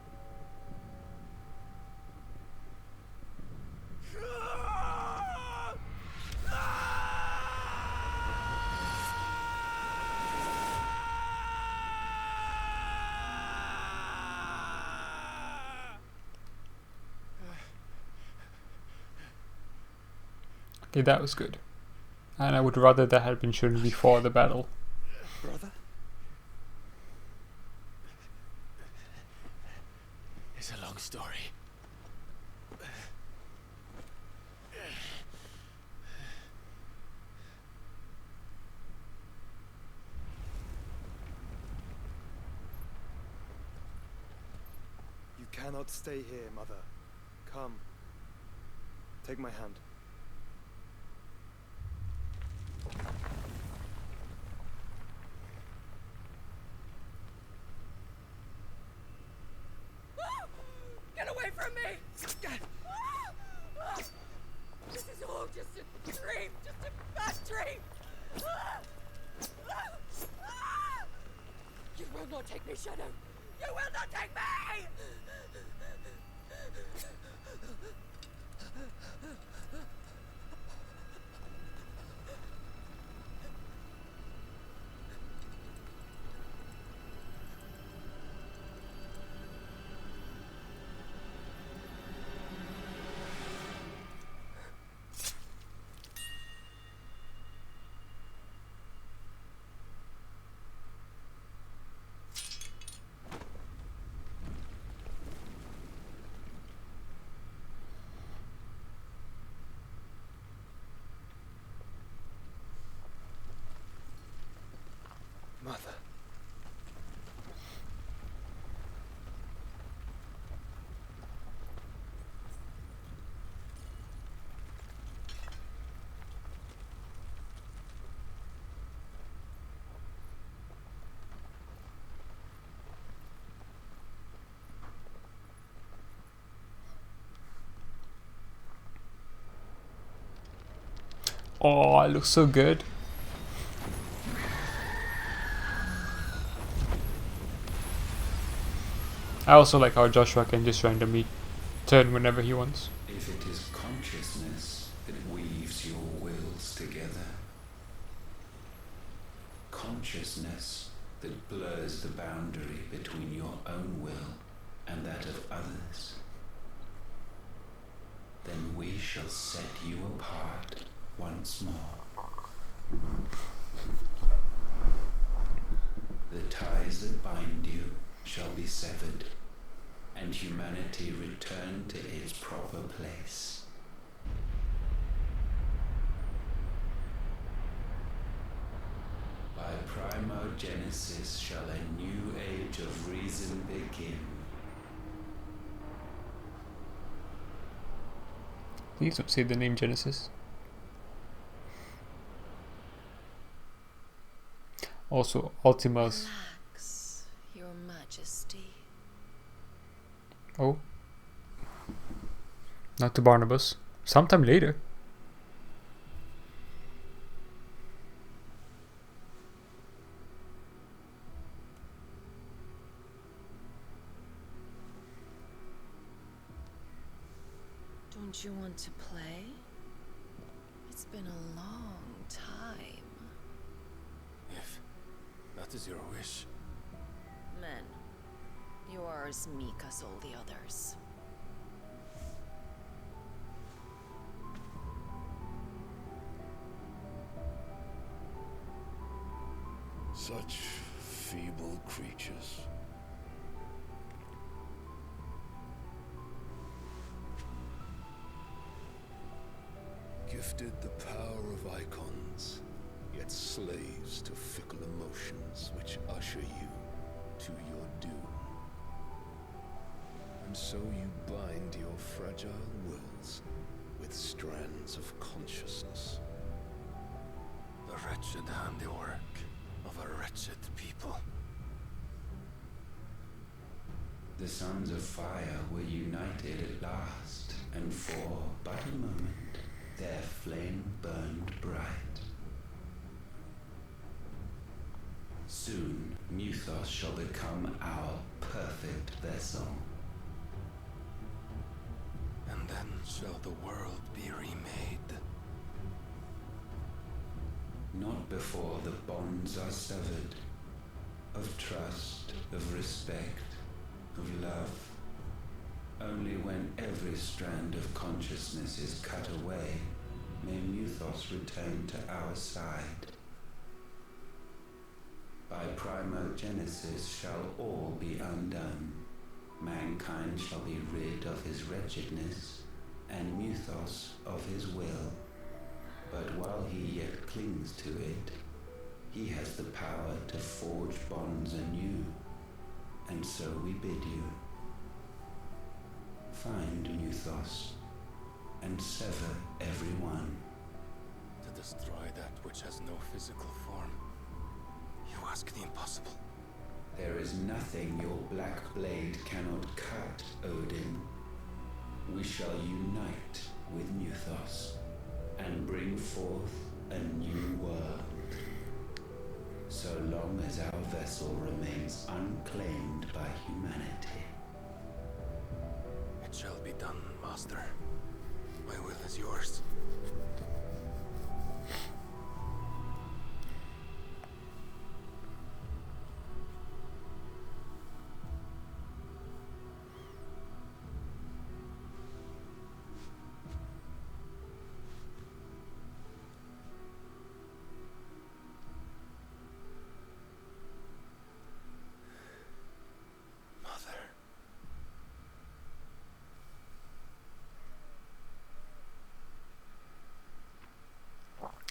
Speaker 1: Okay, that was good. And I would rather that had been shown before the battle.
Speaker 13: Brother? It's a long story.
Speaker 12: You cannot stay here, Mother. Come. Take my hand.
Speaker 18: no! You will not take me!
Speaker 12: Mother.
Speaker 1: Oh, it looks so good. I also like how Joshua can just randomly turn whenever he wants.
Speaker 2: If it is consciousness that weaves your wills together, consciousness that blurs the boundary between your own will and that of others, then we shall set you apart once more. The ties that bind you shall be severed, and humanity return to its proper place. By primogenesis shall a new age of reason begin.
Speaker 1: Please don't say the name Genesis. Also, Ultima's.
Speaker 5: Relax, Your Majesty.
Speaker 1: Oh. Not to Barnabas. Sometime later.
Speaker 5: Don't you want to play? It's been a long time.
Speaker 16: If that is your wish.
Speaker 5: Men, you are as meek as all the others.
Speaker 20: Such feeble creatures. Gifted the power of icons, yet slaves to fickle emotions which usher you to your doom. And so you bind your fragile wills with strands of consciousness.
Speaker 16: The wretched handiwork of a wretched people.
Speaker 2: The sons of fire were united at last, and for but a moment their flame burned bright. Soon Muthos shall become our perfect vessel.
Speaker 16: And then shall the world be remade.
Speaker 2: Not before the bonds are severed, of trust, of respect, of love. Only when every strand of consciousness is cut away, may Muthos return to our side. By primogenesis shall all be undone. Mankind shall be rid of his wretchedness, and Muthos of his will. But while he yet clings to it, he has the power to forge bonds anew, and so we bid you. Find Muthos, and sever every one.
Speaker 16: To destroy that which has no physical form. You ask the impossible.
Speaker 2: There is nothing your black blade cannot cut, Odin. We shall unite with Muthos, and bring forth a new world. so long as our vessel remains unclaimed by humanity.
Speaker 8: It shall be done, Master. My will is yours.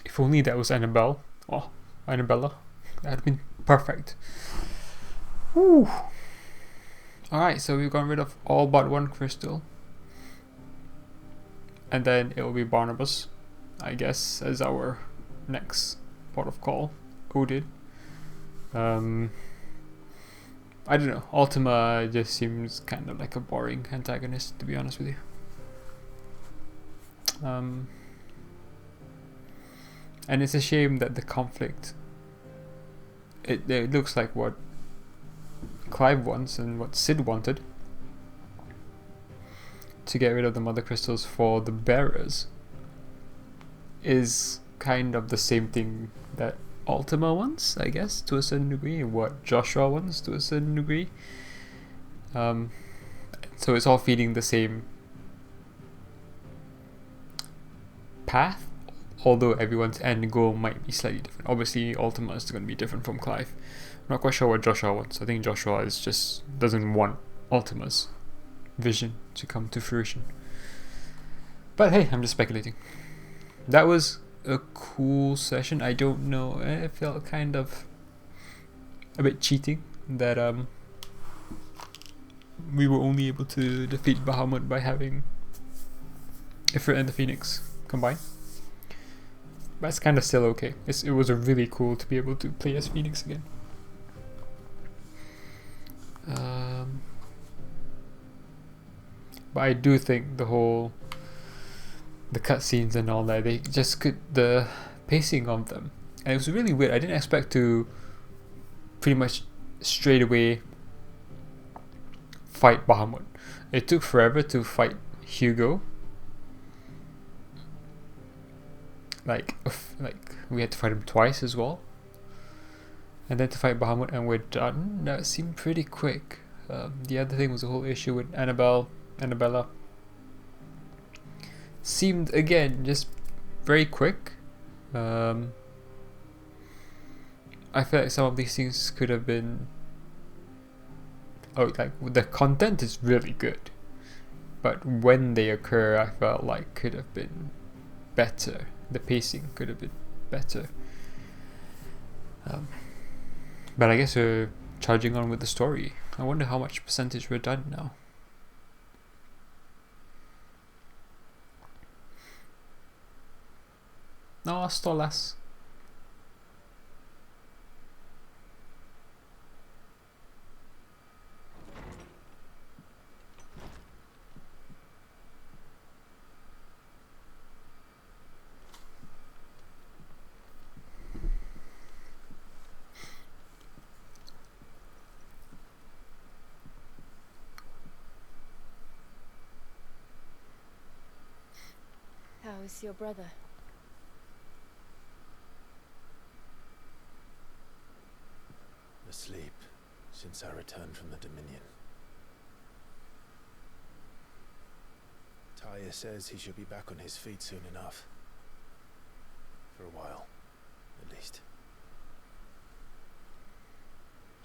Speaker 1: If only that was Annabelle. Oh, Annabella. That would have been perfect. Whew. Alright, so we've gotten rid of all but one crystal. And then it will be Barnabas, I guess, as our next port of call. Odin. I don't know. Ultima just seems kind of like a boring antagonist, to be honest with you. And it's a shame that the conflict, it looks like what Clive wants and what Sid wanted, to get rid of the mother crystals for the bearers, is kind of the same thing that Ultima wants, I guess, to a certain degree, and what Joshua wants to a certain degree. So it's all feeding the same path, although everyone's end goal might be slightly different. Obviously, Ultima is going to be different from Clive. I'm not quite sure what Joshua wants. I think Joshua is just doesn't want Ultima's vision to come to fruition. But hey, I'm just speculating. That was a cool session. I don't know. It felt kind of a bit cheating that we were only able to defeat Bahamut by having Ifrit and the Phoenix combined. But it's kind of still okay. It was really cool to be able to play as Phoenix again. But I do think the cutscenes and all that, they just the pacing of them, and it was really weird. I didn't expect to pretty much straight away fight Bahamut. It took forever to fight Hugo. Like we had to fight him twice as well, and then to fight Bahamut and we're done. That seemed pretty quick. The other thing was the whole issue with Annabella. Seemed again just very quick. I feel like some of these things could have been. Like the content is really good, but when they occur, I felt like could have been better. The pacing could have been better. But I guess we're charging on with the story. I wonder how much percentage we're done now. No, still less.
Speaker 5: How is your brother?
Speaker 8: Asleep since I returned from the Dominion. Taya says he should be back on his feet soon enough. For a while, at least.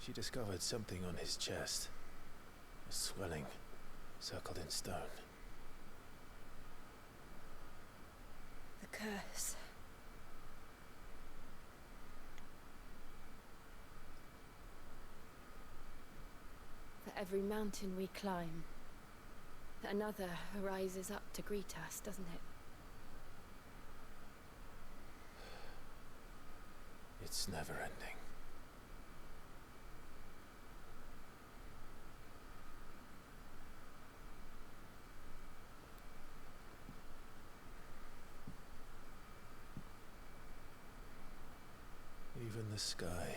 Speaker 8: She discovered something on his chest. A swelling, circled in stone.
Speaker 5: The curse. For every mountain we climb, another rises up to greet us, doesn't it?
Speaker 8: It's never ending. Even the sky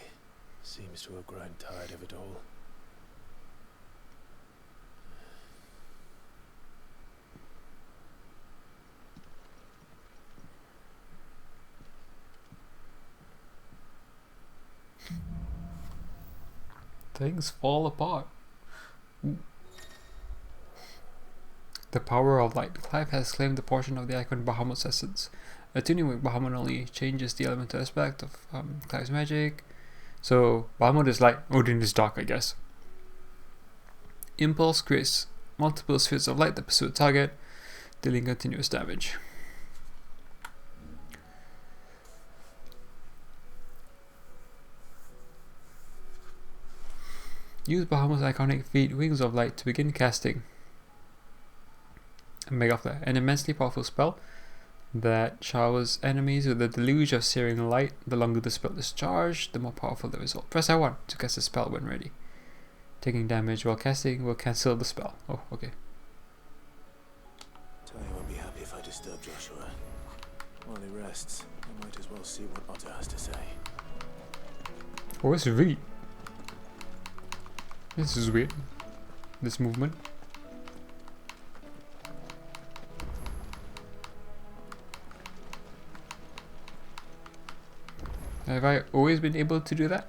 Speaker 13: seems to have grown tired of it all.
Speaker 1: Things fall apart. The power of light. Clive has claimed a portion of the icon Bahamut's essence. Attuning with Bahamut only changes the elemental aspect of Clive's magic. So Bahamut is light, Odin is dark, I guess. Impulse creates multiple spheres of light that pursue a target, dealing continuous damage. Use Bahamut's iconic feat, Wings of Light, to begin casting a Mega Flare, an immensely powerful spell that showers enemies with a deluge of searing light. The longer the spell is charged, the more powerful the result. Press R1 to cast a spell when ready. Taking damage while casting will cancel the spell. Oh, okay.
Speaker 8: Talia won't be happy if I disturb Joshua. While he rests, I might as well see what Otto has to say.
Speaker 1: Where's Reed? This is weird. This movement. Have I always been able to do that?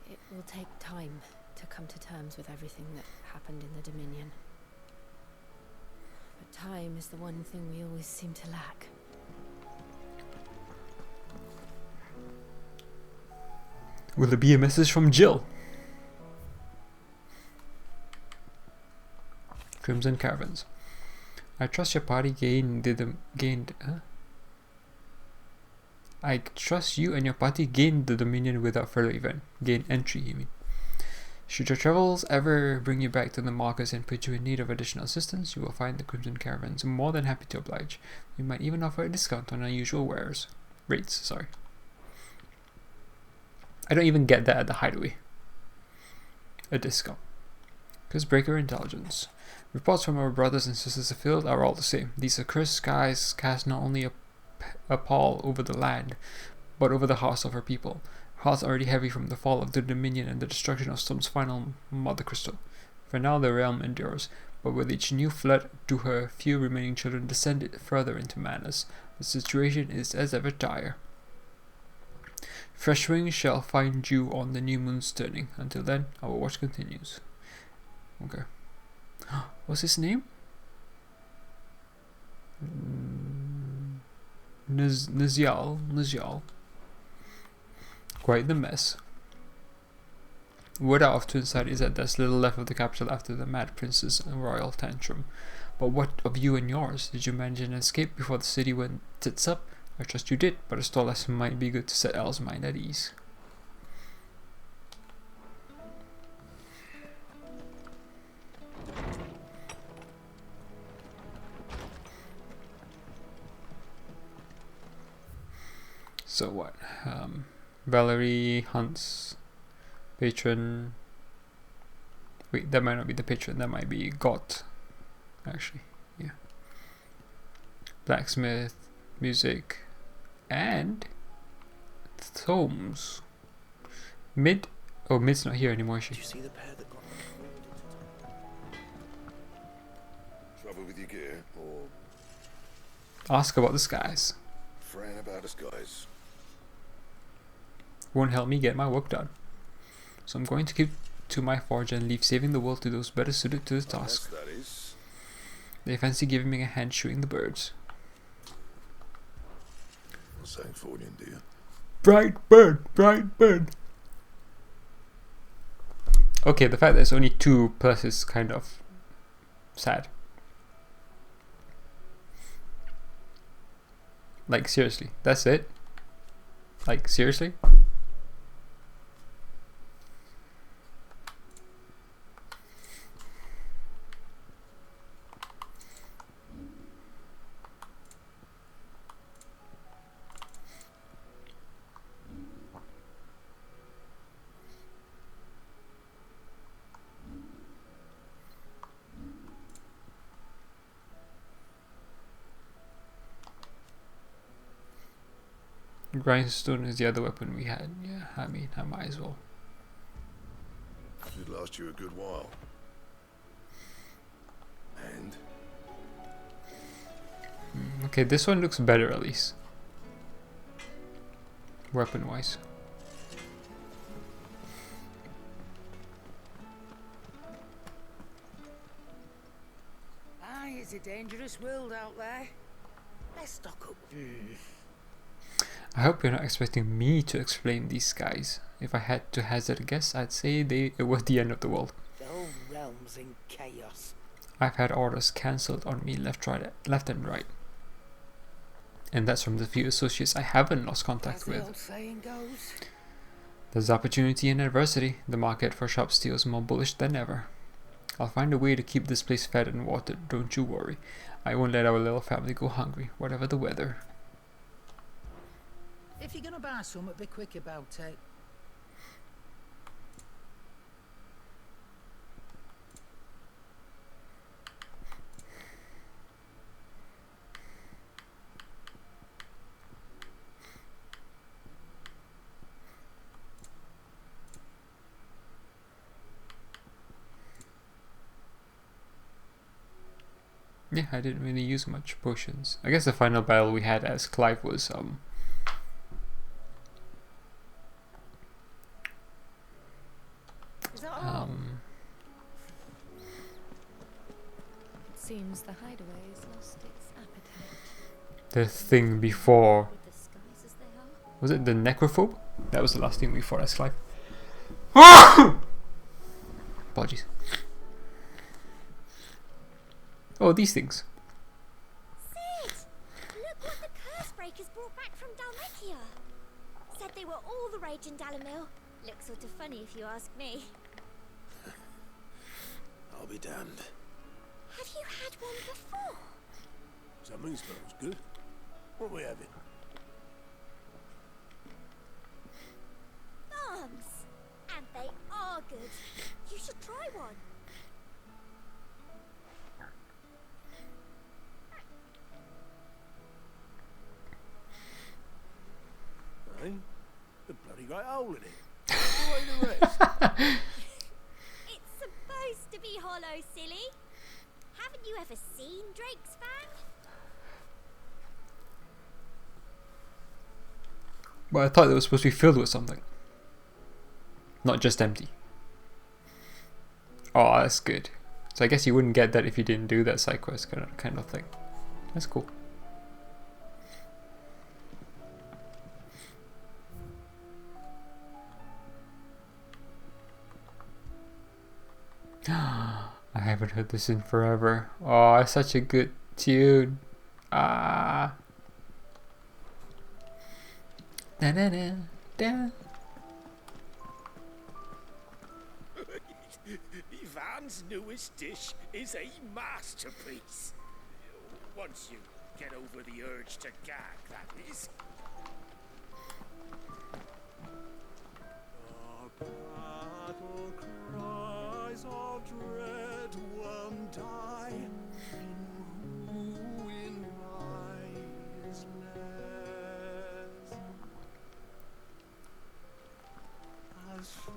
Speaker 11: It will take time to come to terms with everything that happened in the Dominion. But time is the one thing we always seem to lack.
Speaker 1: Will there be a message from Jill? Crimson Caravans. I trust your party I trust you and your party gained the Dominion without further event. Gain entry, you mean. Should your travels ever bring you back to the markers and put you in need of additional assistance, you will find the Crimson Caravans more than happy to oblige. We might even offer a discount on unusual wares. Rates, sorry. I don't even get that at the Hideaway. A discount. Cursebreaker Intelligence. Reports from our brothers and sisters afield are all the same. These accursed skies cast not only a pall over the land, but over the hearts of our people. Hearts already heavy from the fall of the Dominion and the destruction of Storm's final mother crystal. For now the realm endures, but with each new flood do her few remaining children descend further into madness. The situation is as ever dire. Fresh wings shall find you on the new moon's turning. Until then, our watch continues. Okay. What's his name? Nazial. Quite the mess. Word out of Twinside is that there's little left of the capital after the Mad Prince's royal tantrum. But what of you and yours? Did you manage an escape before the city went tits up? I trust you did, but a stall lesson might be good to set Elle's mind at ease. So what? Valerie Hunt's patron. Wait, that might not be the patron. That might be Got. Actually, yeah. Blacksmith, music, and Thomes. Mid. Oh, Mid's not here anymore. Did you
Speaker 8: see the pair that got
Speaker 20: trouble with your gear, or
Speaker 1: ask about the skies?
Speaker 20: fretting about the skies?
Speaker 1: Won't help me get my work done. So I'm going to keep to my forge and leave saving the world to those better suited to the task.
Speaker 20: That is.
Speaker 1: They fancy giving me a hand shooting the birds.
Speaker 20: St. Fornian, do you?
Speaker 1: Bright bird, bright bird. Okay, the fact that there's only 2 plus is kind of sad. Like, seriously, that's it? Like, seriously? grindstone is the other weapon we had. Yeah, I mean, I might as well.
Speaker 20: Should last you a good while. And
Speaker 1: Okay, this one looks better at least. Weapon-wise.
Speaker 6: Aye, it's a dangerous world out there. Let's stock up.
Speaker 1: I hope you're not expecting me to explain these guys. If I had to hazard a guess, I'd say it was the end of the world.
Speaker 6: The whole realm's in chaos.
Speaker 1: I've had orders cancelled on me left and right. And that's from the few associates I haven't lost contact
Speaker 6: As the
Speaker 1: with.
Speaker 6: old saying goes.
Speaker 1: There's opportunity in adversity. The market for shop steel is more bullish than ever. I'll find a way to keep this place fed and watered, don't you worry. I won't let our little family go hungry, whatever the weather.
Speaker 21: If you're gonna buy something, be quick about it.
Speaker 1: Yeah, I didn't really use much potions. I guess the final battle we had as Clive was
Speaker 11: Seems the hideaway's lost its appetite.
Speaker 1: the thing before. Was it the necrophobe? That was the last thing we fought as Clive. Apologies. Oh, these things.
Speaker 22: Sid! Look what the curse breakers brought back from Dalmekia. Said they were all the rage in Dalamil. Looks sort of funny if you ask me.
Speaker 8: I'll be damned.
Speaker 22: Have you had one before?
Speaker 16: Something smells good. What are we having?
Speaker 22: Arms! And they are good. You should try one.
Speaker 16: Eh? The bloody great hole in it. Away the rest.
Speaker 22: It's supposed to be hollow, silly. Haven't you ever seen Drake's fan?
Speaker 1: But I thought it was supposed to be filled with something. Not just empty. Oh, that's good. So I guess you wouldn't get that if you didn't do that side quest kind of thing. That's cool. I haven't heard this in forever. Oh, it's such a good tune. Ah. Da da da da.
Speaker 16: Ivan's newest dish is a masterpiece. Once you get over the urge to gag, that is.
Speaker 7: Battle cries of dread one die, who in lies less as free.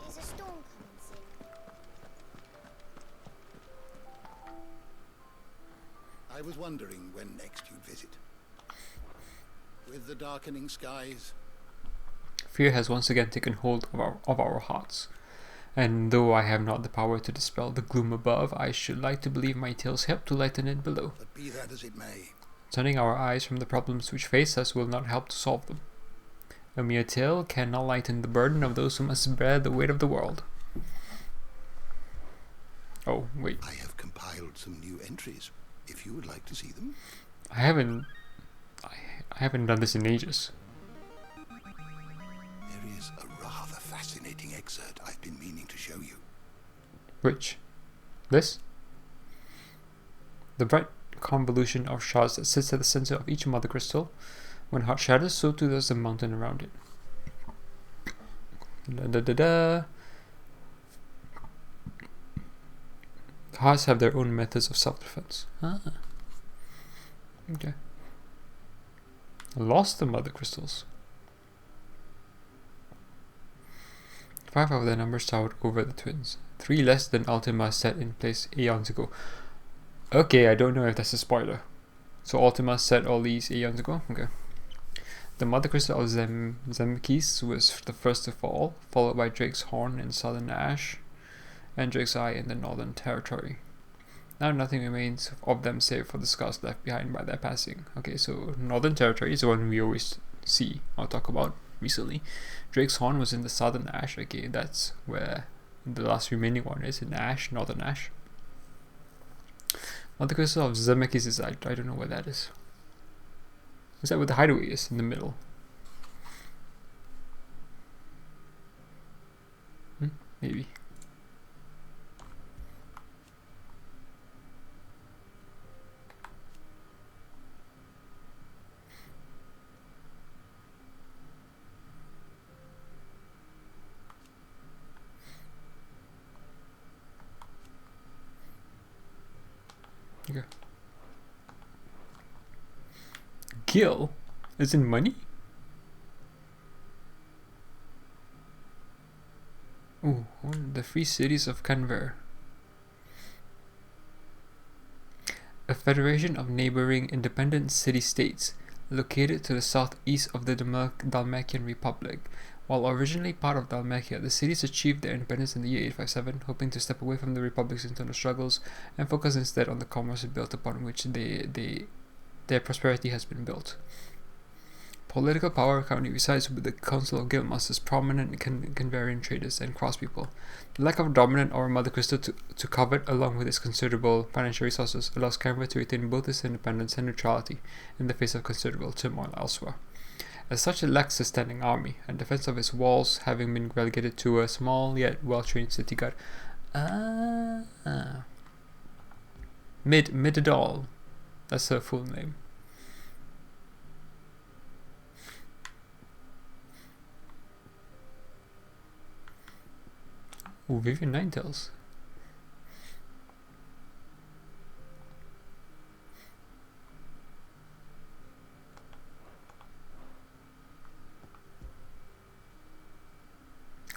Speaker 22: Is a storm coming soon?
Speaker 23: I was wondering when next you'd visit. With the darkening skies,
Speaker 1: Fear has once again taken hold of our hearts. And though I have not the power to dispel the gloom above, I should like to believe my tales help to lighten it below.
Speaker 23: but be that as it may,
Speaker 1: Turning our eyes from the problems which face us will not help to solve them. A mere tale cannot lighten the burden of those who must bear the weight of the world. Oh, wait.
Speaker 23: I have compiled some new entries, if you would like to see them.
Speaker 1: I haven't done this in ages.
Speaker 23: There is a rather fascinating excerpt I've been meaning to show you.
Speaker 1: Which? This? The bright convolution of shards that sits at the center of each mother crystal. When heart shatters, so too does the mountain around it. Da da da da. hearts have their own methods of self-defense. Ah. Okay. Lost the mother crystals. 5 of their numbers towered over the twins. 3 less than Ultima set in place aeons ago. Okay, I don't know if that's a spoiler. So Ultima set all these aeons ago? Okay. The mother crystal of Zemkis was the first to fall, followed by Drake's Horn in southern Ash, and Drake's Eye in the northern territory. Now nothing remains of them save for the scars left behind by their passing. Okay, so northern territory is the one we always see or talk about recently. Drake's Horn was in the southern Ash. Okay, that's where the last remaining one is, in Ash, northern Ash. Mother crystal of Zemkis is, I don't know where that is. Is that where the hideaway is? In the middle? Maybe. Okay. Gil? As in money? Ooh, the free cities of Canver. A federation of neighboring independent city-states located to the southeast of the Dalmakian Republic. While originally part of Dalmakia, the cities achieved their independence in the year 857, hoping to step away from the Republic's internal struggles and focus instead on the commerce built upon which their prosperity has been built. Political power currently resides with the Council of Guildmasters, prominent Canvarian traders and craftspeople. The lack of a dominant or mother crystal to covet, along with its considerable financial resources, allows Canberra to retain both its independence and neutrality in the face of considerable turmoil elsewhere. As such, it lacks a standing army, and defense of its walls having been relegated to a small yet well-trained city guard. Midadol. That's her full name. Ooh, Vivian Ninetales.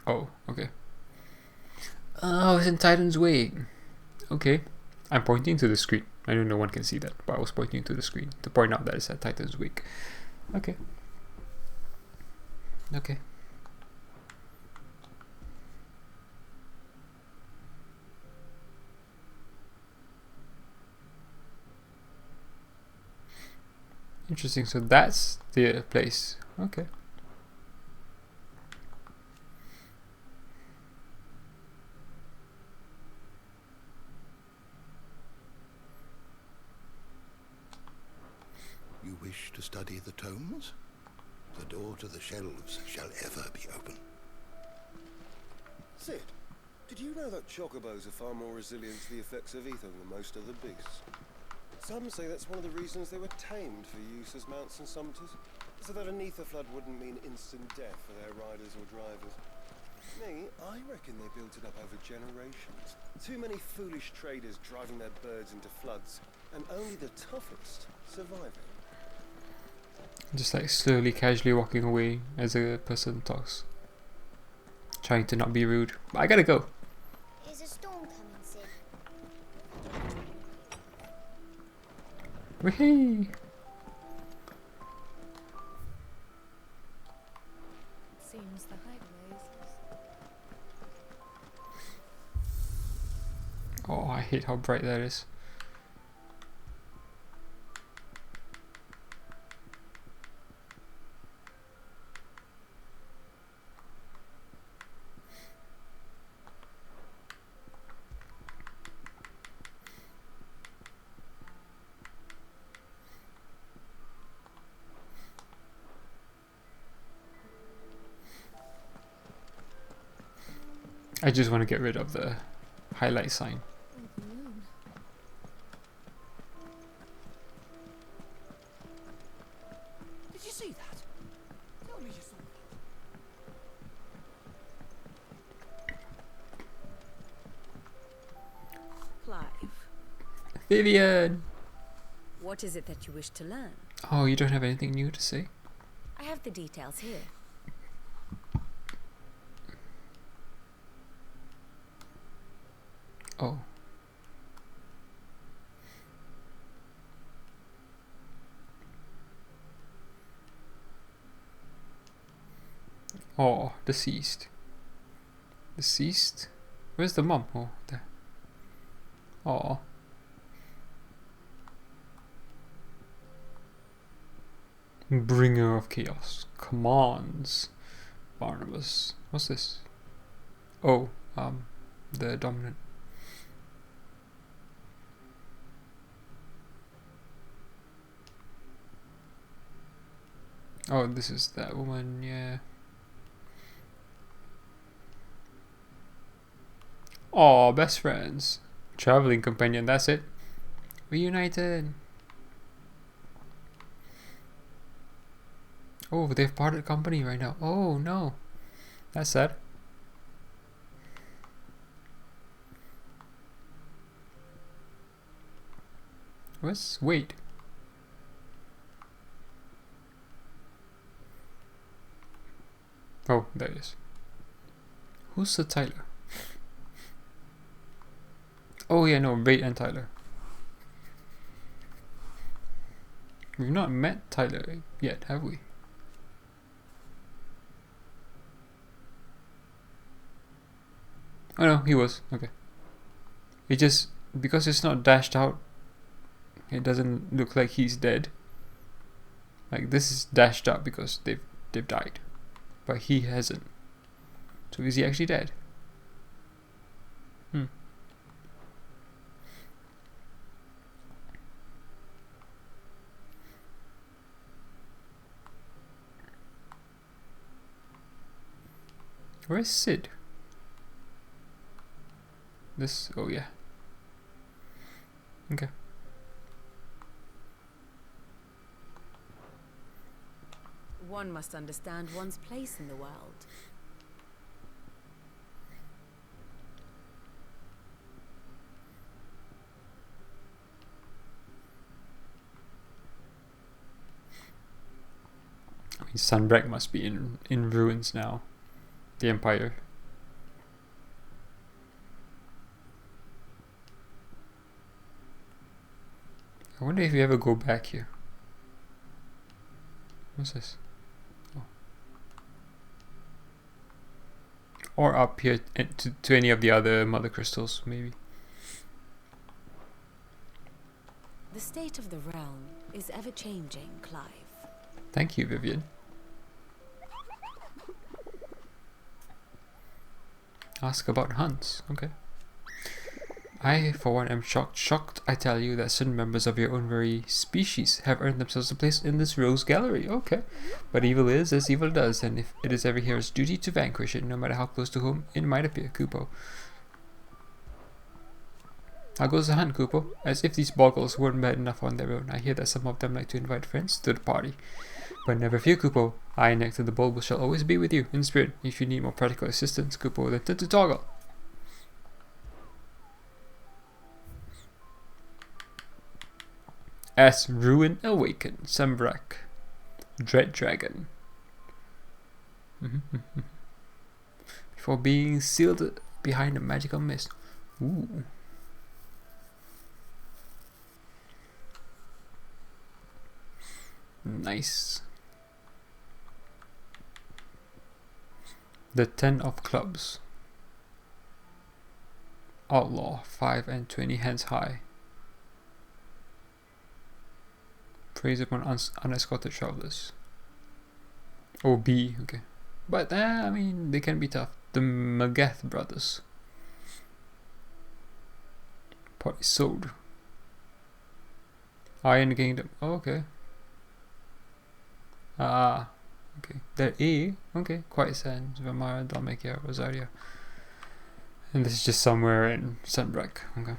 Speaker 1: Oh, okay. Oh, it's in Titan's Wake. Okay. I'm pointing to the screen. I know no one can see that, but I was pointing to the screen to point out that it's at Titan's Wake. Okay. Okay. Interesting, so that's the place. Okay.
Speaker 23: You wish to study the tomes? The door to the shelves shall ever be open.
Speaker 3: Sid, did you know that chocobos are far more resilient to the effects of ether than most other beasts? Some say that's one of the reasons they were tamed for use as mounts and sumpters, so that an ether flood wouldn't mean instant death for their riders or drivers. Me, I reckon they built it up over generations. Too many foolish traders driving their birds into floods, and only the toughest surviving.
Speaker 1: Just like slowly, casually walking away as a person talks. Trying to not be rude. But I gotta go.
Speaker 22: Is a storm coming, Sid?
Speaker 1: Whee!
Speaker 17: Seems the highways.
Speaker 1: Oh, I hate how bright that is. I just want to get rid of the highlight sign.
Speaker 9: Did you see that? Tell me you saw that.
Speaker 18: Clive,
Speaker 1: Vivian!
Speaker 5: What is it that you wish to learn?
Speaker 1: Oh, you don't have anything new to say?
Speaker 5: I have the details here.
Speaker 1: Oh. Oh, deceased. Deceased? Where's the mom? Oh, there. Oh. Bringer of chaos. Commands. Barnabas. What's this? Oh, the dominant. Oh, this is that woman, yeah. Oh, best friends. Traveling companion, that's it. Reunited. Oh, they've parted company right now. Oh, no. That's sad. Where's Wade? Oh, there it is. Who's the Tyler? Oh yeah, no, Wade and Tyler. We've not met Tyler yet, have we? Oh no, he was. Okay. It just, because it's not dashed out, it doesn't look like he's dead. Like this is dashed out because they've died. But he hasn't. So is he actually dead? Hmm. Where's Sid? This, oh yeah. Okay.
Speaker 5: One must understand one's place in the world.
Speaker 1: I mean, Sunbreak must be in ruins now. The Empire. I wonder if you ever go back here. What's this? Oh. Or up here to any of the other mother crystals, maybe.
Speaker 5: The state of the realm is ever changing, Clive.
Speaker 1: Thank you, Vivian. Ask about hunts, okay. I, for one, am shocked, I tell you, that certain members of your own very species have earned themselves a place in this rose gallery, okay. But evil is as evil does, and if it is every hero's duty to vanquish it, no matter how close to home it might appear, Kupo. How goes the hunt, Kupo? As if these boggles weren't bad enough on their own, I hear that some of them like to invite friends to the party. But never fear, Kupo. I, Nectar the Bulbul, shall always be with you, in spirit. If you need more practical assistance, Kupo, then turn to Toggle. As Ruin Awaken, Sembrak, Dread Dragon. Before being sealed behind a magical mist. Ooh. Nice. The 10 of clubs. Outlaw, 5 and 20 hands high. Preys upon unescorted travelers. Oh, B, okay. But, I mean, they can be tough. The Magath brothers. Pot is sold. Iron Kingdom, oh, okay. Ah, okay. They're A, okay. Quiet Sands, Vamara, Dalmakia, Rosaria. And this is just somewhere in Sunbreak, okay.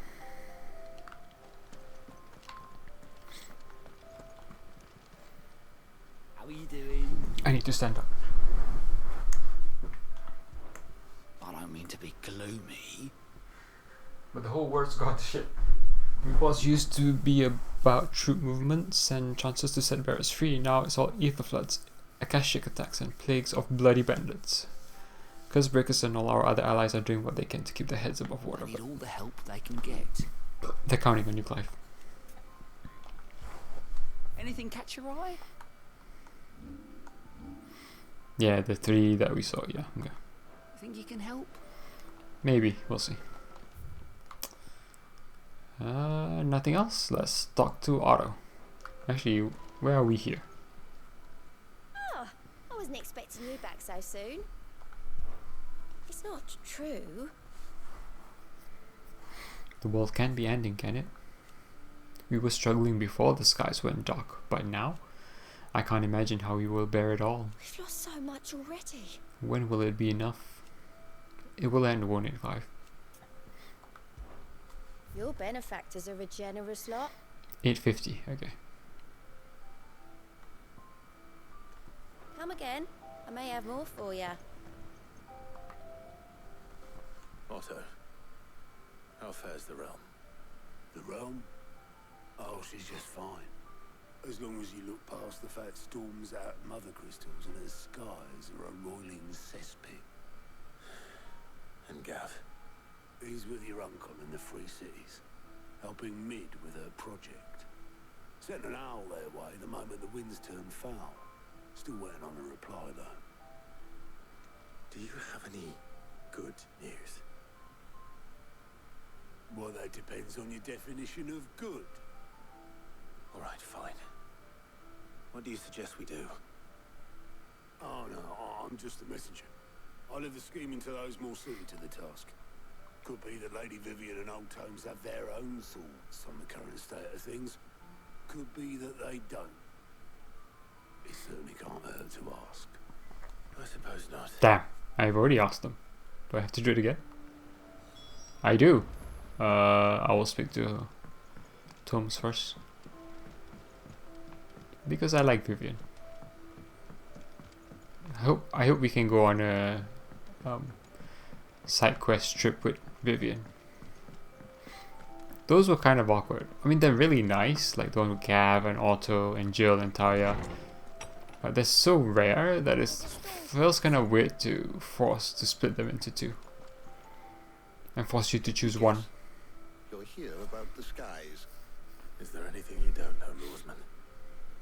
Speaker 6: How are you doing?
Speaker 1: I need to stand up.
Speaker 6: I don't mean to be gloomy.
Speaker 1: But the whole world's gone to shit. Reports used to be about troop movements and chances to set bearers free. Now it's all ether floods, akashic attacks, and plagues of bloody bandits. Cursebreakers and all our other allies are doing what they can to keep their heads above water.
Speaker 6: They need all the help they can get.
Speaker 1: They're counting on you, Clive.
Speaker 6: Anything catch your eye?
Speaker 1: Yeah, the 3 that we saw, yeah. Okay.
Speaker 6: Think you can help?
Speaker 1: Maybe, we'll see. Nothing else? Let's talk to Otto. Actually, where are we here?
Speaker 22: Oh, I wasn't expecting you back so soon. It's not true.
Speaker 1: The world can be ending, can it? We were struggling before the skies went dark, but now I can't imagine how we will bear it all.
Speaker 22: We've lost so much already.
Speaker 1: When will it be enough? It will end, won't it, Clive?
Speaker 22: Your benefactors are a generous lot.
Speaker 1: 850, okay.
Speaker 22: Come again. I may have more for you.
Speaker 8: Otto, how fares the realm?
Speaker 4: The realm? Oh, she's just fine. As long as you look past the fat storms out at Mother Crystals and her skies are a roiling cesspit.
Speaker 8: And Gav?
Speaker 4: He's with your uncle in the Free Cities, helping Mid with her project. Sent an owl their way the moment the winds turned foul. Still waiting on a reply, though.
Speaker 8: Do you have any good news?
Speaker 4: Well, that depends on your definition of good.
Speaker 8: All right, fine. What do you suggest we do?
Speaker 4: Oh, no, I'm just a messenger. I leave the scheming to those more suited to the task. Could be that Lady Vivian and Old Tomes have their own thoughts on the current state of things. Could be that they don't. It certainly can't hurt to ask.
Speaker 8: I suppose not.
Speaker 1: Damn, I've already asked them. Do I have to do it again? I do. I will speak to Tomes first. Because I like Vivian. I hope we can go on a side quest trip with Vivian. Those were kind of awkward. I mean, they're really nice, like the one with Gav and Otto and Jill and Talia. But they're so rare that it feels kind of weird to force to split them into 2. And force you to choose one.
Speaker 23: You're here about the skies.
Speaker 8: Is there anything you don't know, Lawsman?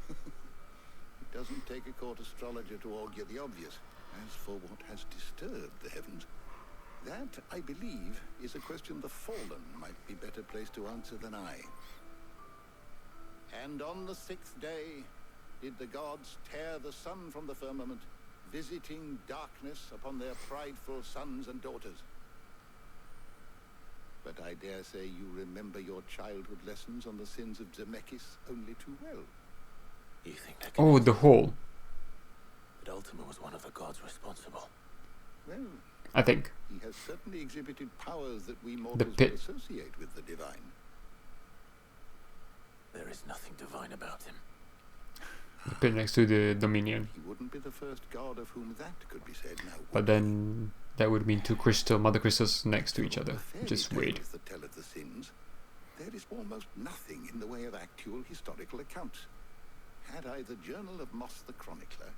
Speaker 23: It doesn't take a court astrologer to augur the obvious. As for what has disturbed the heavens, that, I believe, is a question the Fallen might be better placed to answer than I. And on the 6th day did the gods tear the sun from the firmament, visiting darkness upon their prideful sons and daughters. But I dare say you remember your childhood lessons on the sins of Zemeckis only too well.
Speaker 8: You think that
Speaker 1: Oh, the hole.
Speaker 8: But Ultima was one of the gods responsible.
Speaker 23: Well,
Speaker 1: I think.
Speaker 23: He has certainly exhibited powers that we mortals
Speaker 1: pit.
Speaker 23: would associate with the divine.
Speaker 8: There is nothing divine about him.
Speaker 1: The pit next to the Dominion.
Speaker 23: He wouldn't be the first god of whom that could be said now.
Speaker 1: But then that would mean 2 mother crystals next to each other, which is weird.
Speaker 23: That tell of the sins, there is almost nothing in the way of actual historical accounts. Had I the Journal of Moss the Chronicler,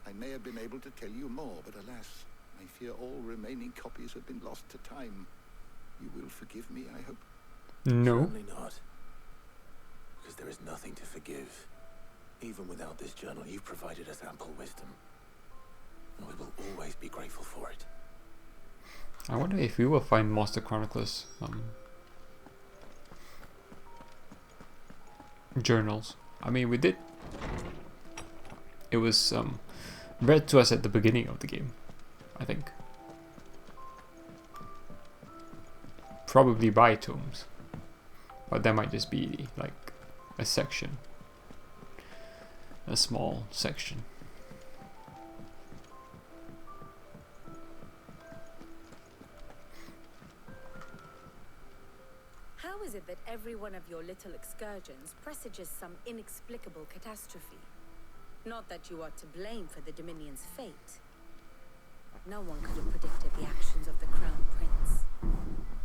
Speaker 23: I may have been able to tell you more, but alas, I fear all remaining copies have been lost to time. You will forgive me, I hope?
Speaker 1: No.
Speaker 8: Certainly not. Because there is nothing to forgive. Even without this journal, you've provided us ample wisdom. And we will always be grateful for it.
Speaker 1: I wonder if we will find Monster Chronicles journals. I mean, we did. It was read to us at the beginning of the game, I think. Probably by Tomes. But that might just be like a section. A small section.
Speaker 5: How is it that every one of your little excursions presages some inexplicable catastrophe? Not that you are to blame for the Dominion's fate. No one could have predicted the actions of the Crown Prince.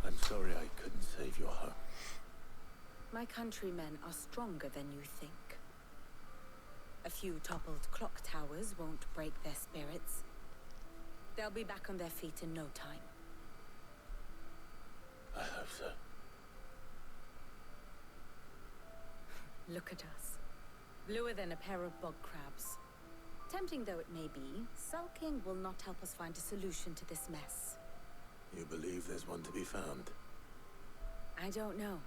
Speaker 8: I'm sorry I couldn't save your home.
Speaker 5: My countrymen are stronger than you think. A few toppled clock towers won't break their spirits. They'll be back on their feet in no time.
Speaker 8: I hope so.
Speaker 5: Look at us. Bluer than a pair of bog crabs. Tempting though it may be, sulking will not help us find a solution to this mess.
Speaker 8: You believe there's one to be found?
Speaker 5: I don't know.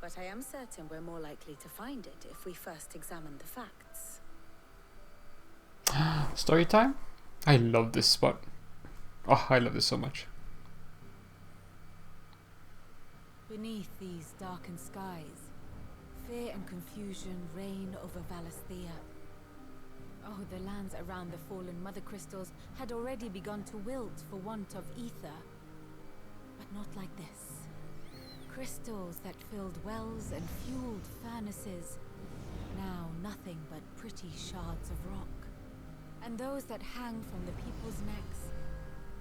Speaker 5: But I am certain we're more likely to find it if we first examine the facts.
Speaker 1: Story time? I love this spot. Oh, I love this so much.
Speaker 11: Beneath these darkened skies, fear and confusion reign over Valisthea. Oh, the lands around the fallen mother crystals had already begun to wilt for want of ether. But not like this. Crystals that filled wells and fueled furnaces. Now nothing but pretty shards of rock. And those that hang from the people's necks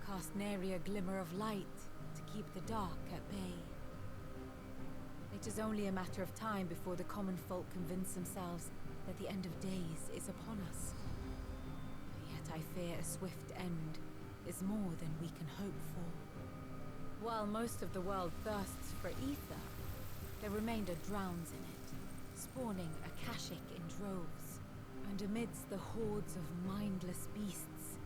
Speaker 11: cast nary a glimmer of light to keep the dark at bay. It is only a matter of time before the common folk convince themselves that the end of days is upon us. Yet I fear a swift end is more than we can hope for. While most of the world thirsts for ether, the remainder drowns in it, spawning Akashic in droves. And amidst the hordes of mindless beasts,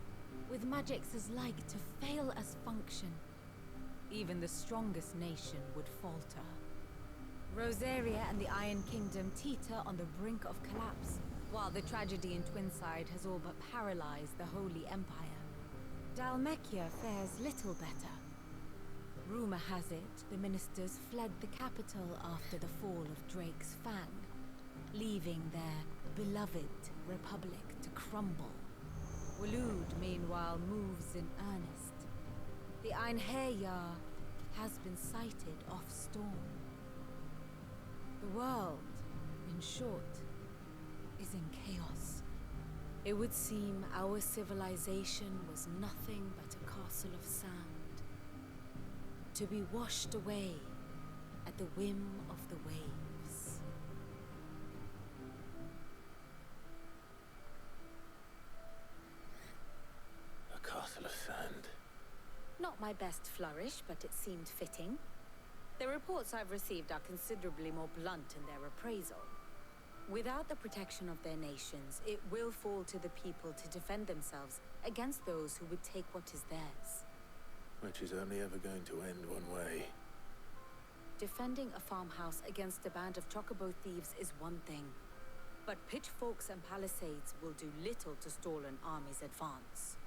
Speaker 11: with magics as like to fail as function, even the strongest nation would falter. Rosaria and the Iron Kingdom teeter on the brink of collapse, while the tragedy in Twinside has all but paralyzed the Holy Empire. Dhalmekia fares little better. Rumor has it the ministers fled the capital after the fall of Drake's Fang, leaving their beloved republic to crumble. Waloed, meanwhile, moves in earnest. The Einherjar has been sighted off Storm. The world, in short, is in chaos. It would seem our civilization was nothing but a castle of sand, to be washed away at the whim of the waves.
Speaker 8: A castle of sand.
Speaker 5: Not my best flourish, but it seemed fitting. The reports I've received are considerably more blunt in their appraisal. Without the protection of their nations, it will fall to the people to defend themselves against those who would take what is theirs.
Speaker 8: Which is only ever going to end one way.
Speaker 5: Defending a farmhouse against a band of chocobo thieves is one thing, but pitchforks and palisades will do little to stall an army's advance.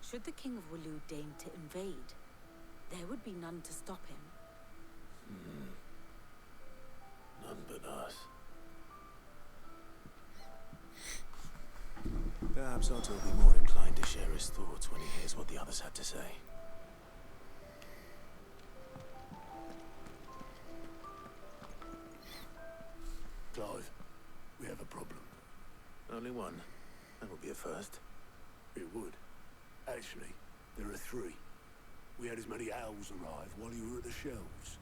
Speaker 5: Should the King of Waloed deign to invade, there would be none to stop him.
Speaker 8: None but us. Perhaps Otto will be more inclined to share his thoughts when he hears what the others had to say.
Speaker 4: Clive, we have a problem.
Speaker 8: Only one. That would be a first.
Speaker 4: It would. Actually, there are three. We had as many owls arrive while you were at the shelves.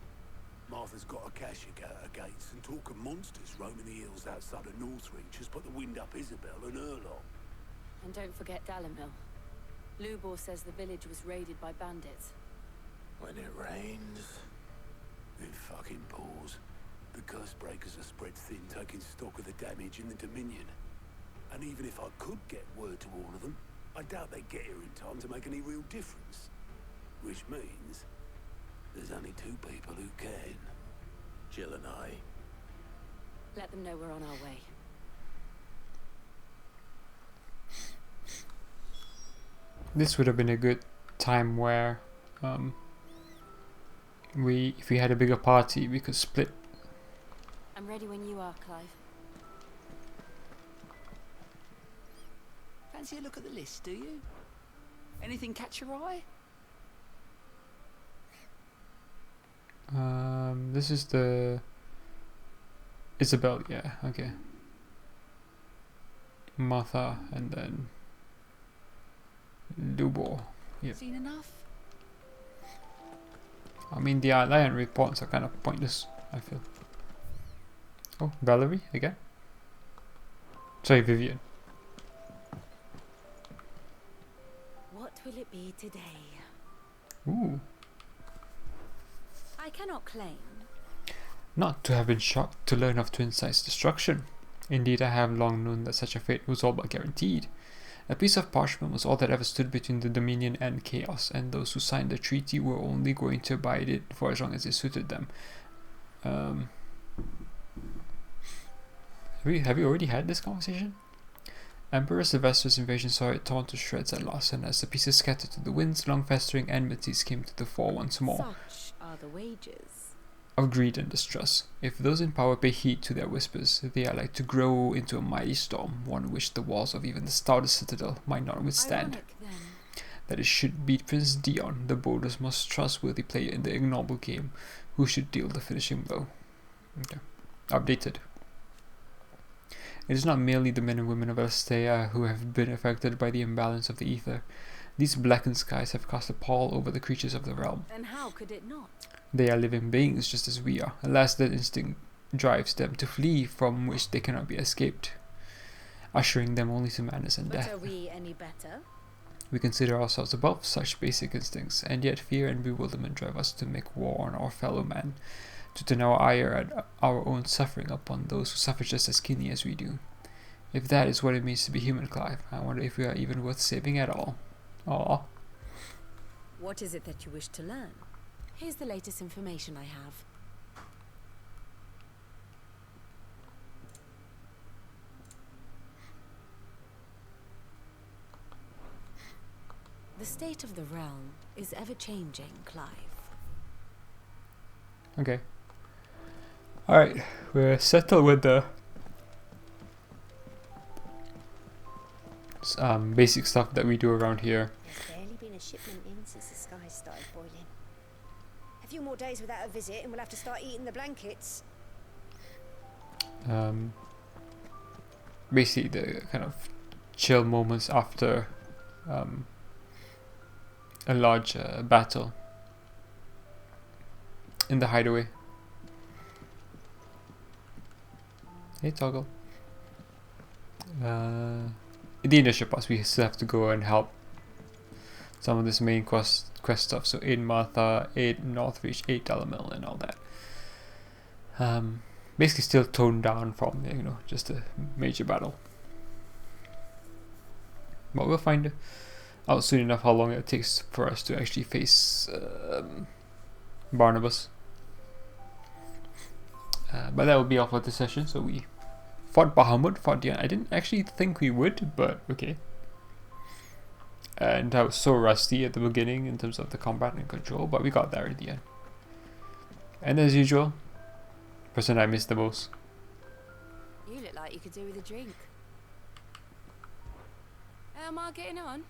Speaker 4: Martha's got Akashic out her gates, and talk of monsters roaming the hills outside of Northreach has put the wind up Isabel and her lot.
Speaker 5: And don't forget Dalimil. Lubor says the village was raided by bandits.
Speaker 8: When it rains...
Speaker 4: It fucking pours. The curse breakers are spread thin, taking stock of the damage in the Dominion. And even if I could get word to all of them, I doubt they'd get here in time to make any real difference. Which means there's only two people who can.
Speaker 8: Jill and I.
Speaker 5: Let them know we're on our way.
Speaker 1: This would have been a good time where if we had a bigger party, we could split.
Speaker 5: I'm ready when you are, Clive.
Speaker 6: Fancy a look at the list, do you? Anything catch your eye?
Speaker 1: This is the Isabel, yeah, okay. Martha, and then Lubor. Yeah.
Speaker 6: Seen enough?
Speaker 1: I mean, the Lion reports are kind of pointless, I feel. Oh, Valerie again? Sorry, Vivian.
Speaker 11: What will it be today?
Speaker 1: Ooh.
Speaker 11: I cannot claim.
Speaker 1: Not to have been shocked to learn of Twinside's destruction. Indeed, I have long known that such a fate was all but guaranteed. A piece of parchment was all that ever stood between the Dominion and Chaos, and those who signed the treaty were only going to abide it for as long as it suited them. Have we already had this conversation? Emperor Sylvester's invasion saw it torn to shreds at last, and as the pieces scattered to the winds, long-festering enmities came to the fore once more.
Speaker 11: Such are the wages
Speaker 1: of greed and distrust. If those in power pay heed to their whispers, they are like to grow into a mighty storm, one which the walls of even the stoutest citadel might not withstand.
Speaker 11: Ironic, then.
Speaker 1: That it should be Prince Dion, the boldest, most trustworthy player in the ignoble game, who should deal the finishing blow. Okay. Updated. It is not merely the men and women of Alastea who have been affected by the imbalance of the ether. These blackened skies have cast a pall over the creatures of the realm.
Speaker 11: Then how could it not?
Speaker 1: They are living beings just as we are. Alas, that instinct drives them to flee from which they cannot be escaped, ushering them only to madness and death.
Speaker 11: But are we any better?
Speaker 1: We consider ourselves above such basic instincts, and yet fear and bewilderment drive us to make war on our fellow man, to turn our ire at our own suffering upon those who suffer just as keenly as we do. If that is what it means to be human, Clive, I wonder if we are even worth saving at all. Aww.
Speaker 11: What is it that you wish to learn? Here's the latest information I have. The state of the realm is ever-changing, Clive.
Speaker 1: Okay. Alright, we're settled with the basic stuff that we do around here.
Speaker 10: There's barely been a shipment in since the skies started boiling. A few more days without a visit and we'll have to start eating the blankets.
Speaker 1: Basically the kind of chill moments after a large battle in the hideaway. Hey, Toggle. The initial parts, we still have to go and help some of this main quest stuff. So aid Martha, aid Northreach, aid Delamil, and all that. Basically, still toned down from just a major battle. But we'll find out soon enough how long it takes for us to actually face Barnabas. But that will be all for this session. So we fought Bahamut, fought Dion. I didn't actually think we would, but okay. And I was so rusty at the beginning in terms of the combat and control, but we got there at the end. And as usual, person I missed the most.
Speaker 11: You look like you could do with a drink. How am I getting on?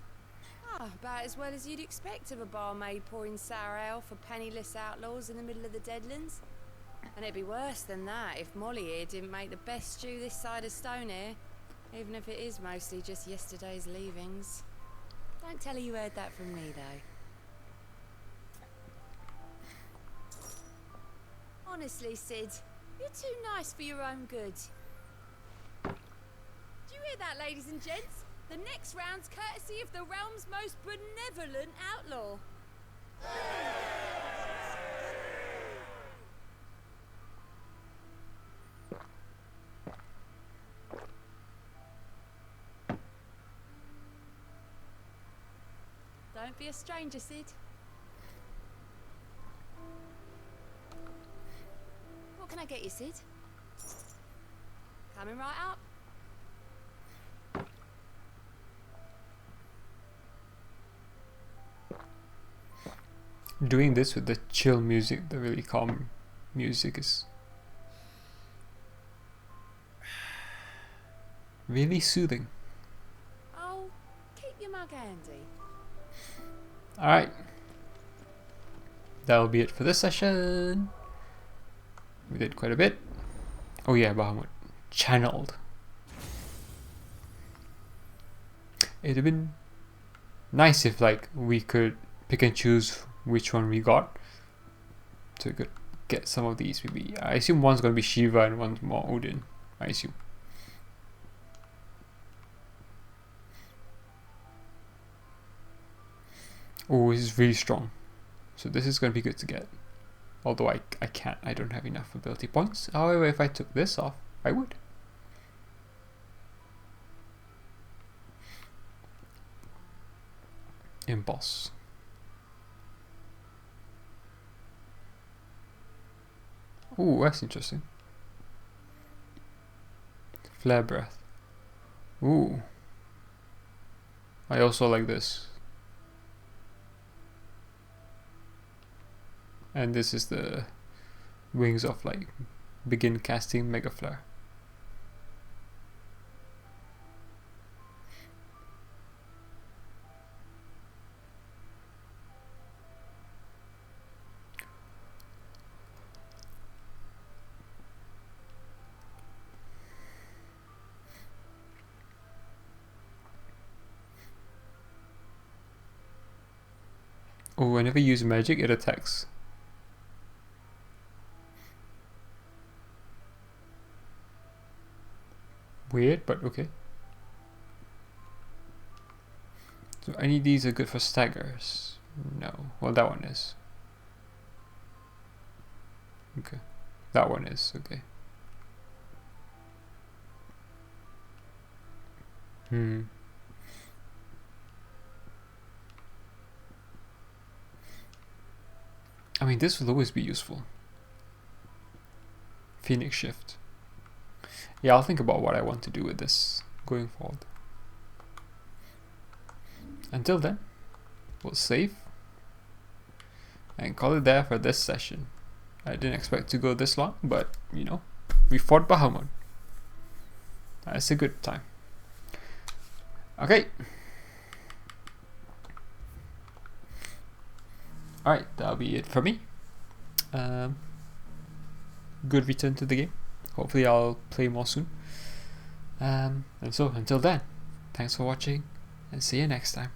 Speaker 11: About as well as you'd expect of a barmaid pouring sour ale for penniless outlaws in the middle of the Deadlands. And it'd be worse than that if Molly here didn't make the best stew this side of Stone here, even if it is mostly just yesterday's leavings. Don't tell her you heard that from me, though. Honestly, Sid, you're too nice for your own good. Do you hear that, ladies and gents? The next round's courtesy of the realm's most benevolent outlaw. Don't be a stranger, Sid. What can I get you, Sid? Coming right up.
Speaker 1: Doing this with the chill music, the really calm music, is really soothing.
Speaker 11: Oh, keep your mug handy.
Speaker 1: Alright. That'll be it for this session. We did quite a bit. Oh yeah, Bahamut. Channeled. It'd have been nice if we could pick and choose which one we got. So we could get some of these. Maybe I assume one's gonna be Shiva and one's more Odin. I assume. Oh, this is really strong. So this is gonna be good to get. Although I can't. I don't have enough ability points. However, if I took this off, I would. Impulse. Ooh, that's interesting. Flare breath. Ooh. I also like this. And this is the wings of like begin casting Mega Flare. Oh, whenever you use magic, it attacks. Weird, but okay. So any of these are good for staggers? No. Well, that one is. Okay. That one is, okay. I mean, this will always be useful. Phoenix Shift. Yeah, I'll think about what I want to do with this going forward. Until then, we'll save and call it there for this session. I didn't expect to go this long, but you know, we fought Bahamut. That's a good time. Okay. Alright, that'll be it for me. Good return to the game. Hopefully I'll play more soon. And so, until then, thanks for watching, and see you next time.